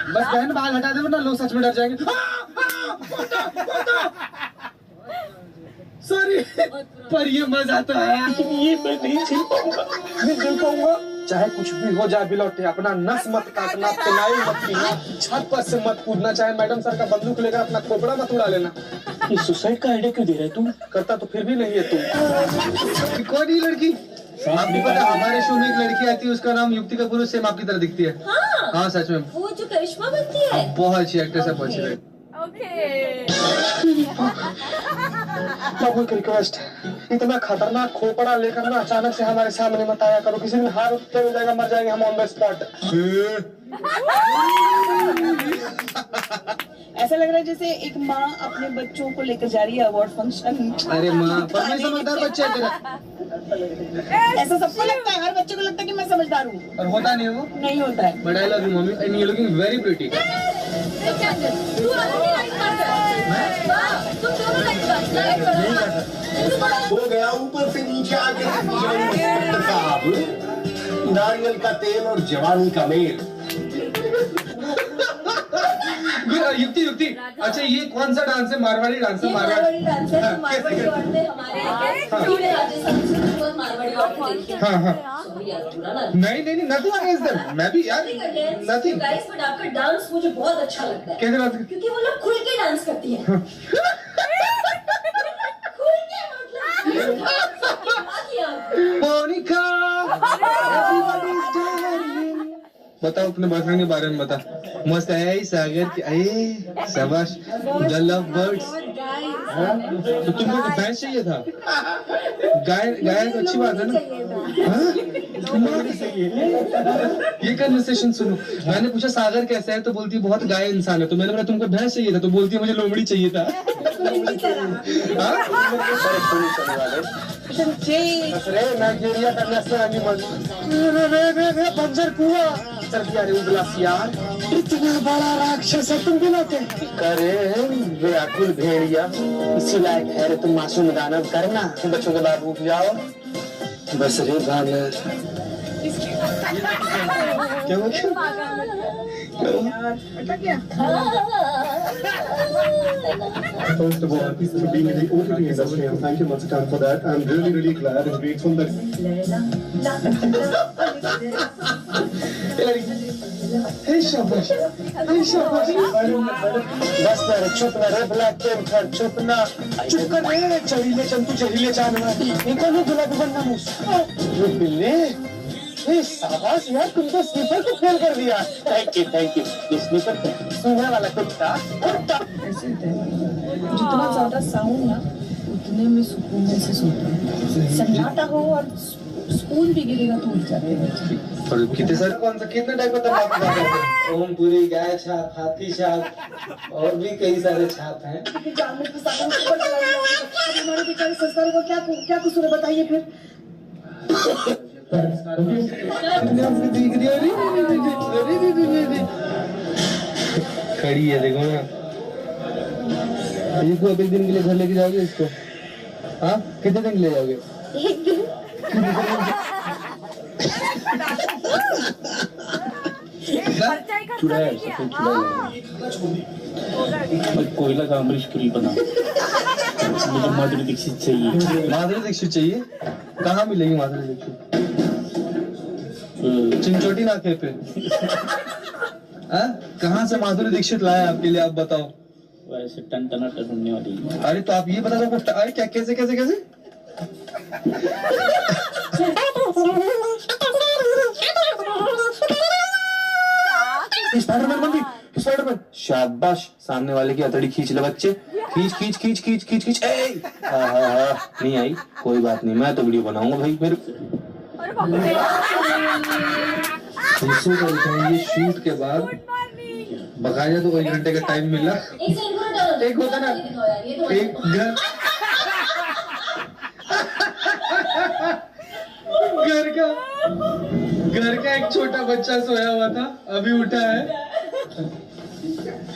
बस बहन बाल हटा दे वरना लोग सच में डर जाएंगे। सॉरी, पर ये मजा तो है। ये मैं नहीं झेल पाऊंगा। नहीं झेल पाऊंगा। चाहे कुछ भी हो जाए बिलौटे, अपना नस मत काटना, पेनाई मत पीना, छत पर से मत कूदना, चाहे मैडम सर का बंदूक लेकर अपना खोपड़ा मत उड़ा लेना। ये सुसाइड का आइडिया क्यों दे रहा है तू? करता तो फिर भी नहीं है तू। कौन ही लड़की? आपको पता है हमारे शो में एक लड़की आती है, उसका नाम युक्ति कपूर, सेम आपकी तरह दिखती है। हाँ सच में, वो जो करिश्मा बनती है। बहुत अच्छी एक्ट्रेस है, बहुत अच्छी लड़की। रिक्वेस्ट, इतना खतरनाक खोपड़ा लेकर ना अचानक से हमारे सामने मत आया करो, किसी दिन हार उठते हो जाएगा, मर जाएंगे हम ऑन द स्पॉट। ऐसा लग रहा है जैसे एक माँ अपने बच्चों को लेकर जा रही है अवार्ड फंक्शन। अरे माँ, पर मैं समझदार बच्चा है तेरा। ऐसा सबको लगता है, हर बच्चे को लगता है कि मैं समझदार हूँ, और होता नहीं है वो। नहीं होता है। But I love you mummy and you looking very pretty. हो गया ऊपर से नीचे आके साहब, नारियल का तेल और जवानी का मेल। युक्ति युक्ति, अच्छा ये कौन सा डांस है? मारवाड़ी डांस है? मारवाड़ी डांस है, तो मारवाड़ी औरतें हमारे पूरे राजस्थान से बहुत मारवाड़ी औरतें देखी हैं। हाँ हाँ, Sorry यार, बुरा ना नहीं नहीं नहीं, नथिंग अगेंस्ट देम। मैं भी यार नथिंग। गाइस, बट आपका डांस मुझे बहुत अच्छा लगता है, कैसे डांस? क्योंकि वो लोग खुल के डांस करती हैं। खुल के मतलब क्या किया आपने? Monika, everybody's darling। बताओ अपने बॉयफ्रेंड के बारे में बता। मस्त है सागर की, अरे शाबाश, द लव बर्ड्स। तो तुमको तो भैंस चाहिए था। गाय गाय तो अच्छी बात है ना। हाँ? तुम्हारा भी सही है। ये कन्वर्सेशन सुनो, मैंने पूछा सागर कैसा है, तो बोलती है बहुत गाय इंसान है। तो मैंने बोला तुमको भैंस चाहिए था, तो बोलती है मुझे लोमड़ी चाहिए था। हाँ? अरे नाइजीरिया का नेशनल एनिमल। बंजर कुआ। सर क्या रे उगला सियार, इतना बड़ा राक्षस है तुम गिनाते? करे व्याकुल भेड़िया, इसी लायक है रे तुम मासूम दानव। करना बच्चों के बाद रुक जाओ बस रे बानर। क्या हुआ? First of all, for being in the OTT industry, and thank you once again for that. I'm really, really glad and grateful that. हे शाबाश, हे शाबाश। बस ना रे, चुप ना रे, ब्लैक पैंथर, चुप ना, चुप कर रे। चढ़ीले चंतु चढ़ीले जानवर, इनको नहीं गुलाबी बनना मुझ। ये बिल्ले, हे शाबाश यार, तुम तो स्नीपर को फेल कर दिया। Thank you. ये स्नीपर सूंघने वाला कुत्ता। जितना ज्यादा साउंड ना, उतने में सुकून से सोते हैं। सन्नाटा हो और स्कूल भी गिरेगा तो उठ जाते हैं। और कितने सारे कौन सा कितने टाइप का तमाम बताते हैं? ओमपुरी, गाय छाप, हाथी छाप और भी कई सारे छाप हैं। जानवर के साथ हमारे बेचारे संस्कारों को क्या कसूर है बताइए फिर। खड़ी है देखो ना, इसको एक दिन के लिए घर लेके जाओगे इसको? हाँ, कितने दिन ले जाओगे? एक दिन कोयला का अमरीश पुरी बना। मुझे माधुरी दीक्षित चाहिए। माधुरी दीक्षित चाहिए? कहाँ मिलेगी माधुरी दीक्षित? चिंचोटी नाके पे। कहाँ से माधुरी दीक्षित लाए आपके लिए, आप बताओ। वैसे टन ढूंढने वाली। अरे तो आप ये बता दो, अरे क्या कैसे कैसे कैसे? स्पाइडरमैन बन गई, स्पाइडरमैन। शाबाश, सामने वाले की हथौड़ी खींच ले बच्चे, खींच खींच खींच खींच खींच खींच। नहीं आई, कोई बात नहीं, मैं तो वीडियो बनाऊंगा भाई। मेरे ये शूट के बाद बकाया तो 1 घंटे का टाइम मिला। एक होता ना, एक घर का एक छोटा बच्चा सोया हुआ था, अभी उठा है।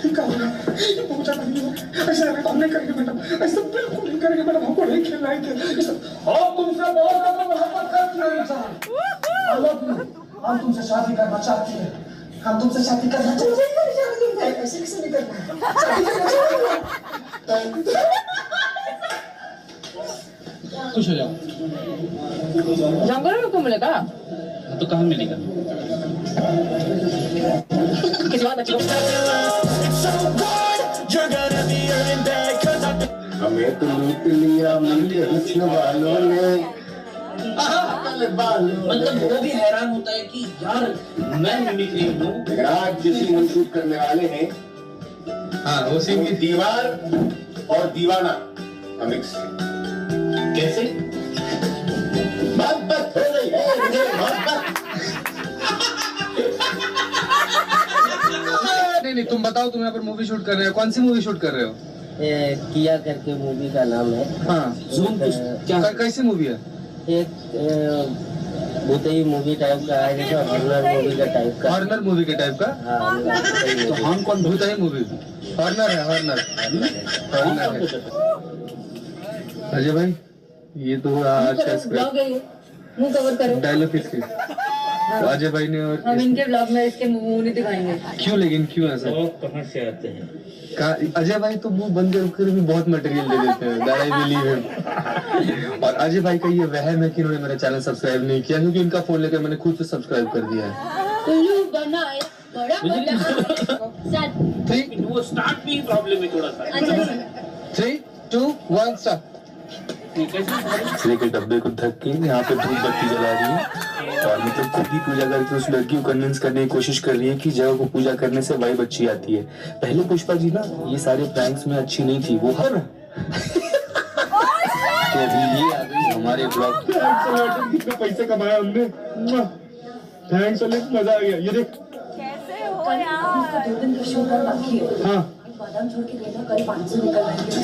पहुंचा नहीं है, ऐसे हम नहीं करेंगे मैडम, ऐसे बिल्कुल नहीं करेंगे मैडम, हमको नहीं खेलना है खेल। हम तुमसे बहुत ज्यादा मोहब्बत करते हैं इंसान, हम तुमसे शादी करना चाहते हैं, हम तुमसे शादी करना चाहते हैं, ऐसे किसे नहीं करना है, खुश हो जाओ। जंगल में क्यों मिलेगा? तो कहाँ मिलेगा? किसी बात अच्छी हमें तो लूट लिया मुझे हुस्न वालों ने, मतलब वो भी हैरान होता है कि यार मैं मिमिक्री हूँ। आज जिस सीन हम शूट करने वाले हैं, हाँ वो सीन की दीवार और दीवाना का मिक्स कैसे? मोहब्बत हो गई है, मोहब्बत। नहीं तुम बताओ, तुम यहाँ पर मूवी शूट कर रहे हो, कौन सी मूवी शूट कर रहे हो? किया करके मूवी का नाम है। हाँ कैसी मूवी है? एक भूतई मूवी टाइप का है, जैसे हॉरर मूवी का टाइप का। हॉरर मूवी के टाइप का? हाँ, तो हम कौन भूतई मूवी? हॉरर है, हॉरर है। अजय भाई ये तो आज का स्क्रिप्ट मुंह कवर करो। डायलॉग किसके? अजय भाई ने। और हम इनके ब्लॉग में इसके मुंह नहीं दिखाएंगे। क्यों, लेकिन क्यों ऐसा? कहाँ से आते हैं? अजय भाई तो मुंह बंद कर भी बहुत मटेरियल दे देते हैं, दैट आई बिलीव हिम। और अजय भाई का ये वहम है कि इन्होंने मेरा चैनल सब्सक्राइब नहीं किया, क्योंकि इनका फोन लेकर मैंने खुद से सब्सक्राइब कर दिया है। वो स्टार्ट भी प्रॉब्लम है थोड़ा सा। 3, 2, 1 स्टार्ट। दूसरे के डब्बे को धक के यहाँ पे धूप बत्ती जला रही है, और मतलब खुद ही पूजा करके उस लड़की को कन्विंस करने की कोशिश कर रही है कि जगह को पूजा करने से वाइब अच्छी आती है। पहले पुष्पा जी ना ये सारे प्रैंक्स में अच्छी नहीं थी, वो हर तो अभी ये आ गई हमारे ब्लॉग। कितने पैसे कमाया हमने, थैंक्स अलेक्स, मजा आ गया। ये देख कैसे हो यार? 2 दिन का शो और बाकी है। हाँ बादाम छोड़ के गए ना, कल 500 निकल आएंगे।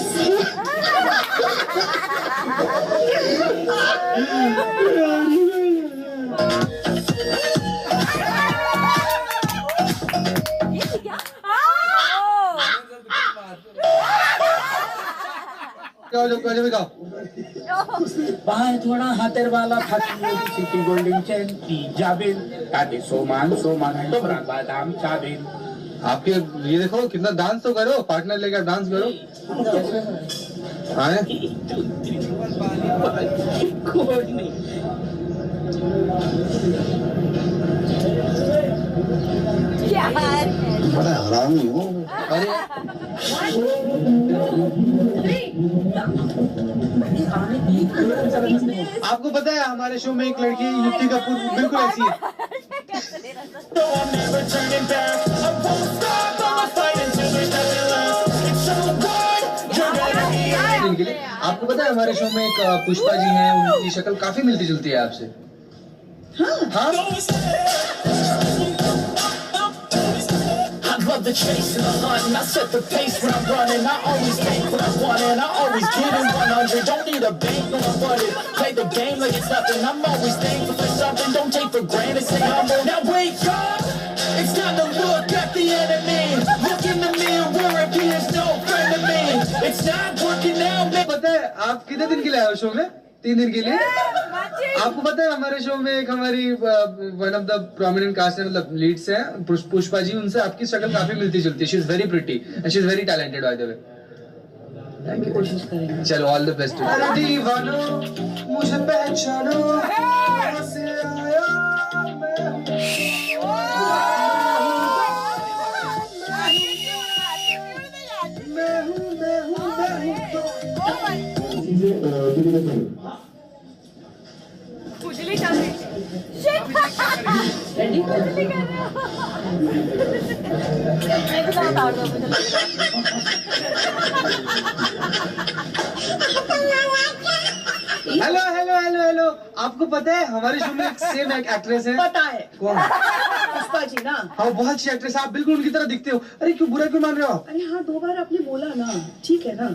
बाहर थोड़ा हाथेर वाला सिटी गोल्डन चेन की जाबिन काटे सोमान तो बादाम चाबिन। आपके ये देखो कितना डांस तो करो, पार्टनर लेकर डांस करो। आए बड़ा हरामी हो। अरे आपको पता है हमारे शो में एक लड़की युक्ति कपूर बिल्कुल ऐसी है। आपको पता है हमारे शो में एक पुष्पा जी हैं, उनकी शक्ल काफी मिलती जुलती है आपसे। हाँ The chase and the hunt, and I set the pace when I'm running. I always take what I want, and I always get in 100. Don't need a bank, no I'm flooded. Play the game like it's nothing. I'm always thankful for something. Don't take for granted. Stay humble. Now wake up. It's time to look at the enemy. Look in the mirror if he is no friend of me. It's not working out. पता है आप कितने दिन के लिए आए हो show में? 3 दिन के लिए। आपको पता है हमारे शो में एक हमारी one of the prominent cast है, मतलब लीड्स हैं पुष्पा जी, उनसे आपकी शक्ल काफी मिलती जुलती है। She is very pretty and she is very talented by the way. Thank you, कोशिश करेंगे। चलो ऑल द बेस्ट। अरे दीवानो मुझे पहचानो, कहां से आया मैं हूं खुजली चल रही है। Shit! खुजली कर रहे हो। मैं भी साथ आ रहा हूँ, मुझे लग हेलो हेलो हेलो हेलो, आपको पता है हमारे शो में एक सेम एक एक्ट्रेस है। पता है कौन? पुष्पा जी ना। हाँ बहुत अच्छी एक्ट्रेस है, आप बिल्कुल उनकी तरह दिखते हो। अरे क्यों बुरा क्यों मान रहे हो आप? अरे हाँ 2 बार आपने बोला ना, ठीक है ना।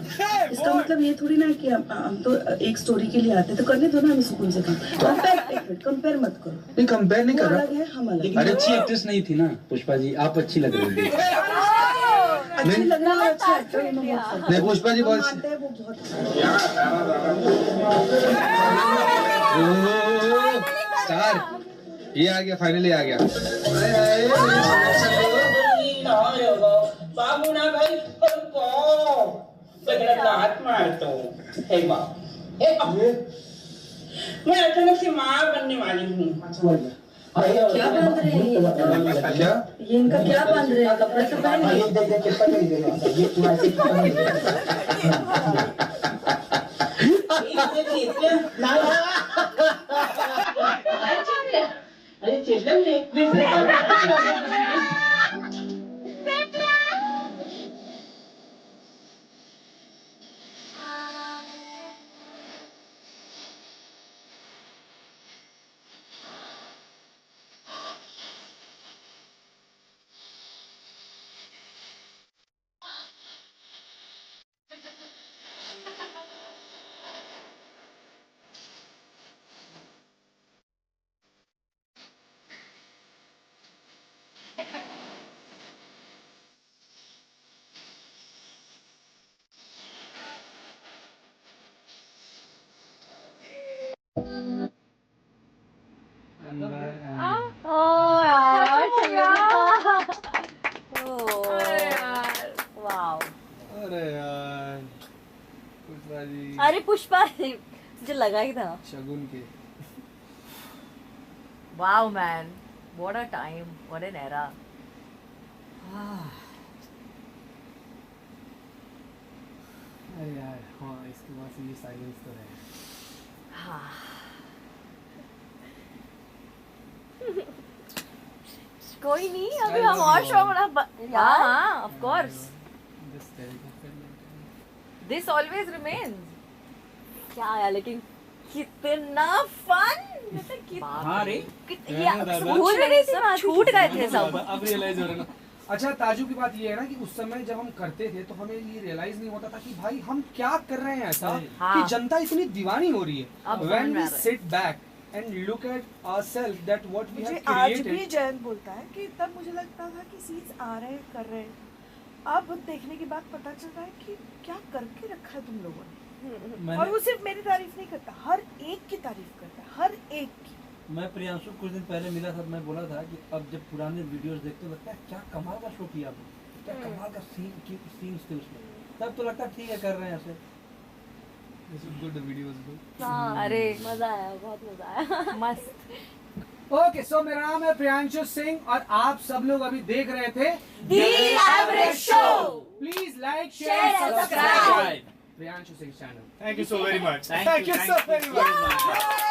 इसका मतलब ये थोड़ी ना कि हम तो एक स्टोरी के लिए आते, तो करने दो ना हमें सुकून से काम। कंपेयर मत करो। नहीं कंपेयर नहीं कर रहा। अलग है, हम अलग। अरे अच्छी एक्ट्रेस नहीं थी ना पुष्पा जी, आप अच्छी लग रही थी। अच्छी लग रही है, अच्छी एक्टर है। नहीं पुष्पा जी बहुत मानते हैं वो बहुत। स्टार ये आ गया, फाइनली आ गया। बाबूना भाई हाथ मारता हूँ। हे माँ, मैं अचानक से माँ बनने वाली हूँ। क्या बांध रहे हैं ये? क्या ये इनका क्या बांध रहे हैं? कपड़े तो पहन अरे चेतन वाओ। अरे यार पुष्पा जी, अरे पुष्पा मुझे लगा ही था। शगुन के Wow, man. What a time. What an era. अरे यार हाँ, इसके बाद से ये साइलेंस तो है। कोई नहीं, अभी हम और शो बना यार। हाँ, of course. This always remains. क्या यार, लेकिन कितना फन। हाँ रे, भूल गए थे, छूट गए थे सब। अब रियलाइज हो रहा है ना। अच्छा ताजू की बात ये है ना कि उस समय जब हम करते थे तो हमें ये रियलाइज नहीं होता था कि भाई हम क्या कर रहे हैं ऐसा हाँ। कि जनता इतनी दीवानी हो रही है। अब When समझ में we आ रहा है। sit back and look at ourselves that what we मुझे have आज भी created, जयंत बोलता है कि तब मुझे लगता था कि सीन्स आ रहे हैं, कर रहे हैं। अब देखने के बाद पता चल रहा है कि क्या करके रखा है तुम लोगों ने। और वो सिर्फ मेरी तारीफ नहीं करता, हर एक की तारीफ करता है, हर एक की। मैं प्रियांशु कुछ दिन पहले मिला था, मैं बोला था कि अब जब पुराने वीडियोस देखते लगता है क्या कमाल का शो किया आपने, क्या कमाल का सीन्स थे उसमें। तब तो लगता है ठीक है कर रहे हैं ऐसे। good videos bro. हाँ, अरे मजा आया, बहुत मजा आया। मस्त। ओके सो मेरा नाम है प्रियांशु सिंह और आप सब लोग अभी देख रहे थे The Average Show. Please like Share share and subscribe subscribe. Priyanshu Singh channel. Thank you so very much. Thank you so very much.